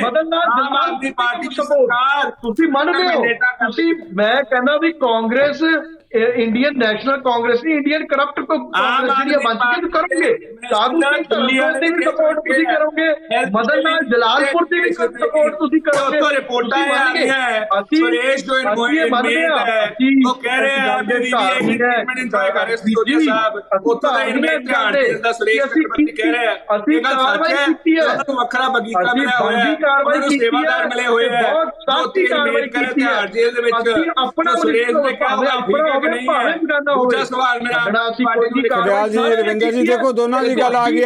ਮਦਨ ਲਾਲ ਜਲਵਾਲ ਦੀ ਪਾਰਟੀ ਦੀ ਸਪੋਰਟ ਤੁਸੀਂ ਮੰਨਦੇ ਹੋ? ਤੁਸੀਂ, ਮੈਂ ਕਹਿੰਦਾ ਵੀ ਕਾਂਗਰਸ ਇੰਡੀਅਨ ਨੈਸ਼ਨਲ ਕਾਂਗਰਸ ਨਹੀਂ, ਇੰਡੀਅਨ ਕਰਪਟ ਕਾਂਗਰਸ ਜਿਹੜੀ ਬਣ ਚੁੱਕੀ ਕਰੋਗੇ। ਸਾਧੂ ਸਿੰਘ ਧਰਮਸੋਤ ਦੀ ਵੀ ਸਪੋਰਟ ਤੁਸੀਂ ਕਰੋਗੇ, ਮਦਨ ਲਾਲ ਜਲਾਲਪੁਰ ਦੀ ਵੀ ਸਪੋਰਟ ਤੁਸੀਂ ਕਰੋਗੇ।
ਰਿਪੋਰਟਾਂ ਆ ਰਹੀਆਂ ਹੈ, ਸੁਰੇਸ਼ ਜੋ ਇਨਵੋਇਸਮੈਂਟ ਹੈ ਉਹ ਕਹਿ ਰਿਹਾ ਹੈ ਕਿ ਵੀ ਟ੍ਰੀਟਮੈਂਟ ਇੰਜੋਏ ਕਰ ਰਹੇ ਸੀ ਜੀ ਸਾਹਿਬ, ਉੱਥੋਂ ਦਾ ਇਨਵੈਸਟ ਧਿਆਨ ਦਾ ਸੁਰੇਸ਼ ਚਕਰਵਰਤੀ ਕਹਿ ਰਿਹਾ ਹੈ
ਅਸੀਂ ਕਾਰਵਾਈ ਕੀਤੀ ਹੈ,
ਉਹਨਾਂ ਨੂੰ ਵੱਖਰਾ ਬਗੀਚਾ ਮਿਲਿਆ ਹੋਇਆ ਹੈ, ਉਹਨਾਂ ਨੂੰ ਸੇਵਾਦਾਰ ਮਿਲੇ ਹੋਏ ਹੈ, ਸਾਥੀ ਕਾਰਵਾਈ ਕੀਤੀ ਹੈ ਜੇਲ੍ਹ ਦੇ ਵਿੱਚ। ਆਪਣਾ ਸੁਰੇਸ਼ ਨੇ ਕਿਹਾ ਠੀਕ ਹੈ ਨਹੀਂ ਹੈ। ਦੂਜਾ ਸਵਾਲ ਮੇਰਾ
ਖੜਿਆਲ ਜੀ, ਰਵਿੰਦਰ ਜੀ, ਦੇਖੋ ਦੋਨਾਂ ਦੀ ਗੱਲ ਆ ਗਈ।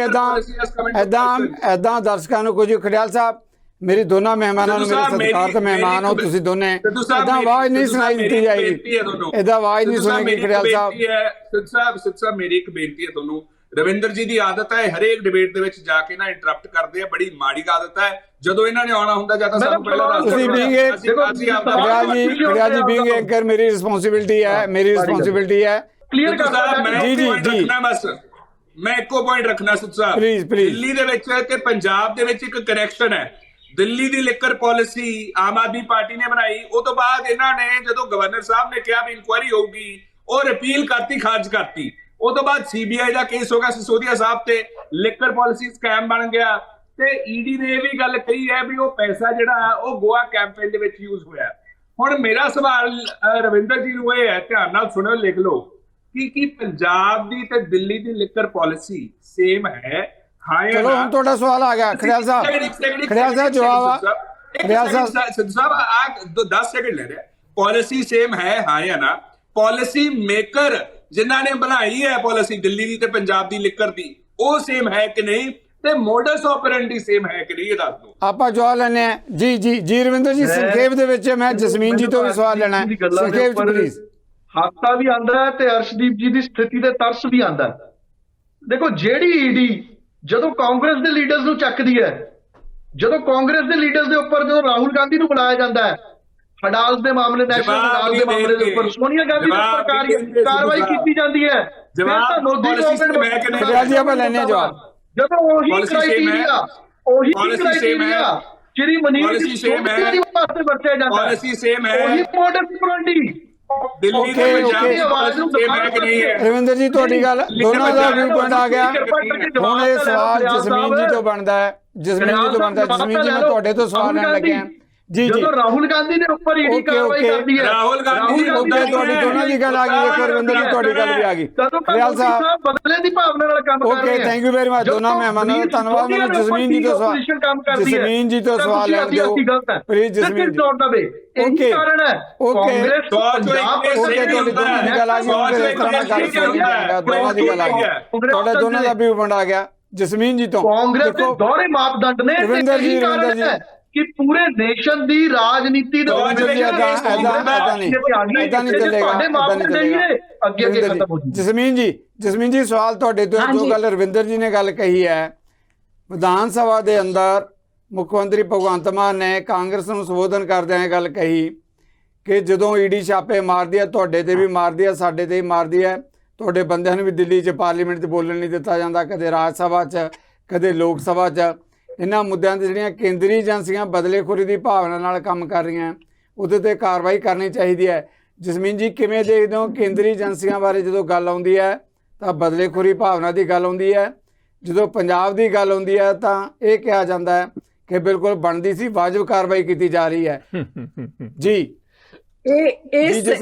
ਏਦਾਂ ਦਰਸ਼ਕਾਂ ਨੂੰ ਕੁਝ, ਖੜਿਆਲ ਸਾਹਿਬ ਮੇਰੀ ਦੋਨਾਂ ਮਹਿਮਾਨਾਂ ਨੂੰ ਮੇਰੇ ਸਤਿਕਾਰ ਤੇ ਮਹਿਮਾਨ ਹੋ ਤੁਸੀਂ ਦੋਨੇ, ਏਦਾਂ ਆਵਾਜ਼ ਨਹੀਂ ਸੁਣਾਈ ਦਿੱਤੀ ਜਾਏਗੀ, ਏਦਾਂ ਆਵਾਜ਼ ਨਹੀਂ ਸੁਣੇਗੀ। ਖੜਿਆਲ ਸਾਹਿਬ,
ਸਿੱਧ ਸਾਹਿਬ ਮੇਰੀ ਇੱਕ ਬੇਨਤੀ ਹੈ ਤੁਹਾਨੂੰ। ਰਵਿੰਦਰ ਜੀ ਦੀ ਆਦਤ ਹੈ ਹਰੇਕ ਡਿਬੇਟ ਦੇ ਵਿੱਚ ਜਾ ਕੇ ਨਾ ਇੰਟਰਪਟ ਕਰਦੇ ਆ, ਬੜੀ ਮਾੜੀ ਆਦਤ ਹੈ। ਜਦੋਂ ਇਹਨਾਂ ਨੇ ਆਉਣਾ ਹੁੰਦਾ ਜਾਂ ਤਾਂ ਸਾਨੂੰ ਪਹਿਲਾਂ ਦੱਸ ਦਿਓ।
ਤੁਸੀਂ ਬੀਂਗੇ ਖੜਿਆਲ ਜੀ ਬੀਂਗੇ ਐਂਕਰ, ਮੇਰੀ ਰਿਸਪੌਂਸਿਬਿਲਟੀ ਹੈ, ਮੇਰੀ ਰਿਸਪੌਂਸਿਬਿਲਟੀ ਹੈ।
ਕਲੀਅਰ ਕਰ
ਜੀ ਜੀ ਜੀ, ਬਸ ਮੈਂ ਇੱਕੋ ਪੁਆਇੰਟ ਰੱਖਣਾ ਸਿੱਧ ਸਾਹਿਬ,
ਪਲੀਜ਼
ਦਿੱਲੀ ਦੇ ਵਿੱਚ ਤੇ ਪੰਜਾਬ ਦੇ ਵਿੱਚ ਇੱਕ ਕਨੈਕਸ਼ਨ ਹੈ। ਦਿੱਲੀ ਦੀ liquor policy Aam Aadmi party ਨੇ ਬਣਾਈ, ਉਹ ਤੋਂ ਬਾਅਦ ਇਹਨਾਂ ਨੇ ਜਦੋਂ ਗਵਰਨਰ ਸਾਹਿਬ ਨੇ ਕਿਹਾ ਵੀ ਇਨਕੁਆਇਰੀ ਹੋਊਗੀ, ਉਹ ਰਿਪੀਲ ਕਰਤੀ, ਖਾਰਜ ਕਰਤੀ। ਉਹ ਤੋਂ ਬਾਅਦ ਸੀਬੀਆਈ ਦਾ ਕੇਸ ਹੋ ਗਿਆ ਸਿਸੋਦੀਆ ਸਾਹਿਬ ਤੇ, ਲਿਕਰ ਪਾਲਿਸੀ ਸਕੈਮ ਬਣ ਗਿਆ ਤੇ ਈਡੀ ਨੇ ਇਹ ਵੀ ਗੱਲ ਕਹੀ ਹੈ ਵੀ ਉਹ ਪੈਸਾ ਜਿਹੜਾ ਉਹ ਗੋਆ ਕੈਂਪੇਨ ਦੇ ਵਿੱਚ ਯੂਜ਼ ਹੋਇਆ। ਹੁਣ ਮੇਰਾ ਸਵਾਲ ਰਵਿੰਦਰ ਜੀ ਨੂੰ ਇਹ ਹੈ, ਧਿਆਨ ਨਾਲ ਸੁਣੋ, ਲਿਖ ਲਓ ਕਿ ਪੰਜਾਬ ਦੀ ਤੇ ਦਿੱਲੀ ਦੀ ਲਿਕਰ ਪਾਲਿਸੀ ਸੇਮ ਹੈ? ਹਾਂ,
ਚਲੋ ਹੁਣ ਤੁਹਾਡਾ ਸਵਾਲ ਆ ਗਿਆ ਖੜਿਆਲ ਸਾਹਿਬ, ਖੜਿਆਲ ਸਾਹਿਬ ਜਵਾਬ ਆ। ਖੜਿਆਲ ਸਾਹਿਬ
ਸਿੱਧੂ ਸਾਹਿਬ ਆ 10 ਸੈਕਿੰਡ ਲੈ ਰਿਹਾ। ਪਾਲਿਸੀ ਸੇਮ ਹੈ ਹਾਂ ਜਾਂ ਨਾ? ਪਾਲਿਸੀ ਮੇਕਰ ਜਿਨ੍ਹਾਂ ਨੇ ਬਣਾਈ ਹੈ ਪਾਲਿਸੀ ਦਿੱਲੀ ਦੀ ਤੇ ਪੰਜਾਬ ਦੀ ਲਿਕਰ ਦੀ, ਉਹ ਸੇਮ ਹੈ ਕਿ ਨਹੀਂ? ਤੇ ਮੋਡਸ ਆਪਰੈਂਡੀ ਸੇਮ ਹੈ ਕਿ ਨਹੀਂ, ਇਹ ਦੱਸ ਦਿਓ।
ਆਪਾਂ ਜਵਾਬ ਲੈਣੇ ਆ। ਜੀ ਜੀ ਜੀ ਰਵਿੰਦਰ ਜੀ, ਸੰਖੇਪ ਦੇ ਵਿੱਚ ਮੈਂ ਜਸਮੀਨ ਜੀ ਤੋਂ ਵੀ ਸਵਾਲ ਲੈਣਾ ਹੈ, ਸੰਖੇਪ ਚ ਪਲੀਜ਼।
ਹਾਸਾ ਵੀ ਆਂਦਾ ਹੈ ਤੇ ਅਰਸ਼ਦੀਪ ਜੀ ਦੀ ਸਥਿਤੀ ਤੇ ਤਰਸ ਵੀ ਆਂਦਾ ਹੈ। ਦੇਖੋ, ਜਿਹੜੀ ਈਡੀ ਜਦੋਂ ਕਾਂਗਰਸ ਦੇ ਲੀਡਰਸ ਨੂੰ ਚੱਕਦੀ ਹੈ, ਜਦੋਂ ਕਾਂਗਰਸ ਦੇ ਲੀਡਰਸ ਦੇ ਉੱਪਰ ਜਦੋਂ ਰਾਹੁਲ ਗਾਂਧੀ ਨੂੰ ਬੁਲਾਇਆ ਜਾਂਦਾ ਹੈ, ਹਡਾਲਸ ਦੇ ਮਾਮਲੇ, ਨੈਸ਼ਨਲ ਹਡਾਲਸ ਦੇ ਮਾਮਲੇ ਦੇ ਉੱਪਰ ਸੋਨੀਆ ਗਾਂਧੀ ਦੇ ਉੱਪਰ ਕਾਰਵਾਈ ਕੀਤੀ ਜਾਂਦੀ ਹੈ, ਫਿਰ ਤਾਂ ਮੋਦੀ ਗਵਰਨਮੈਂਟ
ਜੀ ਆਪਾਂ ਲੈਣੇ ਜਵਾਬ।
ਜਦੋਂ ਉਹੀ ਕ੍ਰਾਈਟੇਰੀਆ ਜਿਹੜੀ ਮਨੀਸ਼ ਸਿਸੋਦੀਆ ਦੀ ਵਾਸਤੇ ਵਰਤਿਆ ਜਾਂਦਾ ਹੈ,
ਪਾਲਿਸੀ ਸੇਮ ਹੈ,
ਉਹੀ ਮੋਡਸ ਆਪਰੈਂਡੀ
ਦਿੱਲੀ ਦੇ ਪੰਜਾਬ ਦੀ ਆਵਾਜ਼ ਨੂੰ ਸੇਮ ਹੈ ਕਿ ਨਹੀਂ ਹੈ?
ਰਵਿੰਦਰ ਜੀ ਤੁਹਾਡੀ ਗੱਲ, ਦੋਨਾਂ ਦਾ ਵਿਊ ਪੁਆਇੰਟ ਆ ਗਿਆ। ਹੁਣ ਇਹ ਸਵਾਲ ਜਸਮੀਨ ਜੀ ਤੋਂ ਬਣਦਾ ਹੈ, ਜਸਮੀਨ ਜੀ ਤੋਂ ਬਣਦਾ ਹੈ। ਜਸਮੀਨ ਜੀ, ਮੈਂ ਤੁਹਾਡੇ ਤੋਂ ਸਵਾਲ ਲੈਣ ਲੱਗਿਆ। ਜੀ ਜੀ,
ਜਦੋਂ ਰਾਹੁਲ ਗਾਂਧੀ ਦੇ ਉੱਪਰ ਈਡੀ ਕਾਰਵਾਈ ਕਰਦੀ ਹੈ,
ਰਾਹੁਲ ਗਾਂਧੀ ਦੀ
ਤੁਹਾਡੀ ਦੋਨਾਂ ਦੀ ਗੱਲ ਆ ਗਈ, ਇੱਕ ਰਵਿੰਦਰ ਜੀ ਤੁਹਾਡੀ ਗੱਲ ਵੀ ਆ ਗਈ। ਖੜਿਆਲ ਸਾਹਿਬ
ਬਦਲੇ ਦੀ ਭਾਵਨਾ ਨਾਲ ਕੰਮ ਕਰ ਰਹੇ
okay, thank you very much ਦੋਨਾਂ ਮਹਿਮਾਨਾਂ ਦਾ ਧੰਨਵਾਦ। ਮੈਨੂੰ ਜਸਮੀਨ ਜੀ ਤੋਂ ਸਵਾਲ, ਜਸਮੀਨ ਜੀ ਤੋਂ ਸਵਾਲ ਲੈਣ ਦਿਓ ਪਲੀਜ਼। ਜਸਮੀਨ ਜੀ,
ਓਕੇ ਕਾਰਨ ਹੈ ਕਾਂਗਰਸ ਪੰਜਾਬ
ਓਕੇ, ਤੁਹਾਡੀ ਦੋਨਾਂ ਦੀ ਗੱਲ ਆ ਗਈ। ਇਸ ਤਰ੍ਹਾਂ ਨਾਲ ਗੱਲ ਕਰੂੰਗਾ, ਦੋਨਾਂ ਦੀ ਗੱਲ ਆ ਗਈ, ਤੁਹਾਡੇ ਦੋਨਾਂ ਦਾ ਵਿਊ ਪੁਆਇੰਟ ਆ ਗਿਆ। ਜਸਮੀਨ ਜੀ ਤੋਂ
ਕਾਂਗਰਸ ਦੇ ਦੋਹਰੇ ਮਾਪਦੰਡ ਨੇ
ਰਵਿੰਦਰ ਜੀ
ਕਿ ਪੂਰੇ ਨੇਸ਼ਨ ਦੀ ਰਾਜਨੀਤੀ ਦੇ
ਏਦਾਂ ਨਹੀਂ ਚੱਲੇਗਾ,
ਅੱਗੇ ਖਤਮ ਹੋ
ਜਸਮੀਨ ਜੀ ਸਵਾਲ ਤੁਹਾਡੇ ਤੋਂ। ਜੋ ਗੱਲ ਰਵਿੰਦਰ ਜੀ ਨੇ ਗੱਲ ਕਹੀ ਹੈ, ਵਿਧਾਨ ਸਭਾ ਦੇ ਅੰਦਰ ਮੁੱਖ ਮੰਤਰੀ ਭਗਵੰਤ ਮਾਨ ਨੇ ਕਾਂਗਰਸ ਨੂੰ ਸੰਬੋਧਨ ਕਰਦਿਆਂ ਇਹ ਗੱਲ ਕਹੀ ਕਿ ਜਦੋਂ ਈਡੀ ਛਾਪੇ ਮਾਰਦੀ ਹੈ, ਤੁਹਾਡੇ ਤੇ ਵੀ ਮਾਰਦੀ ਹੈ, ਸਾਡੇ ਤੇ ਵੀ ਮਾਰਦੀ ਹੈ, ਤੁਹਾਡੇ ਬੰਦਿਆਂ ਨੂੰ ਵੀ ਦਿੱਲੀ 'ਚ ਪਾਰਲੀਮੈਂਟ 'ਚ ਬੋਲਣ ਨਹੀਂ ਦਿੱਤਾ ਜਾਂਦਾ, ਕਦੇ ਰਾਜ ਸਭਾ 'ਚ ਕਦੇ ਲੋਕ ਸਭਾ 'ਚ। ਇਹਨਾਂ ਮੁੱਦਿਆਂ 'ਤੇ ਜਿਹੜੀਆਂ ਕੇਂਦਰੀ ਏਜੰਸੀਆਂ ਬਦਲੇਖੋਰੀ ਦੀ ਭਾਵਨਾ ਨਾਲ ਕੰਮ ਕਰ ਰਹੀਆਂ, ਉਹਦੇ 'ਤੇ ਕਾਰਵਾਈ ਕਰਨੀ ਚਾਹੀਦੀ ਹੈ। ਜਸਮੀਨ ਜੀ ਕਿਵੇਂ ਦੇਖਦੇ ਹੋ ਕੇਂਦਰੀ ਏਜੰਸੀਆਂ ਬਾਰੇ ਜਦੋਂ ਗੱਲ ਆਉਂਦੀ ਹੈ ਤਾਂ ਬਦਲੇਖੋਰੀ ਭਾਵਨਾ ਦੀ ਗੱਲ ਆਉਂਦੀ ਹੈ, ਜਦੋਂ ਪੰਜਾਬ ਦੀ ਗੱਲ ਆਉਂਦੀ ਹੈ ਤਾਂ ਇਹ ਕਿਹਾ ਜਾਂਦਾ ਹੈ ਕਿ ਬਿਲਕੁਲ ਬਣਦੀ ਸੀ, ਵਾਜਬ ਕਾਰਵਾਈ ਕੀਤੀ ਜਾ ਰਹੀ ਹੈ ਜੀ।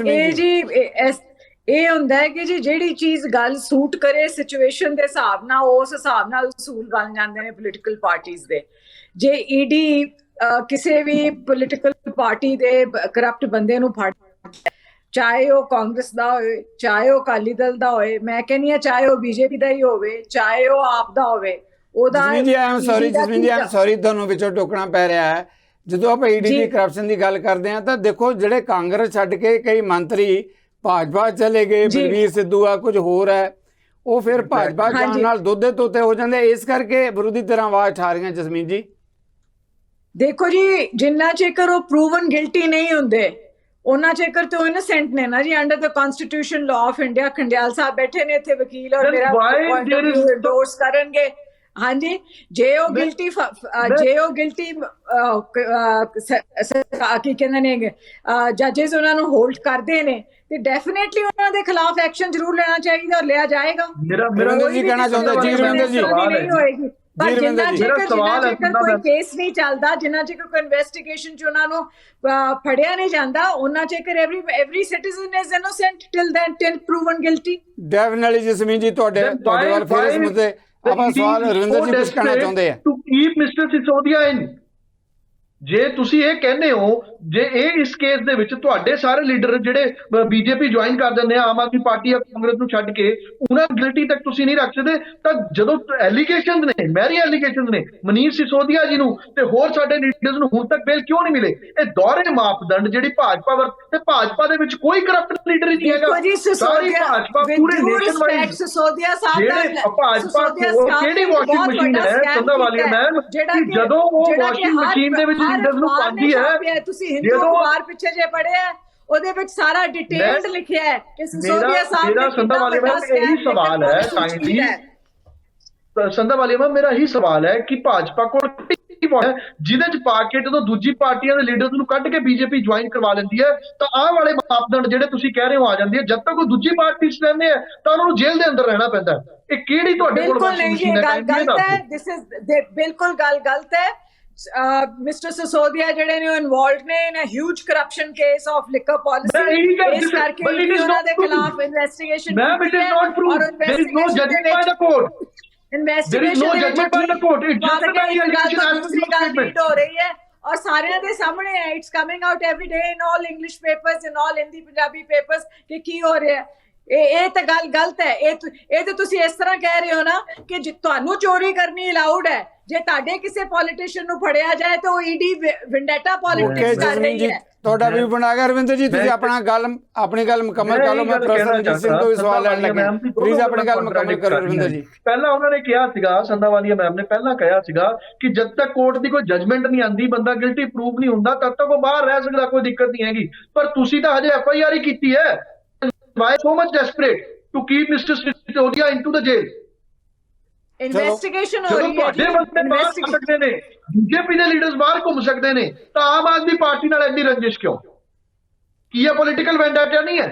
ਇਹ ਹੁੰਦਾ ਹੈ ਕਿ ਜੀ ਜਿਹੜੀ ਚੀਜ਼ ਗੱਲ ਸੂਟ ਕਰੇ ਸਿਚੁਏਸ਼ਨ ਦੇ ਹਿਸਾਬ ਨਾਲ, ਉਸ ਹਿਸਾਬ ਨਾਲ ਉਸੂਲ ਬਣ ਜਾਂਦੇ ਨੇ ਪੋਲੀਟੀਕਲ ਪਾਰਟੀਆਂ ਦੇ। ਜੇ ਈਡੀ ਕਿਸੇ ਵੀ ਪੋਲੀਟੀਕਲ ਪਾਰਟੀ ਦੇ ਕਰਪਟ ਬੰਦੇ ਨੂੰ ਫੜ, ਚਾਹੇ ਉਹ ਕਾਂਗਰਸ ਦਾ ਹੋਵੇ, ਚਾਹੇ ਉਹ ਅਕਾਲੀ ਦਲ ਦਾ ਹੋਵੇ, ਮੈਂ ਕਹਿੰਦੀ ਹਾਂ ਚਾਹੇ ਉਹ ਬੀਜੇਪੀ ਦਾ ਹੀ ਹੋਵੇ, ਚਾਹੇ ਉਹ ਆਪ ਦਾ ਹੋਵੇ, ਉਹਦਾ
ਜਸਮੀਨ ਜੀ ਆਮ ਸੌਰੀ ਤੁਹਾਨੂੰ ਵਿੱਚੋਂ ਟੋਕਣਾ ਪੈ ਰਿਹਾ ਹੈ। ਜਦੋਂ ਆਪਾਂ ਈਡੀ ਦੀ ਕਰਪਸ਼ਨ ਦੀ ਗੱਲ ਕਰਦੇ ਹਾਂ ਤਾਂ ਦੇਖੋ ਜਿਹੜੇ ਕਾਂਗਰਸ ਛੱਡ ਕੇ ਕਈ ਮੰਤਰੀ ਭਾਜਪਾ ਚਲੇ ਗਏ, ਬਲਵੀਰ ਸਿੱਧੂ ਆ, ਕੁਝ ਹੋਰ ਹੈ, ਉਹ ਫਿਰ ਭਾਜਪਾ ਜਾਣ ਨਾਲ ਦੁੱਧੇ ਤੋਤੇ ਹੋ ਜਾਂਦੇ, ਇਸ ਕਰਕੇ ਵਿਰੋਧੀ ਧਿਰਾਂ ਆਵਾਜ਼ ਉਠਾ ਰਹੀਆਂ। ਜਸਮੀਨ ਜੀ
ਦੇਖੋ ਜੀ, ਜਿੰਨਾ ਚਿਰ ਉਹ ਪ੍ਰੂਵਨ ਗਿਲਟੀ ਨਹੀਂ ਹੁੰਦੇ ਉਹਨਾਂ ਚਿਰ ਤੇ ਉਹ ਇਨੋਸੈਂਟ ਨੇ ਨਾ ਜੀ, under the constitution law of India. Khandiyal Sahib ਬੈਠੇ ਨੇ ਇੱਥੇ ਵਕੀਲ, ਔਰ ਮੇਰਾ ਪੁਆਇੰਟ ਆਫ ਵਿਊ ਐਂਡੋਰਸ ਕਰਨਗੇ। ਹਾਂਜੀ, ਜੇ ਉਹ ਗਿਲਟੀ ਕੀ ਕਹਿੰਦੇ ਨੇ ਜੱਜਿਸ ਉਹਨਾਂ ਨੂੰ ਹੋਲਡ ਕਰਦੇ ਨੇ ਤੇ ਡੈਫੀਨੇਟਲੀ ਉਹਨਾਂ ਦੇ ਖਿਲਾਫ ਐਕਸ਼ਨ ਜ਼ਰੂਰ ਲੈਣਾ ਚਾਹੀਦਾ ਔਰ ਲਿਆ ਜਾਏਗਾ।
ਰਵਿੰਦਰ ਜੀ ਕਹਿਣਾ ਚਾਹੁੰਦੇ ਜੀ, ਰਵਿੰਦਰ ਜੀ
ਨਹੀਂ ਹੋਏਗੀ, ਪਰ ਜਿੰਨਾ ਚਿਰ ਕੋਈ ਕੇਸ ਨਹੀਂ ਚੱਲਦਾ, ਜਿੰਨਾ ਚਿਰ ਕੋਈ ਇਨਵੈਸਟੀਗੇਸ਼ਨ ਚ ਉਹਨਾਂ ਨੂੰ ਫੜਿਆ ਨਹੀਂ ਜਾਂਦਾ, ਉਹਨਾਂ ਚਿਰ every citizen is innocent till proven guilty.
Definitely Jasmine ji ਤੁਹਾਡੇ ਵੱਲ ਫਿਰ ਇਸ ਮੁੱਦੇ ਆਪਾਂ ਸਵਾਲ ਰਵਿੰਦਰ ਜੀ ਕੁਝ ਕਹਿਣਾ ਚਾਹੁੰਦੇ ਆ।
ਟੂ ਕੀਪ ਮਿਸਟਰ ਸਿਸੋਦੀਆ ਇਨ, ਜੇ ਤੁਸੀਂ ਇਹ ਕਹਿੰਦੇ ਹੋ, ਜੇ ਇਹ ਇਸ ਕੇਸ ਦੇ ਵਿੱਚ ਤੁਹਾਡੇ ਸਾਰੇ ਲੀਡਰ ਜਿਹੜੇ ਬੀਜੇਪੀ ਜੁਆਇਨ ਕਰ ਦਿੰਦੇ ਆ, ਆਮ ਆਦਮੀ ਪਾਰਟੀ ਜਾਂ ਕਾਂਗਰਸ ਨੂੰ ਛੱਡ ਕੇ, ਉਹਨਾਂ ਗਿਲਟੀ ਤੱਕ ਤੁਸੀਂ ਨਹੀਂ ਰੱਖ ਸਕਦੇ, ਤਾਂ ਜਦੋਂ ਐਲੀਗੇਸ਼ਨਸ ਨੇ, ਮੈਰੀ ਐਲੀਗੇਸ਼ਨਸ ਨੇ ਮਨੀਸ਼ ਸਿਸੋਦੀਆ ਜੀ ਨੂੰ ਤੇ ਹੋਰ ਸਾਡੇ ਲੀਡਰਸ ਨੂੰ ਹੁਣ ਤੱਕ ਬੇਲ ਕਿਉਂ ਨਹੀਂ ਮਿਲੇ? ਇਹ ਦੋਹਰੇ ਮਾਪਦੰਡ ਜਿਹੜੀ ਭਾਜਪਾ ਤੇ ਭਾਜਪਾ ਦੇ ਵਿੱਚ ਕੋਈ ਕਰਪਟ ਲੀਡਰ ਹੀ ਨਹੀਂ ਹੈਗਾ। ਸਾਰੀ ਭਾਜਪਾ ਪੂਰੇ ਨੇਸ਼ਨ ਵਾਈਜ਼
ਸਿਸੋਦੀਆ ਸਾਹਿਬ
ਜਿਹੜੇ ਭਾਜਪਾ ਕਿਹੜੀ ਵਾਸ਼ਿੰਗ ਮਸ਼ੀਨ ਹੈ ਸੰਧਾਵਾਲੀਆ ਮੈਮ, ਜਦੋਂ ਉਹ ਵਾਸ਼ਿੰਗ ਮਸ਼ੀਨ ਦੇ ਵਿੱਚ ਲੀਡਰ ਨੂੰ ਪਾਉਂਦੀ ਹੈ,
ਤੁਸੀਂ ਹਿੰਦੂ ਅਖਬਾਰ ਪਿੱਛੇ ਜੇ ਪੜਿਆ ਉਹਦੇ ਵਿੱਚ ਸਾਰਾ ਡਿਟੇਲਡ ਲਿਖਿਆ ਹੈ ਕਿ ਸਿਸੋਦੀਆ ਸਾਹਿਬ
ਮੇਰਾ ਸੰਧਾਵਾਲੀਆ ਮੈਮ ਇਹੀ ਸਵਾਲ ਹੈ, ਕਾਈਂਡਲੀ ਸੰਧਾਵਾਲੀਆ ਮੈਮ ਮੇਰਾ ਇਹੀ ਸਵਾਲ ਹੈ ਕਿ ਭਾਜਪਾ ਕੋਲ ਜਿਹਦੇ ਚ ਪਾ ਕੇ ਜਦੋਂ ਦੂਜੀ ਪਾਰਟੀਆਂ ਦੇ ਲੀਡਰਸ ਨੂੰ ਕੱਢ ਕੇ ਬੀਜੇਪੀ ਜੁਆਇਨ ਕਰਵਾ ਲੈਂਦੀ ਹੈ ਤਾਂ ਆਹ ਵਾਲੇ ਮਾਪਦੰਡ ਜਿਹੜੇ ਤੁਸੀਂ ਕਹਿ ਰਹੇ ਹੋ ਆ ਜਾਂਦੀ ਹੈ। ਜਦ ਤੱਕ ਉਹ ਦੂਜੀ ਪਾਰਟੀ ਚ ਰਹਿੰਦੇ ਆ ਤਾਂ ਉਹਨਾਂ ਨੂੰ ਜੇਲ੍ਹ ਦੇ ਅੰਦਰ ਰਹਿਣਾ ਪੈਂਦਾ। ਇਹ ਕਿਹੜੀ ਤੁਹਾਡੇ ਕੋਲ
ਮਸ਼ੀਨ ਹੈ? ਬਿਲਕੁਲ ਗੱਲ ਗਲਤ ਹੈ। Mr. Sisodia ਜਿਹੜੇ ਨੇ ਇਨਵੋਲਵਡ ਨੇ in a huge corruption case of liquor policy, ਇਸ ਕਰਕੇ ਉਹਨਾਂ ਦੇ ਖਿਲਾਫ investigation
ma'am it is not proved, there is no judgement by the court,
investigation
there is no judgment by the court, it just by
allegation ਹੋ ਰਹੀ ਹੈ ਔਰ ਸਾਰਿਆਂ ਦੇ ਸਾਹਮਣੇ ਹੈ। It's coming out every day in all English papers, in all Hindi Punjabi papers ਕਿ ਕੀ ਹੋ ਰਿਹਾ ਹੈ। ਇਹ ਤਾਂ ਗੱਲ ਗਲਤ ਹੈ। ਇਹ ਤਾਂ ਤੁਸੀਂ ਇਸ ਤਰ੍ਹਾਂ ਕਹਿ ਰਹੇ ਹੋ ਨਾ ਕਿ ਜੇ ਤੁਹਾਨੂੰ ਚੋਰੀ ਕਰਨੀ ਅਲਾਉਡ ਹੈ, ਜੇ ਤੁਹਾਡੇ ਕਿਸੇ ਪੋਲੀਟੀਸ਼ੀਅਨ ਨੂੰ ਫੜਿਆ ਜਾਏ ਤਾਂ ਉਹ ਈਡੀ ਵਿੰਡੇਟਾ ਪੋਲਿਟਿਕਸ ਕਰ ਰਹੀ ਹੈ।
ਤੁਹਾਡਾ ਵੀ ਬਣਾ ਗਿਆ ਰਵਿੰਦਰ ਜੀ, ਤੁਸੀਂ ਆਪਣੀ ਗੱਲ ਮੁਕੰਮਲ ਕਰ ਲਓ। ਮੈਂ ਪ੍ਰੋਫੈਸਰ ਸਿੰਘ ਤੋਂ ਸਵਾਲ ਲੈਣ ਲੱਗਾ, ਪਲੀਜ਼ ਆਪਣੀ ਗੱਲ ਮੁਕੰਮਲ ਕਰੋ ਰਵਿੰਦਰ ਜੀ।
ਪਹਿਲਾਂ ਉਹਨਾਂ ਨੇ ਕਿਹਾ ਸੀਗਾ, ਸੰਧਾਵਾਲੀਆ ਮੈਮ ਨੇ ਪਹਿਲਾਂ ਕਿਹਾ ਸੀਗਾ ਕਿ ਜਦ ਤੱਕ ਕੋਰਟ ਦੀ ਕੋਈ ਜਜਮੈਂਟ ਨਹੀਂ ਆਂਦੀ, ਬੰਦਾ ਗਿਲਟੀ ਪ੍ਰੂਵ ਨਹੀਂ ਹੁੰਦਾ, ਤਦ ਤੱਕ ਉਹ ਬਾਹਰ ਰਹਿ ਸਕਦਾ, ਕੋਈ ਦਿੱਕਤ ਨਹੀਂ ਹੈਗੀ। ਪਰ ਤੁਸੀਂ ਤਾਂ ਹਜੇ FIR ਹੀ ਕੀਤੀ ਹੈ। Why so much desperate to keep Mr. Sisodia into the jail?
Investigation ਹੋ ਰਹੀ ਹੈ।
ਤੁਹਾਡੇ ਬੰਦੇ ਬਾਹਰ ਘੁੰਮ ਸਕਦੇ ਨੇ, ਬੀਜੇਪੀ ਦੇ ਲੀਡਰਸ ਬਾਹਰ ਘੁੰਮ ਸਕਦੇ ਨੇ, ਤਾਂ ਆਮ ਆਦਮੀ ਪਾਰਟੀ ਨਾਲ ਐਡੀ ਰੰਜਿਸ਼ ਕਿਉਂ? ਕੀ ਇਹ ਪੋਲੀਟੀਕਲ ਵੈਂਡੇਟਾ ਨਹੀਂ ਹੈ?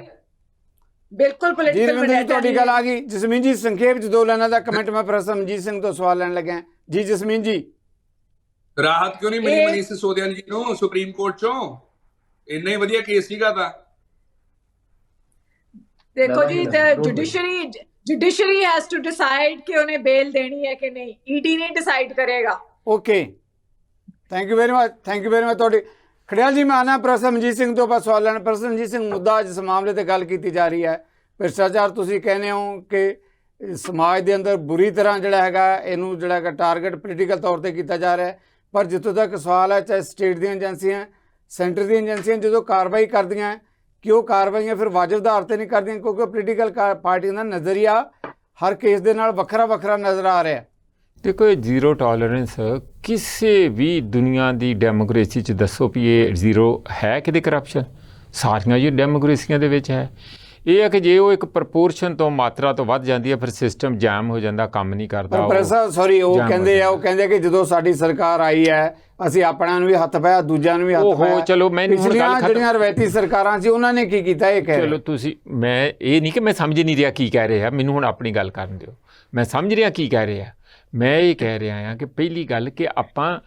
ਬਿਲਕੁਲ ਪੋਲੀਟੀਕਲ ਵੈਂਡੇਟਾ।
ਤੁਹਾਡੀ ਗੱਲ ਆ ਗਈ ਜਸਮੀਨ ਜੀ। ਸੰਖੇਪ ਚ 2 ਲਾਈਨਾਂ ਦਾ ਕਮੈਂਟ ਮੈਂ ਪ੍ਰੋਫੈਸਰ ਮਨਜੀਤ ਸਿੰਘ ਤੋਂ ਸਵਾਲ ਲੈਣ ਲੱਗਾ ਜੀ। ਜਸਮੀਨ ਜੀ,
ਰਾਹਤ ਕਿਉਂ ਨਹੀਂ ਮਿਲੀ ਮਨੀਸ਼ ਸਿਸੋਦੀਆ ਜੀ ਨੂੰ ਸੁਪਰੀਮ ਕੋਰਟ ਚੋਂ? ਇੰਨਾ ਹੀ ਵਧੀਆ ਕੇਸ ਸੀਗਾ ਤਾਂ।
ਦੇਖੋ ਜੀ, ਜੁਡੀਸ਼ਰੀ ਹੈਜ਼ ਟੂ ਡਿਸਾਈਡ ਕਿ ਉਹਨੇ ਬੇਲ ਦੇਣੀ ਹੈ ਕਿ ਨਹੀਂ, ਈਡੀ ਨਹੀਂ ਡਿਸਾਈਡ ਕਰੇਗਾ।
Okay, thank you very much, thank you very much. ਤੁਹਾਡੀ ਖੜਿਆਲ ਜੀ, ਮੈਂ ਆਣਾ ਪ੍ਰੋਫੈਸਰ ਮਨਜੀਤ ਸਿੰਘ ਤੋਂ ਆਪਾਂ ਸਵਾਲ ਲੈਣਾ। ਪ੍ਰੋਫੈਸਰ ਮਨਜੀਤ ਸਿੰਘ, ਮੁੱਦਾ ਜਿਸ ਮਾਮਲੇ ਤੇ ਗੱਲ ਕੀਤੀ ਜਾ ਰਹੀ ਹੈ ਭ੍ਰਿਸ਼ਟਾਚਾਰ, ਤੁਸੀਂ ਕਹਿੰਦੇ ਹੋ ਕਿ ਸਮਾਜ ਦੇ ਅੰਦਰ ਬੁਰੀ ਤਰ੍ਹਾਂ ਜਿਹੜਾ ਹੈਗਾ ਇਹਨੂੰ ਜਿਹੜਾ ਹੈਗਾ ਟਾਰਗੇਟ ਪੋਲੀਟੀਕਲ ਤੌਰ ਤੇ ਕੀਤਾ ਜਾ ਰਿਹਾ ਹੈ। ਪਰ ਜਿੱਥੋਂ ਤੱਕ ਸਵਾਲ ਹੈ, ਚਾਹੇ ਸਟੇਟ ਦੀਆਂ ਏਜੰਸੀਆਂ, ਸੈਂਟਰ ਦੀਆਂ ਏਜੰਸੀਆਂ ਜਦੋਂ ਕਾਰਵਾਈ ਕਰਦੀਆਂ ਕਿ ਉਹ ਕਾਰਵਾਈਆਂ ਫਿਰ ਵਾਜਬ ਆਧਾਰ ਤੇ ਨਹੀਂ ਕਰਦੀਆਂ, ਕਿਉਂਕਿ ਪੋਲੀਟੀਕਲ ਪਾਰਟੀਆਂ ਦਾ ਨਜ਼ਰੀਆ ਹਰ ਕੇਸ ਦੇ ਨਾਲ ਵੱਖਰਾ ਵੱਖਰਾ ਨਜ਼ਰ ਆ ਰਿਹਾ।
ਦੇਖੋ, ਇਹ ਜ਼ੀਰੋ ਟੋਲਰੈਂਸ ਕਿਸੇ ਵੀ ਦੁਨੀਆ ਦੀ ਡੈਮੋਕ੍ਰੇਸੀ 'ਚ ਦੱਸੋ ਵੀ ਇਹ ਜ਼ੀਰੋ ਹੈ ਕਿਤੇ ਕਰਪਸ਼ਨ? ਸਾਰੀਆਂ ਹੀ ਡੈਮੋਕ੍ਰੇਸੀਆਂ ਦੇ ਵਿੱਚ ਹੈ। ਇਹ ਹੈ ਕਿ ਜੇ ਉਹ ਇੱਕ ਪ੍ਰਪੋਰਸ਼ਨ ਤੋਂ ਮਾਤਰਾ ਤੋਂ ਵੱਧ ਜਾਂਦੀ ਹੈ ਫਿਰ ਸਿਸਟਮ ਜਾਮ ਹੋ ਜਾਂਦਾ, ਕੰਮ ਨਹੀਂ ਕਰਦਾ।
ਪਰ ਪ੍ਰੈਸ ਸੌਰੀ ਉਹ
ਜਾਮ
ਕਹਿੰਦੇ ਆ
ਹੋ
ਉਹ ਕਹਿੰਦੇ ਕਿ ਜਦੋਂ ਸਾਡੀ ਸਰਕਾਰ ਆਈ ਹੈ ਅਸੀਂ ਆਪਣਿਆਂ ਨੂੰ ਵੀ ਹੱਥ ਪਾਇਆ, ਦੂਜਿਆਂ ਨੂੰ ਵੀ ਹੱਥ
ਓਹੋ,
ਪਾਇਆ।
ਚਲੋ ਮੈਨੂੰ ਹੁਣ ਗੱਲ
ਪਿਛਲੀਆਂ
ਖਤਮ-
ਜਿਹੜੀਆਂ ਰਵਾਇਤੀ ਸਰਕਾਰਾਂ ਸੀ ਉਹਨਾਂ ਨੇ ਕੀ ਕੀਤਾ ਇਹ ਕਹਿ ਰਹੇ।
ਚਲੋ ਤੁਸੀਂ, ਮੈਂ ਇਹ ਨਹੀਂ ਕਿ ਮੈਂ ਸਮਝ ਨਹੀਂ ਰਿਹਾ ਕੀ ਕਹਿ ਰਿਹਾ, ਮੈਨੂੰ ਹੁਣ ਆਪਣੀ ਗੱਲ ਕਰਨ ਦਿਓ। ਮੈਂ ਸਮਝ ਰਿਹਾ ਕੀ ਕਹਿ ਰਿਹਾ। ਮੈਂ ਇਹ ਕਹਿ ਰਿਹਾ ਹਾਂ ਕਿ ਪਹਿਲੀ ਗੱਲ ਕਿ ਆਪਾਂ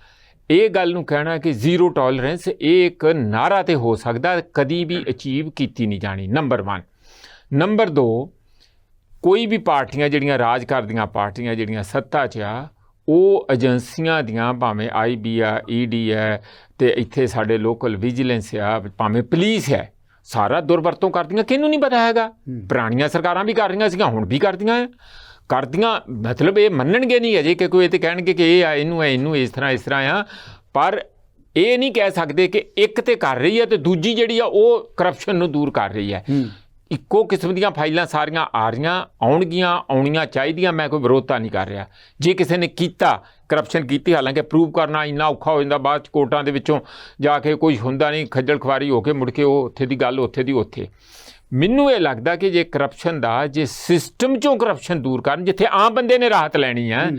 ਇਹ ਗੱਲ ਨੂੰ ਕਹਿਣਾ ਕਿ ਜ਼ੀਰੋ ਟੋਲਰੈਂਸ ਇਹ ਇੱਕ ਨਾਅਰਾ ਤੇ ਹੋ ਸਕਦਾ, ਕਦੀ ਵੀ ਅਚੀਵ ਕੀਤੀ ਨਹੀਂ ਜਾਣੀ, ਨੰਬਰ 1। ਨੰਬਰ 2, ਕੋਈ ਵੀ ਪਾਰਟੀਆਂ ਜਿਹੜੀਆਂ ਰਾਜ ਕਰਦੀਆਂ ਪਾਰਟੀਆਂ ਜਿਹੜੀਆਂ ਸੱਤਾ 'ਚ ਆ, ਉਹ ਏਜੰਸੀਆਂ ਦੀਆਂ ਭਾਵੇਂ IB ਆ, ED ਹੈ, ਤੇ ਇੱਥੇ ਸਾਡੇ ਲੋਕਲ ਵਿਜੀਲੈਂਸ ਆ, ਭਾਵੇਂ ਪੁਲਿਸ ਹੈ, ਸਾਰਾ ਦੁਰਵਰਤੋਂ ਕਰਦੀਆਂ। ਕਿਹਨੂੰ ਨਹੀਂ ਪਤਾ ਹੈਗਾ? ਪੁਰਾਣੀਆਂ ਸਰਕਾਰਾਂ ਵੀ ਕਰ ਰਹੀਆਂ ਸੀਗੀਆਂ, ਹੁਣ ਵੀ ਕਰਦੀਆਂ ਮਤਲਬ ਇਹ ਮੰਨਣਗੇ ਨਹੀਂ ਅਜੇ ਕਿ ਕੋਈ ਇਹ ਤੇ ਕਹਿਣਗੇ ਕਿ ਇਹ ਆ, ਇਹਨੂੰ ਇਸ ਤਰ੍ਹਾਂ ਆ, ਪਰ ਇਹ ਨਹੀਂ ਕਹਿ ਸਕਦੇ ਕਿ ਇੱਕ ਤੇ ਕਰ ਰਹੀ ਹੈ ਤੇ ਦੂਜੀ ਜਿਹੜੀ ਆ ਉਹ ਕਰਪਸ਼ਨ ਨੂੰ ਦੂਰ ਕਰ ਰਹੀ ਹੈ। ਇੱਕੋ ਕਿਸਮ ਦੀਆਂ ਫਾਈਲਾਂ ਸਾਰੀਆਂ ਆ ਰਹੀਆਂ, ਆਉਣੀਆਂ ਚਾਹੀਦੀਆਂ। ਮੈਂ ਕੋਈ ਵਿਰੋਧਤਾ ਨਹੀਂ ਕਰ ਰਿਹਾ। ਜੇ ਕਿਸੇ ਨੇ ਕੀਤਾ, ਕਰਪਸ਼ਨ ਕੀਤੀ, ਹਾਲਾਂਕਿ ਪ੍ਰੂਵ ਕਰਨਾ ਇੰਨਾ ਔਖਾ ਹੋ ਜਾਂਦਾ, ਬਾਅਦ 'ਚ ਕੋਰਟਾਂ ਦੇ ਵਿੱਚੋਂ ਜਾ ਕੇ ਕੋਈ ਹੁੰਦਾ ਨਹੀਂ, ਖੱਜਲ ਖਵਾਰੀ ਹੋ ਕੇ ਮੁੜ ਕੇ ਉਹ ਉੱਥੇ ਦੀ ਗੱਲ ਉੱਥੇ ਦੀ ਉੱਥੇ। ਮੈਨੂੰ ਇਹ ਲੱਗਦਾ ਕਿ ਜੇ ਕਰਪਸ਼ਨ ਦਾ, ਜੇ ਸਿਸਟਮ 'ਚੋਂ ਕਰਪਸ਼ਨ ਦੂਰ ਕਰਨ, ਜਿੱਥੇ ਆਮ ਬੰਦੇ ਨੇ ਰਾਹਤ ਲੈਣੀ ਹੈ,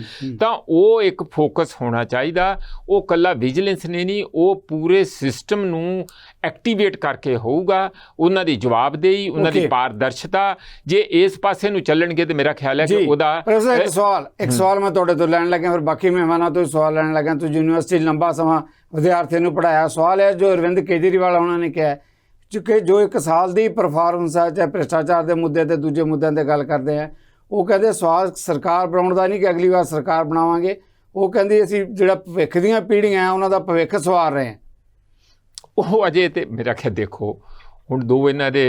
ਤਾਂ ਉਹ ਇੱਕ ਫੋਕਸ ਹੋਣਾ ਚਾਹੀਦਾ। ਉਹ ਇਕੱਲਾ ਵਿਜੀਲੈਂਸ ਨੇ ਨਹੀਂ, ਉਹ ਪੂਰੇ ਸਿਸਟਮ ਨੂੰ ਐਕਟੀਵੇਟ ਕਰਕੇ ਹੋਊਗਾ। ਉਹਨਾਂ ਦੀ ਜਵਾਬਦੇਹੀ, ਉਹਨਾਂ ਦੀ ਪਾਰਦਰਸ਼ਤਾ, ਜੇ ਇਸ ਪਾਸੇ ਨੂੰ ਚੱਲਣਗੇ ਤਾਂ ਮੇਰਾ ਖਿਆਲ ਹੈ ਕਿ ਉਹਦਾ।
ਇੱਕ ਸਵਾਲ ਮੈਂ ਤੁਹਾਡੇ ਤੋਂ ਲੈਣ ਲੱਗਿਆ, ਫਿਰ ਬਾਕੀ ਮਹਿਮਾਨਾਂ ਤੋਂ ਸਵਾਲ ਲੈਣ ਲੱਗਾ। ਤੁਸੀਂ ਯੂਨੀਵਰਸਿਟੀ ਲੰਬਾ ਸਮਾਂ ਵਿਦਿਆਰਥੀਆਂ ਨੂੰ ਪੜ੍ਹਾਇਆ। ਸਵਾਲ ਹੈ ਜੋ ਅਰਵਿੰਦ ਕੇਜਰੀਵਾਲ ਉਹਨਾਂ ਨੇ ਕਿਹਾ ਕਿ ਜੋ 1 ਸਾਲ ਦੀ ਪਰਫਾਰਮੈਂਸ ਹੈ, ਚਾਹੇ ਭ੍ਰਿਸ਼ਟਾਚਾਰ ਦੇ ਮੁੱਦੇ ਤੇ ਦੂਜੇ ਮੁੱਦਿਆਂ 'ਤੇ ਗੱਲ ਕਰਦੇ ਆ, ਉਹ ਕਹਿੰਦੇ ਸਵਾਲ ਸਰਕਾਰ ਬਣਾਉਣ ਦਾ ਨਹੀਂ ਕਿ ਅਗਲੀ ਵਾਰ ਸਰਕਾਰ ਬਣਾਵਾਂਗੇ। ਉਹ ਕਹਿੰਦੇ ਅਸੀਂ ਜਿਹੜਾ ਭਵਿੱਖ ਦੀਆਂ ਪੀੜ੍ਹੀਆਂ ਉਹਨਾਂ ਦਾ ਭਵਿੱਖ ਸਵਾਰ ਰਹੇ ਹਾਂ।
ਉਹ ਅਜੇ ਤੇ ਮੇਰਾ ਖਿਆਲ ਦੇਖੋ, ਹੁਣ 2 ਇਹਨਾਂ ਦੇ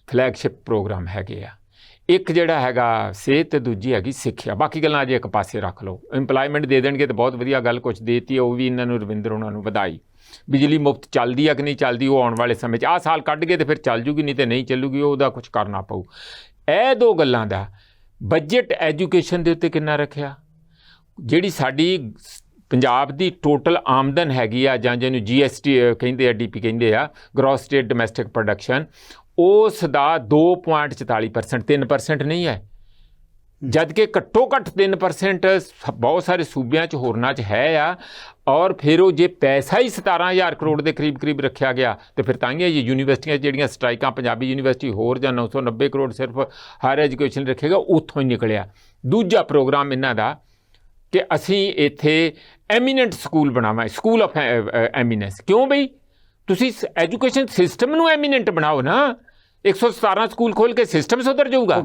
ਫਲੈਗਸ਼ਿਪ ਪ੍ਰੋਗਰਾਮ ਹੈਗੇ ਆ। ਇੱਕ ਜਿਹੜਾ ਹੈਗਾ ਸਿਹਤ ਤੇ ਦੂਜੀ ਹੈਗੀ ਸਿੱਖਿਆ। ਬਾਕੀ ਗੱਲਾਂ ਅਜੇ ਇੱਕ ਪਾਸੇ ਰੱਖ ਲਓ। ਇੰਪਲਾਇਮੈਂਟ ਦੇ ਦੇਣਗੇ ਤਾਂ ਬਹੁਤ ਵਧੀਆ ਗੱਲ, ਕੁਛ ਦੇਤੀ ਉਹ ਵੀ ਇਹਨਾਂ ਨੂੰ, ਰਵਿੰਦਰ ਉਹਨਾਂ ਨੂੰ ਵਧਾਈ। ਬਿਜਲੀ ਮੁਫਤ ਚੱਲਦੀ ਆ ਕਿ ਨਹੀਂ ਚੱਲਦੀ, ਉਹ ਆਉਣ ਵਾਲੇ ਸਮੇਂ 'ਚ, ਆਹ ਸਾਲ ਕੱਢ ਗਏ ਤੇ ਫਿਰ ਚੱਲ ਜੂਗੀ, ਨਹੀਂ ਤੇ ਨਹੀਂ ਚੱਲੂਗੀ, ਉਹਦਾ ਕੁਛ ਕਰਨਾ ਪਊ। ਇਹ 2 ਗੱਲਾਂ ਦਾ ਬਜਟ ਐਜੂਕੇਸ਼ਨ ਦੇ ਉੱਤੇ ਕਿੰਨਾ ਰੱਖਿਆ? ਜਿਹੜੀ ਸਾਡੀ ਪੰਜਾਬ ਦੀ ਟੋਟਲ ਆਮਦਨ ਹੈਗੀ ਆ, ਜਾਂ ਜਿਹਨੂੰ GST ਕਹਿੰਦੇ ਆ, DP ਕਹਿੰਦੇ ਆ, ਗ੍ਰੋਸ ਸਟੇਟ ਡੋਮੈਸਟਿਕ ਪ੍ਰੋਡਕਸ਼ਨ, ਉਸ ਦਾ 2.44%, 3% ਨਹੀਂ ਹੈ। ਜਦ ਕਿ ਘੱਟੋ ਘੱਟ 3% ਬਹੁਤ ਸਾਰੇ ਸੂਬਿਆਂ 'ਚ ਹੋਰਨਾਂ 'ਚ ਹੈ ਆ। ਔਰ ਫਿਰ ਉਹ ਜੇ ਪੈਸਾ ਹੀ 17,000 ਕਰੋੜ ਦੇ ਕਰੀਬ ਰੱਖਿਆ ਗਿਆ, ਤੇ ਫਿਰ ਤਾਂ ਹੀ ਇਹ ਯੂਨੀਵਰਸਿਟੀਆਂ ਜਿਹੜੀਆਂ ਸਟ੍ਰਾਈਕਾਂ, ਪੰਜਾਬੀ ਯੂਨੀਵਰਸਿਟੀ ਹੋਰ ਜਾਂ 990 ਕਰੋੜ ਸਿਰਫ ਹਾਇਰ ਐਜੂਕੇਸ਼ਨ ਰੱਖੇਗਾ, ਉੱਥੋਂ ਹੀ ਨਿਕਲਿਆ। ਦੂਜਾ ਪ੍ਰੋਗਰਾਮ ਇਹਨਾਂ ਦਾ ਕਿ ਅਸੀਂ ਇੱਥੇ ਐਮੀਨੈਂਟ ਸਕੂਲ ਬਣਾਵਾਂ, ਸਕੂਲ ਆਫ ਐਮੀਨੈਂਸ। ਕਿਉਂ ਬਈ? ਤੁਸੀਂ ਐਜੂਕੇਸ਼ਨ ਸਿਸਟਮ ਨੂੰ ਐਮੀਨੈਂਟ ਬਣਾਓ ਨਾ। 117 ਸਕੂਲ ਖੋਲ ਕੇ ਸਿਸਟਮ ਸੁਧਰ ਜਾਊਗਾ।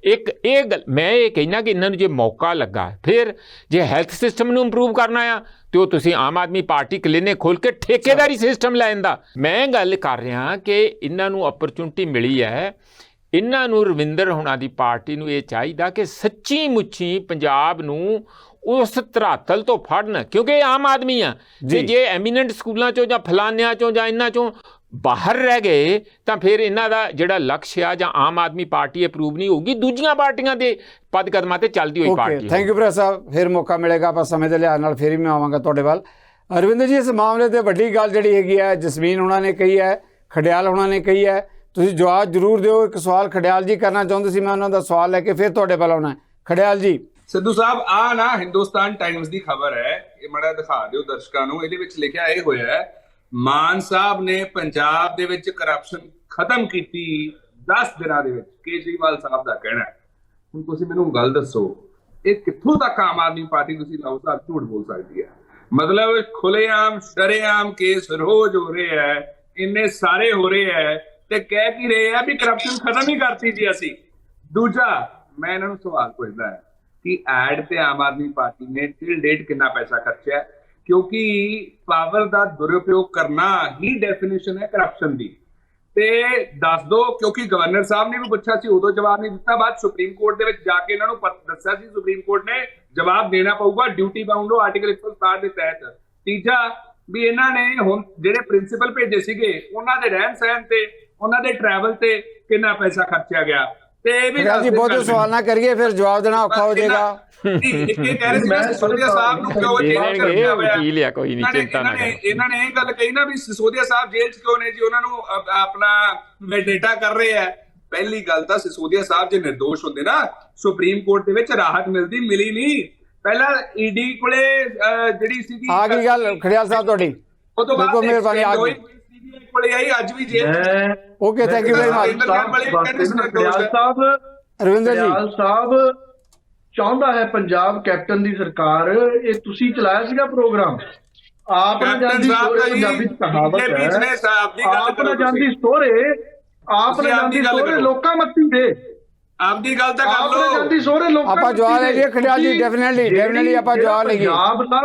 ਇੱਕ ਇਹ ਗੱਲ ਮੈਂ ਇਹ ਕਹਿਣਾ ਕਿ ਇਹਨਾਂ ਨੂੰ ਜੇ ਮੌਕਾ ਲੱਗਾ, ਫਿਰ ਜੇ ਹੈਲਥ ਸਿਸਟਮ ਨੂੰ ਇੰਪਰੂਵ ਕਰਨਾ ਆ ਤੇ ਉਹ ਤੁਸੀਂ ਆਮ ਆਦਮੀ ਪਾਰਟੀ ਕਲੀਨਿਕ ਖੋਲ ਕੇ ਠੇਕੇਦਾਰੀ ਸਿਸਟਮ ਲੈਣ ਦਾ। ਮੈਂ ਗੱਲ ਕਰ ਰਿਹਾ ਕਿ ਇਹਨਾਂ ਨੂੰ ਅਪਰਚੁਨਿਟੀ ਮਿਲੀ ਹੈ। ਇਹਨਾਂ ਨੂੰ ਰਵਿੰਦਰ ਹੋਣਾ ਦੀ ਪਾਰਟੀ ਨੂੰ ਇਹ ਚਾਹੀਦਾ ਕਿ ਸੱਚੀ ਮੁੱਚੀ ਪੰਜਾਬ ਨੂੰ ਉਸ ਧਰਾਤਲ ਤੋਂ ਫੜਨ, ਕਿਉਂਕਿ ਇਹ ਆਮ ਆਦਮੀ ਆ। ਤੇ ਜੇ ਐਮੀਨੈਂਟ ਸਕੂਲਾਂ 'ਚੋਂ ਜਾਂ ਫਲਾਨਿਆਂ 'ਚੋਂ ਜਾਂ ਇਹਨਾਂ 'ਚੋਂ ਬਾਹਰ ਰਹਿ ਗਏ ਤਾਂ ਫਿਰ ਇਹਨਾਂ ਦਾ ਜਿਹੜਾ ਲਕਸ਼ ਆ ਜਾਂ ਆਮ ਆਦਮੀ ਪਾਰਟੀ ਅਪਰੂਵ ਨਹੀਂ ਹੋਊਗੀ, ਦੂਜੀਆਂ ਪਾਰਟੀਆਂ ਦੇ ਪਦ ਕਦਮਾਂ ਤੇ ਚੱਲਦੀ ਹੋਈ ਪਾਰਟੀ।
ਥੈਂਕ ਯੂ ਪ੍ਰੈਸ ਸਾਹਿਬ, ਫਿਰ ਮੌਕਾ ਮਿਲੇਗਾ ਆਪਾਂ ਸਮੇਂ ਦੇ ਲਿਹਾਜ਼ ਨਾਲ ਫਿਰ ਹੀ ਮੈਂ ਆਵਾਂਗਾ ਤੁਹਾਡੇ ਵੱਲ। ਅਰਵਿੰਦ ਜੀ, ਇਸ ਮਾਮਲੇ ਤੇ ਵੱਡੀ ਗੱਲ ਜਿਹੜੀ ਹੈਗੀ ਹੈ, ਜਸਮੀਨ ਉਹਨਾਂ ਨੇ ਕਹੀ ਹੈ, ਖਡਿਆਲ ਉਹਨਾਂ ਨੇ ਕਹੀ ਹੈ, ਤੁਸੀਂ ਜਵਾਬ ਜ਼ਰੂਰ ਦਿਓ। ਇੱਕ ਸਵਾਲ ਖਡਿਆਲ ਜੀ ਕਰਨਾ ਚਾਹੁੰਦੇ ਸੀ, ਮੈਂ ਉਹਨਾਂ ਦਾ ਸਵਾਲ ਲੈ ਕੇ ਫਿਰ ਤੁਹਾਡੇ ਵੱਲ ਆਉਣਾ। ਖਡਿਆਲ ਜੀ।
ਸਿੱਧੂ ਸਾਹਿਬ, ਆ ਨਾ ਹਿੰਦੁਸਤਾਨ ਟਾਈਮਸ ਦੀ ਖਬਰ ਹੈ, ਇਹ ਮਾੜਾ ਦਿਖਾ ਦਿਓ ਦਰਸ਼ਕਾਂ ਨੂੰ। ਇਹਦੇ ਵਿੱਚ ਲਿਖਿਆ ਇਹ ਹੋਇਆ ਹੈ, ਮਾਨ ਸਾਹਿਬ ਨੇ ਪੰਜਾਬ ਦੇ ਵਿੱਚ ਕਰਪਸ਼ਨ ਖਤਮ ਕੀਤੀ 10 ਦਿਨਾਂ ਦੇ ਵਿੱਚ, ਕੇਜਰੀਵਾਲ ਸਾਹਿਬ ਦਾ ਕਹਿਣਾ ਹੈ। ਹੁਣ ਤੁਸੀਂ ਮੈਨੂੰ ਗੱਲ ਦੱਸੋ, ਇਹ ਕਿੱਥੋਂ ਤੱਕ ਆਮ ਆਦਮੀ ਪਾਰਟੀ ਤੁਸੀਂ ਲਾਓ ਸਾਹਿਬ ਝੂਠ ਬੋਲ ਸਕਦੀ ਹੈ? ਮਤਲਬ ਖੁੱਲੇਆਮ ਸ਼ਰੇਆਮ ਕੇਸ ਰੋਜ਼ ਹੋ ਰਹੇ ਹੈ, ਇੰਨੇ ਸਾਰੇ ਹੋ ਰਹੇ ਹੈ, ਤੇ ਕਹਿ ਕੀ ਰਹੇ ਆ ਵੀ ਕਰਪਸ਼ਨ ਖਤਮ ਹੀ ਕਰਤੀ ਜੀ ਅਸੀਂ। ਦੂਜਾ, ਮੈਂ ਇਹਨਾਂ ਨੂੰ ਸਵਾਲ ਪੁੱਛਦਾ ਹੈ ਕਿ ਐਡ ਤੇ ਆਮ ਆਦਮੀ ਪਾਰਟੀ ਨੇ ਟਿਲ ਡੇਟ ਕਿੰਨਾ ਪੈਸਾ ਖਰਚਿਆ? ਕਿਉਂਕਿ ਪਾਵਰ ਦਾ ਦੁਰਉਪਯੋਗ ਕਰਨਾ ਹੀ ਡੈਫੀਨੇਸ਼ਨ ਹੈ ਕਰਪਸ਼ਨ ਦੀ। ਤੇ ਦੱਸ ਦੋ, ਕਿਉਂਕਿ ਗਵਰਨਰ ਸਾਹਿਬ ਨੇ ਵੀ ਪੁੱਛਿਆ ਸੀ, ਉਦੋਂ ਜਵਾਬ ਨਹੀਂ ਦਿੱਤਾ। ਬਾਅਦ ਸੁਪਰੀਮ ਕੋਰਟ ਦੇ ਵਿੱਚ ਜਾ ਕੇ ਇਹਨਾਂ ਨੂੰ ਦੱਸਿਆ ਸੀ, ਸੁਪਰੀਮ ਕੋਰਟ ਨੇ ਜਵਾਬ ਦੇਣਾ ਪਊਗਾ, ਡਿਊਟੀ ਬਾਉਂਡ ਹੋ ਆਰਟੀਕਲ 167 ਦੇ ਤਹਿਤ। ਤੀਜਾ, ਵੀ ਇਹਨਾਂ ਨੇ ਹੁਣ ਜਿਹੜੇ ਪ੍ਰਿੰਸੀਪਲ ਭੇਜੇ ਸੀਗੇ, ਉਹਨਾਂ ਦੇ ਰਹਿਣ ਸਹਿਣ ਤੇ, ਉਹਨਾਂ ਦੇ ਟਰੈਵਲ ਤੇ ਕਿੰਨਾ ਪੈਸਾ ਖਰਚਿਆ ਗਿਆ। ਤੇ ਇਹ ਵੀ
ਜੀ ਬਹੁਤ ਸਵਾਲ ਨਾ ਕਰੀਏ, ਫਿਰ ਜਵਾਬ ਦੇਣਾ ਔਖਾ ਹੋ ਜਾਏਗਾ।
ਇਹ ਕਹਿ ਰਹੇ ਸੀ ਮੈਂ ਸਿਸੋਦੀਆ ਸਾਹਿਬ ਨੂੰ ਕਿਉਂ ਜੇਲ੍ਹ ਚ ਰੱਖਿਆ ਹੋਇਆ?
ਕੋਈ ਨਹੀਂ, ਚਿੰਤਾ ਨਾ ਕਰੋ।
ਇਹਨਾਂ ਨੇ ਇਹ ਗੱਲ ਕਹੀ ਨਾ ਵੀ ਸਿਸੋਦੀਆ ਸਾਹਿਬ ਜੇਲ੍ਹ ਚ ਕਿਉਂ ਨੇ ਜੀ, ਉਹਨਾਂ ਨੂੰ ਆਪਣਾ ਡੇਟਾ ਕਰ ਰਹੇ ਆ। ਪਹਿਲੀ ਗੱਲ ਤਾਂ ਸਿਸੋਦੀਆ ਸਾਹਿਬ ਜੇ ਨਿਰਦੋਸ਼ ਹੁੰਦੇ ਨਾ ਸੁਪਰੀਮ ਕੋਰਟ ਦੇ ਵਿੱਚ ਰਾਹਤ ਮਿਲੀ ਨਹੀਂ। ਪਹਿਲਾਂ ਈਡੀ ਕੋਲੇ ਜਿਹੜੀ ਸੀਗੀ
ਆ ਗਈ ਗੱਲ ਖੜਿਆਲ ਸਾਹਿਬ ਤੁਹਾਡੀ,
ਉਹ ਤੋਂ
ਬਿਲਕੁਲ ਮਿਹਰਬਾਨੀ, ਆ ਗਈ।
CBI ਕੋਲੇ ਆਈ, ਅੱਜ ਵੀ ਜੇਲ੍ਹ
okay, thank you very much.
Khadiyal Sahib
Ravinder
Khadiyal
ji,
Sahib ਚਾਹੁੰਦਾ ਹੈ ਪੰਜਾਬ ਕੈਪਟਨ ਦੀ ਸਰਕਾਰ, ਇਹ ਤੁਸੀਂ ਚਲਾਇਆ ਸੀਗਾ ਪ੍ਰੋਗਰਾਮ ਆਪ ਨਾ ਜਾਂਦੀ ਸੋਰੇ, ਪੰਜਾਬੀ ਚ ਕਹਾਵਤ ਹੈ, ਆਪ ਨਾ ਜਾਂਦੀ ਸੋਰੇ, ਆਪ ਨਾ ਜਾਂਦੀ ਸੋਰੇ ਲੋਕਾਂ ਮੱਤੀ ਦੇ,
ਆਪਦੀ ਗੱਲ ਤਾਂ ਕਰ
ਆਪ ਨਾ
ਲਓ।
ਜਾਂਦੀ ਸੋਰੇ ਲੋਕਾਂ
ਆਪਾਂ ਜਵਾਬ ਲੈ ਲਈਏ ਖੜਿਆਲ ਜੀ, ਡੈਫੀਨਿਟਲੀ ਆਪਾਂ ਜਵਾਬ ਲਈਏ।
ਪੰਜਾਬ ਦਾ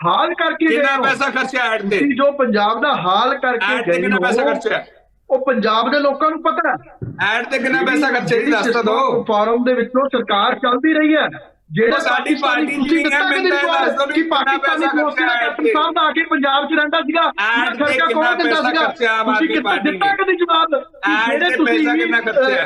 ਹਾਲ ਕਰਕੇ
ਕਿੰਨਾ
ਗਏ
ਪੈਸਾ ਖਰਚਿਆ ਐਡ ਤੇ?
ਤੁਸੀਂ ਜੋ ਪੰਜਾਬ ਦਾ ਹਾਲ ਕਰਕੇ
ਐਡ ਤੇ
ਗਏ
ਕਿੰਨਾ ਪੈਸਾ
ਹੋ,
ਖਰਚਿਆ?
ਉਹ ਪੰਜਾਬ ਦੇ ਲੋਕਾਂ ਨੂੰ ਪਤਾ ਹੈ।
ਐਡ ਤੇ ਕਿੰਨਾ ਪੈਸਾ ਖਰਚਿਆ ਜੀ, ਦੱਸ ਤਾਂ ਦਿਓ।
ਫਾਰਮ ਦੇ ਵਿੱਚੋਂ ਸਰਕਾਰ ਚੱਲਦੀ ਰਹੀ ਹੈ, ਜਿਹੜਾ
ਸਾਡੀ ਪਾਰਟੀ
ਤੁਸੀਂ ਦਿੱਤਾ ਕਿ ਨਹੀਂ ਜਵਾਬ ਕਿ ਪਾਕਿਸਤਾਨੀ ਫੌਜ ਦਾ ਕੈਪਟਨ ਸਾਹਿਬ ਆ ਕੇ ਪੰਜਾਬ 'ਚ ਰਹਿੰਦਾ ਸੀਗਾ, ਖਰਚਾ ਕੌਣ ਦਿੰਦਾ ਸੀਗਾ, ਤੁਸੀਂ ਕਿੱਥੇ ਦਿੱਤਾ ਕਦੀ ਜਵਾਬ? ਜਿਹੜੇ ਤੁਸੀਂ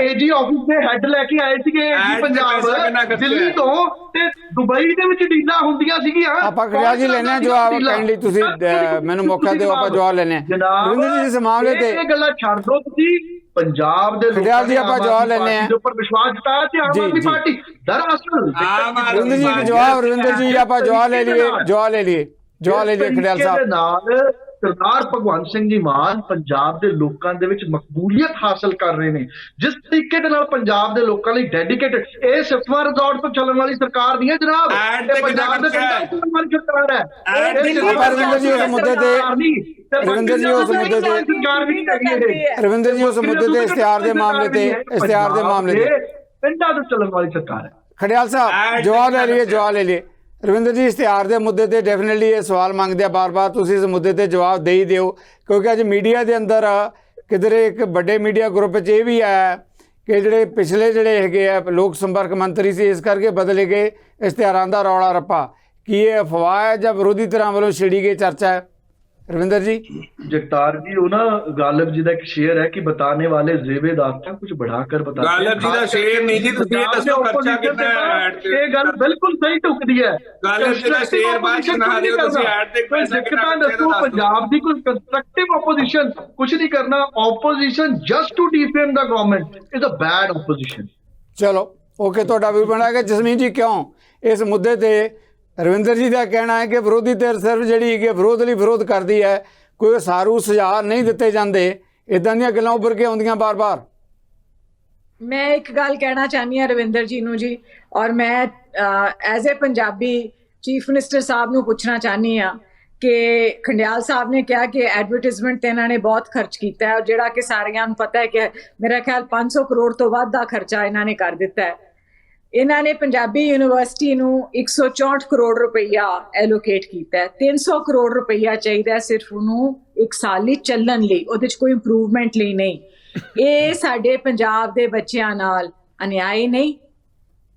ਏਜੀ ਆਫਿਸ ਦੇ ਹੈੱਡ ਲੈ ਕੇ ਆਏ ਸੀਗੇ ਏਜੀ ਪੰਜਾਬ ਦਿੱਲੀ ਤੋਂ, ਤੇ ਦੁਬਈ ਦੇ ਵਿੱਚ ਡੀਲਾਂ ਹੁੰਦੀਆਂ ਸੀਗੀਆਂ।
ਆਪਾਂ ਖੜਿਆਲ ਜੀ ਲੈਣੇ ਜਵਾਬ, ਕਾਈਂਡਲੀ ਤੁਸੀਂ ਮੈਨੂੰ ਮੌਕਾ ਦਿਓ, ਆਪਾਂ ਜਵਾਬ ਲੈਣੇ। ਰਵਿੰਦਰ ਜੀ, ਇਸ ਮਾਮਲੇ ਤੇ
ਇਹ ਗੱਲਾਂ ਛੱਡ ਦਿਓ, ਤੁਸੀਂ ਪੰਜਾਬ ਦੇ
ਖੜਿਆਲ ਜੀ ਆਪਾਂ ਜਵਾਬ ਲੈਣੇ ਆ,
ਦੇ ਉੱਪਰ ਵਿਸ਼ਵਾਸ ਜਤਾਇਆ ਤੇ ਆਮ ਆਦਮੀ ਪਾਰਟੀ ਦਰਅਸਲ
ਰਵਿੰਦਰ ਜੀ ਜਵਾਬ, ਰਵਿੰਦਰ ਜੀ ਆਪਾਂ ਜਵਾਬ ਲੈ ਲਈਏ ਖੜਿਆਲ ਸਾਹਿਬ
ਦੇ ਨਾਲ ਸਰਦਾਰ ਭਗਵੰਤ ਸਿੰਘ ਜੀ ਮਾਨ ਪੰਜਾਬ ਦੇ ਲੋਕਾਂ ਦੇ ਵਿੱਚ ਮਕਬੂਲੀਅਤ ਹਾਸਲ ਕਰ ਰਹੇ ਨੇ, ਜਿਸ ਤਰੀਕੇ ਦੇ ਨਾਲ ਪੰਜਾਬ ਦੇ ਲੋਕਾਂ ਲਈ ਡੈਡੀਕੇਟਡ, ਇਹ ਸਿਫਤਾਂ ਰਿਜ਼ੋਰਟ ਤੋਂ ਚੱਲਣ ਵਾਲੀ ਸਰਕਾਰ ਨਹੀਂ ਹੈ ਜਨਾਬ, ਇਹ ਪੰਜਾਬ ਦੇ ਚੱਲਣ ਵਾਲੀ ਸਰਕਾਰ ਹੈ।
ਰਵਿੰਦਰ ਜੀ ਉਸ ਮੁੱਦੇ ਤੇ ਰਵਿੰਦਰ ਜੀ ਉਸ ਮੁੱਦੇ ਤੇ ਰਵਿੰਦਰ ਜੀ ਉਸ ਮੁੱਦੇ ਤੇ ਇਸ਼ਤਿਹਾਰ ਦੇ ਮਾਮਲੇ ਤੇ
ਪਿੰਡਾਂ ਤੋਂ ਚੱਲਣ ਵਾਲੀ ਸਰਕਾਰ ਹੈ।
ਖੜਿਆਲ ਸਾਹਿਬ ਜਵਾਬ ਲੈ ਲਈਏ ਰਵਿੰਦਰ ਜੀ, ਇਸ਼ਤਿਹਾਰ ਦੇ ਮੁੱਦੇ ਤੇ ਡੈਫੀਨਿਟਲੀ ਇਹ ਸਵਾਲ ਮੰਗਦੇ ਆ ਬਾਰ-ਬਾਰ, ਤੁਸੀਂ ਇਸ ਮੁੱਦੇ ਤੇ ਜਵਾਬ ਦੇ ਹੀ ਦਿਓ, ਕਿਉਂਕਿ ਅੱਜ ਮੀਡੀਆ ਦੇ ਅੰਦਰ ਕਿਧਰੇ ਇੱਕ ਵੱਡੇ ਮੀਡੀਆ ਗਰੁੱਪ 'ਚ ਇਹ ਵੀ ਆਇਆ ਕਿ ਜਿਹੜੇ ਪਿਛਲੇ ਜਿਹੜੇ ਹੈਗੇ ਆ ਲੋਕ ਸੰਪਰਕ ਮੰਤਰੀ ਸੀ, ਇਸ ਕਰਕੇ ਬਦਲੇ ਗਏ ਇਸ਼ਤਿਹਾਰਾਂ ਦਾ ਰੌਲਾ ਰੱਪਾ, ਕੀ ਇਹ ਅਫਵਾਹ ਹੈ ਜਾਂ ਵਿਰੋਧੀ ਧਿਰਾਂ ਵੱਲੋਂ ਛਿੜੀ ਗਈ ਚਰਚਾ ਹੈ? रविंदर जी
जगतार जी वो ना गालिब जी का एक शेर है कि बताने वाले जेबे दास्तां कुछ बढ़ाकर बताते हैं।
गालिब जी का शेर नहीं जी, ਤੁਸੀਂ ਇਹ ਦੱਸੋ ਖਰਚਾ ਕਿੰਨਾ ਹੈ ਐਡ ਤੇ?
ਇਹ ਗੱਲ ਬਿਲਕੁਲ ਸਹੀ ਟੁਕਦੀ ਹੈ।
गालिब जी ਦਾ शेर ਬਾਅਦ ਸੁਣਾ ਰਹੇ ਹੋ ਤੁਸੀਂ, ਐਡ ਤੇ ਪੈਸਾ ਕਿੰਨਾ
ਦੱਸੋ? ਪੰਜਾਬ ਦੀ ਕੋਈ ਕੰਸਟਰਕਟਿਵ ਆਪੋਜੀਸ਼ਨ ਕੁਝ ਨਹੀਂ ਕਰਨਾ, opposition just to defame the government is a bad opposition.
ਚਲੋ ਓਕੇ, ਤੁਹਾਡਾ ਵੀ ਬਣਾਗਾ। ਜਸਮੀਨ ਜੀ ਕਿਉਂ ਇਸ ਮੁੱਦੇ ਤੇ ਰਵਿੰਦਰ ਜੀ ਦਾ ਕਹਿਣਾ ਹੈ ਕਿ ਵਿਰੋਧੀ ਧਿਰ ਸਿਰਫ ਜਿਹੜੀ ਹੈਗੀ ਵਿਰੋਧ ਲਈ ਵਿਰੋਧ ਕਰਦੀ ਹੈ, ਕੋਈ ਸਾਰੂ ਸੁਝਾਅ ਨਹੀਂ ਦਿੱਤੇ ਜਾਂਦੇ, ਇਦਾਂ ਦੀਆਂ ਗੱਲਾਂ ਉੱਭਰ ਕੇ ਆਉਂਦੀਆਂ ਬਾਰ-ਬਾਰ।
ਮੈਂ ਇੱਕ ਗੱਲ ਕਹਿਣਾ ਚਾਹਨੀ ਹਾਂ ਰਵਿੰਦਰ ਜੀ ਨੂੰ ਜੀ, ਔਰ ਮੈਂ as a Punjabi chief minister ਸਾਹਿਬ ਨੂੰ ਪੁੱਛਣਾ ਚਾਹਨੀ ਹਾਂ ਕਿ ਖੰਡਿਆਲ ਸਾਹਿਬ ਨੇ ਕਿਹਾ ਕਿ ਐਡਵਰਟਾਈਜ਼ਮੈਂਟ ਤੇ ਇਹਨਾਂ ਨੇ ਬਹੁਤ ਖਰਚ ਕੀਤਾ ਹੈ, ਔਰ ਜਿਹੜਾ ਕਿ ਸਾਰਿਆਂ ਨੂੰ ਪਤਾ ਹੈ ਕਿ ਮੇਰਾ ਖਿਆਲ 500 ਕਰੋੜ ਤੋਂ ਵੱਧ ਦਾ ਖਰਚਾ ਇਹਨਾਂ ਨੇ ਕਰ ਦਿੱਤਾ ਹੈ। ਇਹਨਾਂ ਨੇ ਪੰਜਾਬੀ ਯੂਨੀਵਰਸਿਟੀ ਨੂੰ 164 ਕਰੋੜ ਰੁਪਈਆ ਐਲੋਕੇਟ ਕੀਤਾ ਹੈ। 300 ਕਰੋੜ ਰੁਪਈਆ ਚਾਹੀਦਾ ਸਿਰਫ ਉਹਨੂੰ ਇੱਕ ਸਾਲ ਲਈ ਚੱਲਣ ਲਈ, ਉਹਦੇ 'ਚ ਕੋਈ ਇੰਪਰੂਵਮੈਂਟ ਲਈ ਨਹੀਂ। ਇਹ ਸਾਡੇ ਪੰਜਾਬ ਦੇ ਬੱਚਿਆਂ ਨਾਲ ਅਨਿਆਏ ਨਹੀਂ,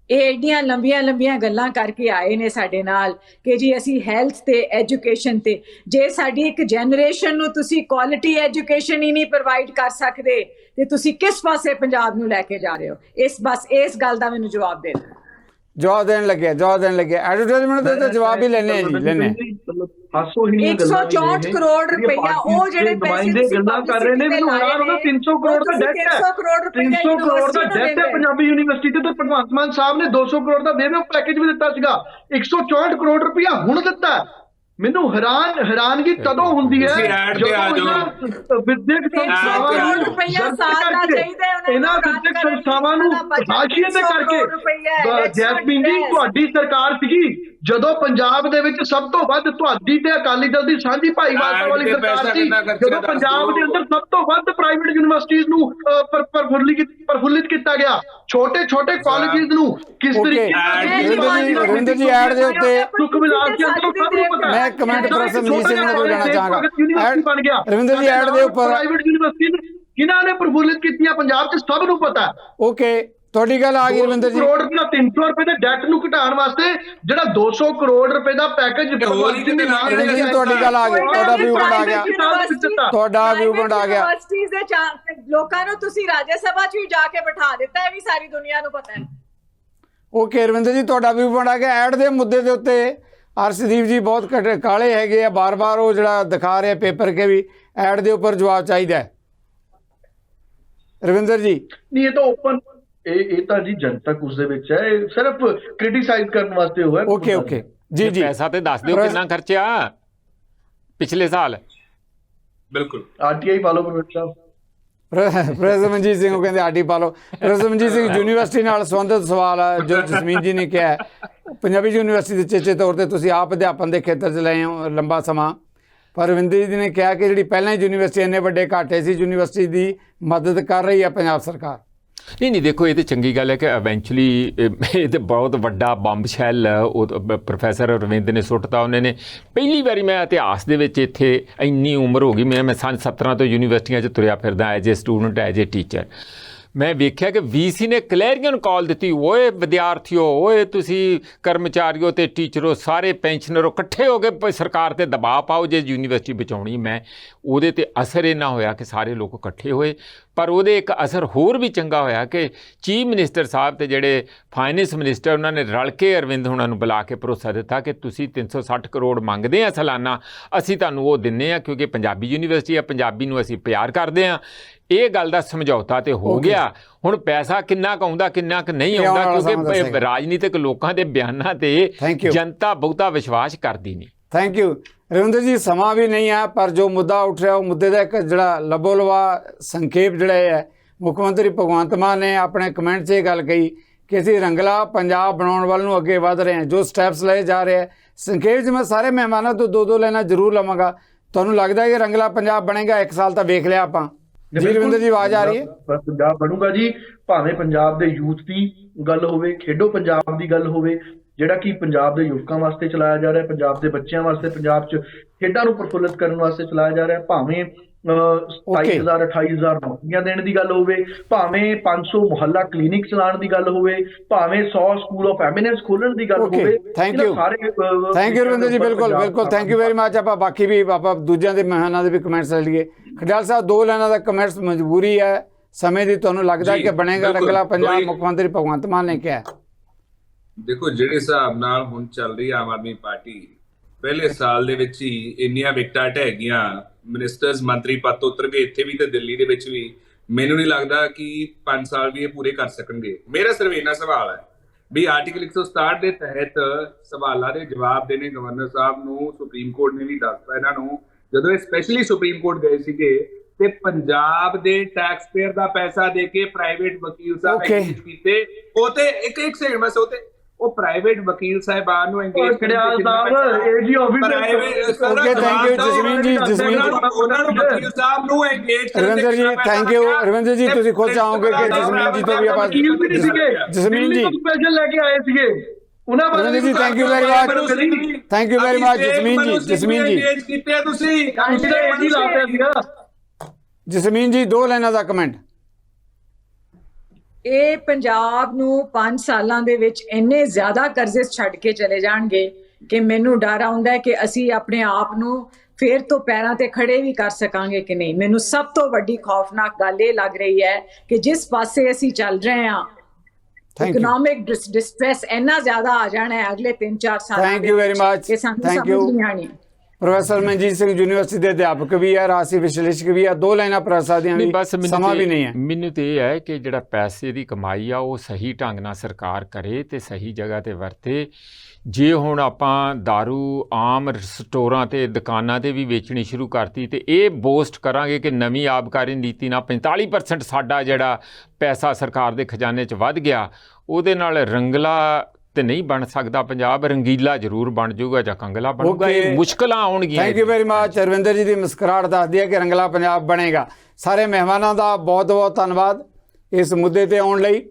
ਇਹ ਏਡੀਆਂ ਲੰਬੀਆਂ ਗੱਲਾਂ ਕਰਕੇ ਆਏ ਨੇ ਸਾਡੇ ਨਾਲ ਕਿ ਜੀ ਅਸੀਂ ਹੈਲਥ ਤੇ ਐਜੂਕੇਸ਼ਨ ਤੇ, ਜੇ ਸਾਡੀ ਇੱਕ ਜਨਰੇਸ਼ਨ ਨੂੰ ਤੁਸੀਂ ਕੁਆਲਿਟੀ ਐਜੂਕੇਸ਼ਨ ਹੀ ਨਹੀਂ ਪ੍ਰੋਵਾਈਡ ਕਰ ਸਕਦੇ ਤੇ ਤੁਸੀਂ ਕਿਸ ਪਾਸੇ ਪੰਜਾਬ ਨੂੰ ਲੈ ਕੇ ਜਾ ਰਹੇ ਹੋ? ਇਸ ਗੱਲ ਦਾ ਮੈਨੂੰ ਜਵਾਬ ਦੇ ਦਿਓ।
ਜਵਾਬ ਦੇਣ ਲੱਗੇ ਐਡਵਰਟਾਈਜ਼ਮੈਂਟ ਦੇ ਤਾਂ ਜਵਾਬ ਹੀ ਲੈਣੇ ਜੀ, ਲੈਣੇ
164 ਕਰੋੜ ਰੁਪਇਆ ਉਹ ਜਿਹੜੇ ਪੈਸੇ
ਗੱਲਾਂ ਕਰ ਰਹੇ ਨੇ, ਮੈਨੂੰ ਹੈਰਾਨ ਹੁੰਦਾ। 300 ਕਰੋੜ ਦਾ ਡੈਟ ਹੈ, 300 ਕਰੋੜ ਦਾ ਡੈਟ ਹੈ ਪੰਜਾਬੀ ਯੂਨੀਵਰਸਿਟੀ ਤੇ ਭਗਵੰਤ ਮਾਨ ਸਾਹਿਬ ਨੇ 200 ਕਰੋੜ ਦਾ ਵੇਵ ਪੈਕੇਜ ਵੀ ਦਿੱਤਾ ਸੀਗਾ, 164 ਕਰੋੜ ਰੁਪਇਆ ਹੁਣ ਦਿੱਤਾ। ਮੈਨੂੰ ਹੈਰਾਨਗੀ ਕਦੋਂ ਹੁੰਦੀ ਹੈ ਜਦੋਂ ਵਿਦਿਅਕ ਸੰਸਥਾਵਾਂ ਨੂੰ ਇਹਨਾਂ ਵਿਦਿਅਕ ਸੰਸਥਾਵਾਂ ਨੂੰ ਹਾਸ਼ੀਏ ਤੇ ਕਰਕੇ। ਜੈਸਮੀਨ ਜੀ, ਤੁਹਾਡੀ ਸਰਕਾਰ ਸੀਗੀ ਜਦੋਂ ਪੰਜਾਬ ਦੇ ਵਿੱਚ ਸਭ ਤੋਂ ਵੱਧ ਤੁਹਾਡੀ ਤੇ ਅਕਾਲੀ ਦਲ ਦੀ ਸਾਂਝੀ ਭਾਈਵਾਲਤਾ ਵਾਲੀ ਸਰਕਾਰ ਸੀ, ਜਦੋਂ ਪੰਜਾਬ ਦੇ ਅੰਦਰ ਸਭ ਤੋਂ ਵੱਧ ਪ੍ਰਾਈਵੇਟ ਯੂਨੀਵਰਸਿਟੀਜ਼ ਨੂੰ ਪ੍ਰਫੁੱਲਿਤ ਕੀਤਾ ਗਿਆ, ਛੋਟੇ ਕਾਲਜਿਸ ਨੂੰ ਕਿਸ ਤਰੀਕੇ
ਰਵਿੰਦਰ ਜੀ ਐਡ ਦੇ ਉੱਤੇ
ਸੁਖਵਿਲਾਸ ਜੀ ਅੰਦਰ ਸਭ ਨੂੰ ਪਤਾ।
ਮੈਂ ਕਮੈਂਟ ਪ੍ਰਸਮਜੀਤ ਸਿੰਘ ਨੂੰ ਕੋਈ ਜਾਣਾ ਚਾਹਾਂਗਾ।
ਬਣ ਗਿਆ
ਰਵਿੰਦਰ ਜੀ ਐਡ ਦੇ ਉੱਪਰ
ਪ੍ਰਾਈਵੇਟ ਯੂਨੀਵਰਸਿਟੀ ਕਿਹਨਾਂ ਨੇ ਪ੍ਰਫੁੱਲਿਤ ਕੀਤੀਆਂ ਪੰਜਾਬ 'ਚ ਸਭ ਨੂੰ ਪਤਾ।
ਓਕੇ, ਤੁਹਾਡੀ ਗੱਲ ਆ ਗਈ ਰਵਿੰਦਰ ਜੀ।
ਕਰੋੜ ਰੁਪਏ 300 ਰੁਪਏ ਦੇ ਡੈਟ ਨੂੰ ਘਟਾਉਣ ਵਾਸਤੇ ਜਿਹੜਾ 200 ਕਰੋੜ ਰੁਪਏ ਦਾ ਪੈਕੇਜ
ਰਵਿੰਦਰ ਜੀ ਤੁਹਾਡੀ ਗੱਲ ਆ ਗਈ, ਤੁਹਾਡਾ ਵਿਊ ਪੁਆਇੰਟ ਆ ਗਿਆ, ਤੁਹਾਡਾ ਵਿਊ ਪੁਆਇੰਟ ਆ ਗਿਆ।
ਲੋਕਾਂ ਨੂੰ ਤੁਸੀਂ ਰਾਜ ਸਭਾ 'ਚ ਵੀ ਜਾ ਕੇ ਬਿਠਾ ਦਿੱਤਾ, ਇਹ ਵੀ ਸਾਰੀ ਦੁਨੀਆ ਨੂੰ ਪਤਾ ਹੈ।
ਓਕੇ ਰਵਿੰਦਰ ਜੀ, ਤੁਹਾਡਾ ਵਿਊ ਪੁਆਇੰਟ ਆ ਗਿਆ। ਐਡ ਦੇ ਮੁੱਦੇ ਦੇ ਉੱਤੇ ਅਰਸ਼ਦੀਪ ਜੀ ਬਹੁਤ ਕਾਲੇ ਹੈਗੇ ਆ, ਬਾਰ-ਬਾਰ ਉਹ ਜਿਹੜਾ ਦਿਖਾ ਰਹੇ ਪੇਪਰ ਕੇ ਵੀ ਐਡ ਦੇ ਉੱਪਰ ਜਵਾਬ ਚਾਹੀਦਾ ਹੈ। ਰਵਿੰਦਰ ਜੀ।
ਨਹੀਂ, ਇਹ ਤਾਂ ਓਪਨ, ਇਹ ਤਾਂ ਜੀ ਜਨਤਕ ਉਸ ਦੇ ਵਿੱਚ ਹੈ, ਇਹ ਸਿਰਫ ਕ੍ਰਿਟਿਸਾਈਜ਼ ਕਰਨ ਵਾਸਤੇ ਹੋਇਆ।
ਓਕੇ ਜੀ ਜੀ।
ਪੈਸਾ ਤੇ ਦੱਸ ਦਿਓ ਕਿੰਨਾ ਖਰਚਿਆ ਪਿਛਲੇ ਸਾਲ।
ਬਿਲਕੁਲ
ਆਰਟੀਆਈ ਫਾਲੋ ਕਰੋ ਸਾਹਿਬ।
ਪ੍ਰੋਫੈਸਰ ਮਨਜੀਤ ਸਿੰਘ ਉਹ ਕਹਿੰਦੇ ਆਡੀ ਪਾ ਲਓ। ਪ੍ਰੋਫੈਸਰ ਮਨਜੀਤ ਸਿੰਘ, ਯੂਨੀਵਰਸਿਟੀ ਨਾਲ ਸੰਬੰਧਿਤ ਸਵਾਲ ਹੈ ਜੋ ਜਸਮੀਨ ਜੀ ਨੇ ਕਿਹਾ ਹੈ। ਪੰਜਾਬੀ ਯੂਨੀਵਰਸਿਟੀ ਦੇ ਚੇਚੇ ਤੌਰ ਤੇ ਤੁਸੀਂ ਆਪ ਅਧਿਆਪਨ ਦੇ ਖੇਤਰ 'ਚ ਲਏ ਹੋ ਲੰਬਾ ਸਮਾਂ, ਪਰ ਰਵਿੰਦਰ ਜੀ ਨੇ ਕਿਹਾ ਕਿ ਜਿਹੜੀ ਪਹਿਲਾਂ ਹੀ ਯੂਨੀਵਰਸਿਟੀ ਇੰਨੇ ਵੱਡੇ ਘਾਟੇ ਸੀ, ਯੂਨੀਵਰਸਿਟੀ ਦੀ ਮਦਦ ਕਰ ਰਹੀ ਹੈ ਪੰਜਾਬ ਸਰਕਾਰ।
ਨਹੀਂ ਦੇਖੋ, ਇਹ ਤਾਂ ਚੰਗੀ ਗੱਲ ਹੈ ਕਿ ਇਵੈਂਚੁਅਲੀ ਇਹ ਤਾਂ ਬਹੁਤ ਵੱਡਾ ਬੰਬ ਸ਼ੈਲ ਉਹ ਪ੍ਰੋਫੈਸਰ ਰਵਿੰਦਰ ਨੇ ਸੁੱਟਤਾ। ਉਹਨਾਂ ਨੇ ਪਹਿਲੀ ਵਾਰੀ, ਮੈਂ ਇਤਿਹਾਸ ਦੇ ਵਿੱਚ ਇੱਥੇ ਇੰਨੀ ਉਮਰ ਹੋ ਗਈ, ਮੈਂ ਸੰਨ 17 ਤੋਂ ਯੂਨੀਵਰਸਿਟੀਆਂ 'ਚ ਤੁਰਿਆ ਫਿਰਦਾ as a student, as a teacher. ਮੈਂ ਵੇਖਿਆ ਕਿ ਵੀਸੀ ਨੇ ਕਲੈਰੀਅਨ ਕਾਲ ਦਿੱਤੀ, ਓਏ ਵਿਦਿਆਰਥੀਓ, ਓਏ ਤੁਸੀਂ ਕਰਮਚਾਰੀਓ ਤੇ ਟੀਚਰੋ, ਸਾਰੇ ਪੈਨਸ਼ਨਰੋ ਇਕੱਠੇ ਹੋ ਕੇ ਸਰਕਾਰ ਤੇ ਦਬਾਅ ਪਾਓ ਜੇ ਯੂਨੀਵਰਸਿਟੀ ਬਚਾਉਣੀ। ਮੈਂ ਉਹਦੇ ਤੇ ਅਸਰ ਇਹ ਨਾ ਹੋਇਆ ਕਿ ਸਾਰੇ ਲੋਕ ਇਕੱਠੇ ਹੋਏ, ਪਰ ਉਹਦੇ ਇੱਕ ਅਸਰ ਹੋਰ ਵੀ ਚੰਗਾ ਹੋਇਆ ਕਿ ਚੀਫ ਮਿਨਿਸਟਰ ਸਾਹਿਬ ਤੇ ਜਿਹੜੇ ਫਾਈਨੈਂਸ ਮਿਨਿਸਟਰ, ਉਹਨਾਂ ਨੇ ਰਲ ਕੇ ਅਰਵਿੰਦ ਹੁਣਾਂ ਨੂੰ ਬੁਲਾ ਕੇ ਭਰੋਸਾ ਦਿੱਤਾ ਕਿ ਤੁਸੀਂ 360 ਕਰੋੜ ਮੰਗਦੇ ਆ ਸਾਲਾਨਾ, ਅਸੀਂ ਤੁਹਾਨੂੰ ਉਹ ਦਿੰਦੇ ਆ, ਕਿਉਂਕਿ ਪੰਜਾਬੀ ਯੂਨੀਵਰਸਿਟੀ ਆ, ਪੰਜਾਬੀ ਨੂੰ ਅਸੀਂ ਪਿਆਰ ਕਰਦੇ ਆ। ਇਹ ਗੱਲ ਦਾ ਸਮਝੌਤਾ ਤੇ ਹੋ ਗਿਆ। ਹੁਣ ਪੈਸਾ ਕਿੰਨਾ ਕੁ ਆਉਂਦਾ, ਕਿੰਨਾ ਕੁ ਨਹੀਂ ਆਉਂਦਾ, ਕਿਉਂਕਿ ਰਾਜਨੀਤਿਕ ਲੋਕਾਂ ਦੇ ਬਿਆਨਾਂ ਤੇ ਜਨਤਾ ਬਹੁਤਾ ਵਿਸ਼ਵਾਸ ਕਰਦੀ ਨਹੀਂ।
ਥੈਂਕ ਯੂ ਰਵਿੰਦਰ ਜੀ। ਸਮਾਂ ਵੀ ਨਹੀਂ ਹੈ, ਪਰ ਜੋ ਮੁੱਦਾ ਉੱਠ ਰਿਹਾ ਉਹ ਮੁੱਦੇ ਦਾ ਇੱਕ ਜਿਹੜਾ ਲਬੋ-ਲਵਾ ਸੰਖੇਪ ਜਿਹੜਾ ਹੈ, ਮੁੱਖ ਮੰਤਰੀ ਭਗਵੰਤ ਮਾਨ ਨੇ ਆਪਣੇ ਕਮੈਂਟ 'ਚ ਇਹ ਗੱਲ ਕਹੀ ਕਿ ਅਸੀਂ ਰੰਗਲਾ ਪੰਜਾਬ ਬਣਾਉਣ ਵੱਲ ਨੂੰ ਅੱਗੇ ਵਧ ਰਹੇ ਹਾਂ, ਜੋ ਸਟੈਪਸ ਲਏ ਜਾ ਰਹੇ ਹੈ। ਸੰਖੇਪ 'ਚ ਮੈਂ ਸਾਰੇ ਮਹਿਮਾਨਾਂ ਤੋਂ ਦੋ ਲਾਈਨਾਂ ਜ਼ਰੂਰ ਲਵਾਂਗਾ। ਤੁਹਾਨੂੰ ਲੱਗਦਾ ਹੈ ਕਿ ਰੰਗਲਾ ਪੰਜਾਬ ਬਣੇਗਾ? 1 ਸਾਲ ਤਾਂ ਵੇਖ ਲਿਆ ਆਪਾਂ ਜੀ। ਰਵਿੰਦਰ ਜੀ ਆਵਾਜ਼ ਆ ਰਹੀ ਹੈ?
ਪੰਜਾਬ ਬਣੂਗਾ ਜੀ, ਭਾਵੇਂ ਪੰਜਾਬ ਦੇ ਯੂਥ ਦੀ ਗੱਲ ਹੋਵੇ, ਖੇਡੋ ਪੰਜਾਬ ਦੀ ਗੱਲ ਹੋਵੇ, ਜਿਹੜਾ ਕਿ ਪੰਜਾਬ ਦੇ ਯੁਵਕਾਂ ਵਾਸਤੇ ਚਲਾਇਆ ਜਾ ਰਿਹਾ, ਪੰਜਾਬ ਦੇ ਬੱਚਿਆਂ ਵਾਸਤੇ, ਪੰਜਾਬ 'ਚ ਖੇਡਾਂ ਨੂੰ ਪ੍ਰਫੁੱਲਿਤ ਕਰਨ ਵਾਸਤੇ ਚਲਾਇਆ ਜਾ ਰਿਹਾ, ਭਾਵੇਂ 27,000 28,000 ਨੌਕਰੀਆਂ ਦੇਣ ਦੀ ਗੱਲ ਹੋਵੇ, ਭਾਵੇਂ 500 ਮੁਹੱਲਾ ਕਲੀਨਿਕ ਚਲਾਉਣ ਦੀ ਗੱਲ ਹੋਵੇ, ਭਾਵੇਂ 100 ਸਕੂਲ ਆਫ ਐਮੀਨੈਂਸ ਖੋਲਣ ਦੀ ਗੱਲ ਹੋਵੇ।
ਥੈਂਕ ਯੂ ਰਵਿੰਦਰ ਜੀ। ਬਿਲਕੁਲ ਥੈਂਕ ਯੂ ਵੈਰੀ ਮਚ। ਆਪਾਂ ਬਾਕੀ ਵੀ ਆਪਾਂ ਦੂਜਿਆਂ ਦੇ ਮਹਿਮਾਨਾਂ ਦੇ ਵੀ ਕਮੈਂਟਸ ਲੈ ਲਈਏ। ਖਡਿਆਲ ਸਾਹਿਬ, 2 ਲਾਈਨਾਂ ਦਾ ਕਮੈਂਟਸ ਮਜਬੂਰੀ ਹੈ ਸਮੇਂ ਦੀ, ਤੁਹਾਨੂੰ ਲੱਗਦਾ ਕਿ ਬਣੇਗਾ ਰੰਗਲਾ ਪੰਜਾਬ? ਮੁੱਖ ਮੰਤਰੀ ਭਗਵੰਤ ਮਾਨ ਨੇ ਕਿਹਾ।
ਦੇਖੋ, ਜਿਹੜੇ ਹਿਸਾਬ ਨਾਲ ਹੁਣ ਚੱਲ ਰਹੀ ਆਮ ਆਦਮੀ ਪਾਰਟੀ, ਪਹਿਲੇ ਸਾਲ ਦੇ ਵਿੱਚ ਹੀ ਇੰਨੀਆਂ ਵਿਕਟਾਂ ਢਹਿ ਗਈਆਂ, ਮਿਨਿਸਟਰਸ ਮੰਤਰੀ ਪਦ ਤੋਂ ਉਤਰ ਗਏ, ਇੱਥੇ ਵੀ ਤੇ ਦਿੱਲੀ ਦੇ ਵਿੱਚ ਵੀ। ਮੈਨੂੰ ਨਹੀਂ ਲੱਗਦਾ ਕਿ 5 ਸਾਲ ਵੀ ਇਹ ਪੂਰੇ ਕਰ ਸਕਣਗੇ। ਮੇਰਾ ਸਿਰਫ ਇੰਨਾ ਸਵਾਲ ਹੈ ਵੀ ਆਰਟੀਕਲ 167 ਦੇ ਤਹਿਤ ਸਵਾਲਾਂ ਦੇ ਜਵਾਬ ਦੇਣੇ ਗਵਰਨਰ ਸਾਹਿਬ ਨੂੰ ਸੁਪਰੀਮ ਕੋਰਟ ਨੇ ਵੀ ਦੱਸਤਾ ਇਹਨਾਂ ਨੂੰ, ਜਦੋਂ ਇਹ ਸਪੈਸ਼ਲੀ ਸੁਪਰੀਮ ਕੋਰਟ ਗਏ ਸੀਗੇ ਤੇ ਪੰਜਾਬ ਦੇ ਟੈਕਸ ਪੇਅਰ ਦਾ ਪੈਸਾ ਦੇ ਕੇ ਪ੍ਰਾਈਵੇਟ ਵਕੀਲ ਸਾਹਿਬ ਐਂਗੇਜ ਕੀਤੇ। ਉਹ ਤੇ ਇੱਕ ਸੈਕਿੰਡ ਬਸ, ਉਹ ਪ੍ਰਾਈਵੇਟ ਵਕੀਲ ਸਾਹਿਬਾਨ ਨੂੰ ਐਂਗੇਜ
ਕਰਦੇ AG officer.
Okay, thank you Jasmine ji.
ਉਹਨਾਂ ਨੂੰ ਵਕੀਲ ਸਾਹਿਬ ਨੂੰ ਐਂਗੇਜ ਕਰਨ
ਰਵਿੰਦਰ ਜੀ, ਥੈਂਕ ਯੂ। ਰਵਿੰਦਰ ਜੀ, ਤੁਸੀਂ ਖੁਦ ਚਾਹੋਗੇ ਕਿ ਜਸਮੀਨ ਜੀ ਤੋਂ ਵੀ ਆਪਾਂ ਜਸਮੀਨ ਜੀ
ਸਪੈਸ਼ਲ ਲੈ ਕੇ ਆਏ ਸੀਗੇ ਉਹਨਾਂ ਬਾਰੇ
ਜੀ। Thank you very much, thank you very much Jasmine ji. Jasmine ਜੀ
ਕੀਤੇ ਤੁਸੀਂ
ਏਜੀ ਲਾਇਆ ਸੀਗਾ।
ਜਸਮੀਨ ਜੀ, 2 ਲਾਈਨਾਂ ਦਾ ਕਮੈਂਟ।
ਇਹ ਪੰਜਾਬ ਨੂੰ 5 ਸਾਲਾਂ ਦੇ ਵਿੱਚ ਇੰਨੇ ਜ਼ਿਆਦਾ ਕਰਜ਼ੇ ਛੱਡ ਕੇ ਚਲੇ ਜਾਣਗੇ ਕਿ ਮੈਨੂੰ ਡਰ ਆਉਂਦਾ ਹੈ ਕਿ ਅਸੀਂ ਆਪਣੇ ਆਪ ਨੂੰ ਫੇਰ ਤੋਂ ਪੈਰਾਂ ਤੇ ਖੜੇ ਵੀ ਕਰ ਸਕਾਂਗੇ ਕਿ ਨਹੀਂ। ਮੈਨੂੰ ਸਭ ਤੋਂ ਵੱਡੀ ਖੌਫਨਾਕ ਗੱਲ ਇਹ ਲੱਗ ਰਹੀ ਹੈ ਕਿ ਜਿਸ ਪਾਸੇ ਅਸੀਂ ਚੱਲ ਰਹੇ ਹਾਂ, ਇਕਨੋਮਿਕ ਡਿਸਟ੍ਰੈਸ ਇੰਨਾ ਜ਼ਿਆਦਾ ਆ ਜਾਣਾ ਹੈ ਅਗਲੇ 3-4 ਸਾਲਾਂ।
Thank you very much, thank you. Professor Manjit Singh university ਦੇ ਅਧਿਆਪਕ ਵੀ ਹੈ, ਰਾਜਸੀ ਵਿਸ਼ਲੇਸ਼ਕ ਵੀ ਹੈ। 2 ਲਾਈਨਾਂ ਪ੍ਰੋਫੈਸਰ ਦੀਆਂ ਵੀ, ਸਮਾਂ ਵੀ ਨਹੀਂ ਹੈ।
ਮੈਨੂੰ ਤੇ ਇਹ ਹੈ ਕਿ ਜਿਹੜਾ ਪੈਸੇ ਦੀ ਕਮਾਈ ਆ ਉਹ ਸਹੀ ਢੰਗ ਨਾਲ ਸਰਕਾਰ ਕਰੇ ਤੇ ਸਹੀ ਜਗ੍ਹਾ ਤੇ ਵਰਤੇ। ਜੇ ਹੁਣ ਆਪਾਂ ਦਾਰੂ ਆਮ ਸਟੋਰਾਂ ਤੇ ਦੁਕਾਨਾਂ ਤੇ ਵੀ ਵੇਚਣੀ ਸ਼ੁਰੂ ਕਰਤੀ ਤੇ ਇਹ ਬੋਸਟ ਕਰਾਂਗੇ ਕਿ ਨਵੀਂ ਆਬਕਾਰੀ ਨੀਤੀ ਨਾਲ 45% ਸਾਡਾ ਜਿਹੜਾ ਪੈਸਾ ਸਰਕਾਰ ਦੇ ਖਜ਼ਾਨੇ 'ਚ ਵੱਧ ਗਿਆ, ਉਹਦੇ ਨਾਲ ਰੰਗਲਾ ਤੇ ਨਹੀਂ ਬਣ ਸਕਦਾ ਪੰਜਾਬ, ਰੰਗੀਲਾ ਜ਼ਰੂਰ ਬਣ ਜਾਊਗਾ ਜਾਂ ਕੰਗਲਾ ਬਣੂਗਾ। ਇਹ ਮੁਸ਼ਕਲਾਂ ਆਉਣਗੀਆਂ।
Thank you very much. Ravinder ਜੀ ਦੀ ਮੁਸਕਰਾਹਟ ਦੱਸਦੀ ਹੈ ਕਿ ਰੰਗਲਾ ਪੰਜਾਬ ਬਣੇਗਾ। ਸਾਰੇ ਮਹਿਮਾਨਾਂ ਦਾ ਬਹੁਤ ਬਹੁਤ ਧੰਨਵਾਦ ਇਸ ਮੁੱਦੇ ਤੇ ਆਉਣ ਲਈ।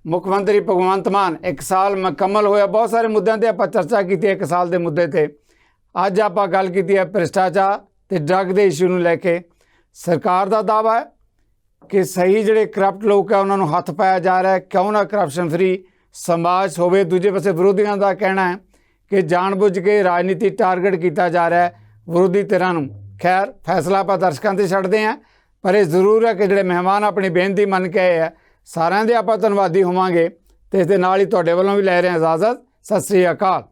ਮੁੱਖ ਮੰਤਰੀ ਭਗਵੰਤ ਮਾਨ, 1 ਸਾਲ ਮੁਕੰਮਲ ਹੋਇਆ, ਬਹੁਤ ਸਾਰੇ ਮੁੱਦਿਆਂ ਤੇ ਆਪਾਂ ਚਰਚਾ ਕੀਤੀ 1 ਸਾਲ ਦੇ ਮੁੱਦੇ ਤੇ। ਅੱਜ ਆਪਾਂ ਗੱਲ ਕੀਤੀ ਹੈ ਭ੍ਰਿਸ਼ਟਾਚਾਰ ਤੇ ਡਰੱਗ ਦੇ ਇਸ਼ੂ ਨੂੰ ਲੈ ਕੇ। ਸਰਕਾਰ ਦਾ ਦਾਅਵਾ ਹੈ ਕਿ ਸਹੀ ਜਿਹੜੇ ਕਰਪਟ ਲੋਕ ਹੈ ਉਹਨਾਂ ਨੂੰ ਹੱਥ ਪਾਇਆ ਜਾ ਰਿਹਾ ਹੈ, ਕਿਉਂ ਨਾ ਕਰਪਸ਼ਨ ਫਰੀ ਸਮਾਜ ਹੋਵੇ। ਦੂਜੇ ਪਾਸੇ ਵਿਰੋਧੀਆਂ ਦਾ ਕਹਿਣਾ ਹੈ ਕਿ ਜਾਣਬੁੱਝ ਕੇ ਰਾਜਨੀਤੀ ਟਾਰਗੇਟ ਕੀਤਾ ਜਾ ਰਿਹਾ ਹੈ ਵਿਰੋਧੀ ਧਿਰਾਂ ਨੂੰ। ਖੈਰ, ਫੈਸਲਾ ਆਪਾਂ ਦਰਸ਼ਕਾਂ ਤੇ ਛੱਡਦੇ ਹਾਂ, ਪਰ ਇਹ ਜ਼ਰੂਰ ਹੈ ਕਿ ਜਿਹੜੇ ਮਹਿਮਾਨ ਆਪਣੀ ਬੇਨਤੀ ਮੰਨ ਕੇ ਆਏ ਆ, ਸਾਰਿਆਂ ਦੇ ਆਪਾਂ ਧੰਨਵਾਦੀ ਹੋਵਾਂਗੇ ਤੇ ਇਸ ਦੇ ਨਾਲ ਹੀ ਤੁਹਾਡੇ ਵੱਲੋਂ ਵੀ ਲੈ ਰਹੇ ਹਾਂ ਇਜਾਜ਼ਤ। ਸਤਿ ਸ੍ਰੀ ਅਕਾਲ।